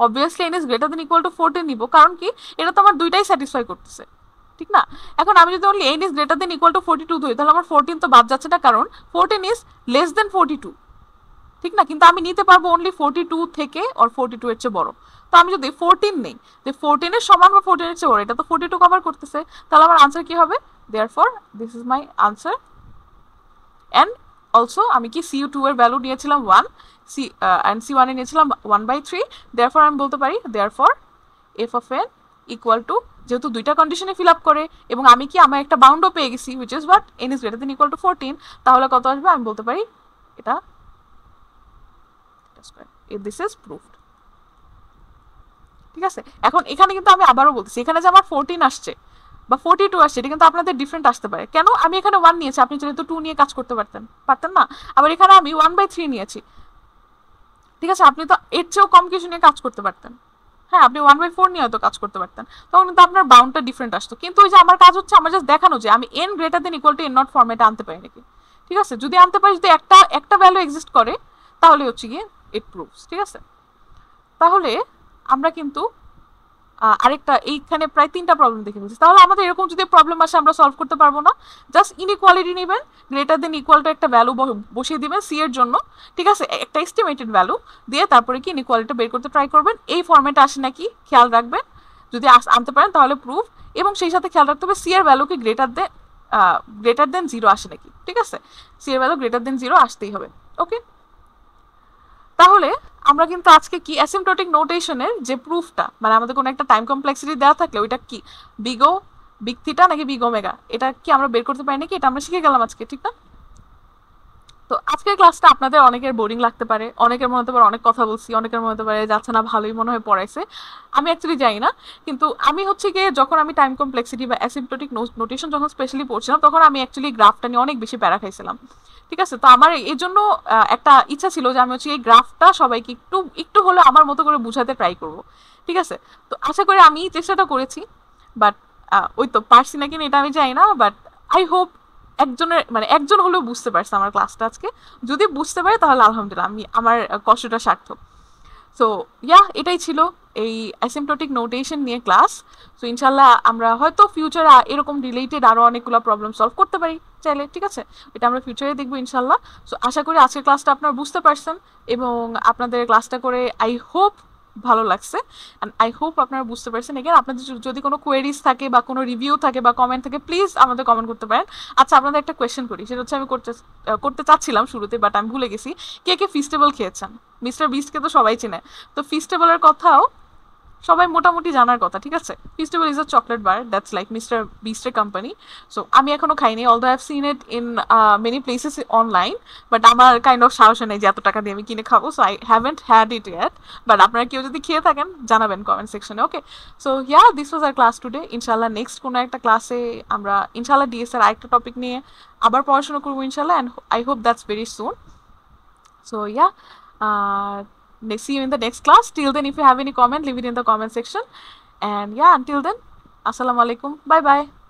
[SPEAKER 1] obviously n is greater than equal two 14 নিব, কারণ কি এটা তো আমার দুইটাই স্যাটিসফাই করতেছে, ঠিক না। এখন আমি যদি only n is greater than equal two 42 ধরি তাহলে আমার 14 তো বাদ যাচ্ছে না, কারণ 14 ইজ লেস দেন 42, ঠিক না, কিন্তু আমি নিতে পারবো অনলি 42 থেকে আর 42 এর চেয়ে বড়, তো আমি যদি 14 নেই, যে 14 এর সমান বা 14 এর চেয়ে বড়, এটা তো 42 কভার করতেছে, তাহলে আমার আনসার কি হবে, therefore this is my answer. And also আমি কি c2 এর ভ্যালু নিয়েছিলাম 1, এন্ড c1 এ নিয়েছিলাম 1/3, দেয়ারফর আমি বলতে পারি therefore f of n equal to, যেহেতু দুইটা কন্ডিশনে ফিল আপ করে এবং আমি কি আমার একটা বাউন্ডও পেয়ে গেছি which is what, n is greater than equal two 14, তাহলে কত আসবে, আমি বলতে পারি এটা দিস ইজ প্রুভড, ঠিক আছে। এখন এখানে কিন্তু আমি আবারও বলতেছি, এখানে যে আমার 14 আসছে বা 42 আসছে, এটা কিন্তু আপনাদের ডিফারেন্ট আসতে পারে, কেন, আমি এখানে 1 নিয়েছি, আপনি চাইলে তো 2 নিয়ে কাজ করতে পারতেন না, আবার এখানে আমি 1/3 নিয়েছি, ঠিক আছে, আপনি তো এর চেয়েও কম কিছু নিয়ে কাজ করতে পারতেন, হ্যাঁ আপনি 1/4 নিয়ে হয়তো কাজ করতে পারতেন, তখন কিন্তু আপনার বাউন্ডটা ডিফারেন্ট আসতো, কিন্তু ওই যে আমার কাজ হচ্ছে আমার জাস্ট দেখানো যে আমি n greater than equal two n0 ফরম্যাটে আনতে পারি নাকি, ঠিক আছে, যদি আনতে পারি, যদি একটা ভ্যালু এক্সিস্ট করে তাহলে হচ্ছে গিয়ে ইট প্রুভস, ঠিক আছে। তাহলে আমরা কিন্তু আরেকটা এইখানে প্রায় 3টা প্রবলেম দেখে ফেলছি, তাহলে আমাদের এরকম যদি প্রবলেম আসে আমরা সলভ করতে পারবো না, জাস্ট ইনইকুয়ালিটি নেবেন, গ্রেটার দেন ইকুয়াল টু একটা ভ্যালু বসিয়ে দিবেন সি এর জন্য, ঠিক আছে, একটা এস্টিমেটেড ভ্যালু দিয়ে তারপরে কি ইনইকুয়ালিটি বের করতে ট্রাই করবেন, এই ফরম্যাটে আসে নাকি খেয়াল রাখবেন, যদি আনতে পারেন তাহলে প্রুফ, এবং সেই সাথে খেয়াল রাখতে হবে সি এর ভ্যালু কি গ্রেটার দেন 0 আসে নাকি, ঠিক আছে, সি এর ভ্যালু গ্রেটার দেন 0 আসতেই হবে, ওকে। তাহলে আমরা কিন্তু আজকে কি অ্যাসিম্পটোটিক নোটেশনের যে প্রুফটা, মানে আমাদের কোনো একটা টাইম কমপ্লেক্সিটি দেওয়া থাকলে ওইটা কি বিগ থিটা নাকি বিগ ওমেগা, এটা কি আমরা বের করতে পারি নাকি, এটা আমরা শিখে গেলাম আজকে, ঠিক না। তো তো আজকের ক্লাসটা আপনাদের অনেকের বোরিং লাগতে পারে, অনেকের মনে হতে পারে অনেক কথা বলছি, অনেকের মনে হতে পারে যাচ্ছে না, ভালোই মনে হয় পড়াইছে। আমি অ্যাকচুয়ালি জানি না, কিন্তু আমি হচ্ছে গিয়ে যখন আমি টাইম কমপ্লেক্সিটি বা অ্যাসিম্পটোটিক নোটেশন যখন স্পেশালি পড়ছিলাম, তখন আমি অ্যাকচুয়ালি গ্রাফটা নিয়ে অনেক বেশি প্যারা খাইছিলাম। ঠিক আছে, তো আমার এই জন্য একটা ইচ্ছা ছিল যে আমি হচ্ছে এই গ্রাফটা সবাইকে একটু একটু হলেও আমার মতো করে বুঝাতে ট্রাই করব। ঠিক আছে, তো আশা করি আমি চেষ্টাটা করেছি, বাট ওই তো পারছি নাকি না এটা আমি জানি না, বাট আই হোপ একজনের মানে একজন হলেও বুঝতে পারছে আমার ক্লাসটা আজকে। যদি বুঝতে পারে তাহলে আলহামদুলিল্লাহ, আমি আমার কষ্টটা সার্থক। সো ইয়া, এটাই ছিল এই অ্যাসিম্পটোটিক নোটেশন নিয়ে ক্লাস। সো ইনশাল্লাহ আমরা হয়তো ফিউচারে এরকম রিলেটেড আরও অনেকগুলো প্রবলেম সলভ করতে পারি চাইলে। ঠিক আছে, এটা আমরা ফিউচারে দেখবো ইনশাল্লাহ। সো আশা করি আজকের ক্লাসটা আপনারা বুঝতে পারছেন, এবং আপনাদের ক্লাসটা করে আই হোপ ভালো লাগছে, অ্যান্ড আই হোপ আপনারা বুঝতে পারছেন। এগেন আপনাদের যদি কোনো কোয়েরিজ থাকে বা কোনো রিভিউ থাকে বা কমেন্ট থাকে, প্লিজ আমাদের কমেন্ট করতে পারেন। আচ্ছা, আপনাদের একটা কোয়েশ্চেন করি, সেটা হচ্ছে আমি করতে চাচ্ছিলাম শুরুতে, বাট আমি ভুলে গেছি। কে কে ফিস্টেবল খেয়েছেন? মিস্টার বিস্টকে তো সবাই চেনে, তো ফিস্টেবলের কথাও সবাই মোটামুটি জানার কথা। ঠিক আছে, Feastable is a chocolate bar that's like Mister বিস্টের কোম্পানি। সো আমি এখনো খাইনি, although I have seen it in many places online, but আমার কাইন্ড অফ সাহস নেই যে এত টাকা দিয়ে আমি কিনে খাবো। So I haven't had it yet, but আপনারা কেউ যদি খেয়ে থাকেন জানাবেন কমেন্ট সেকশনে। Okay, so yeah, this was our class today. ইনশাল্লাহ নেক্সট কোনো একটা ক্লাসে আমরা ইনশাল্লাহ ডিএসএর আরেকটা টপিক নিয়ে আবার পড়াশোনা করবো ইনশাল্লাহ, and I hope that's very soon. So yeah, see you in the next class. Till then, if you have any comment, leave it in the comment section. And yeah, until then, assalamu alaikum. Bye bye.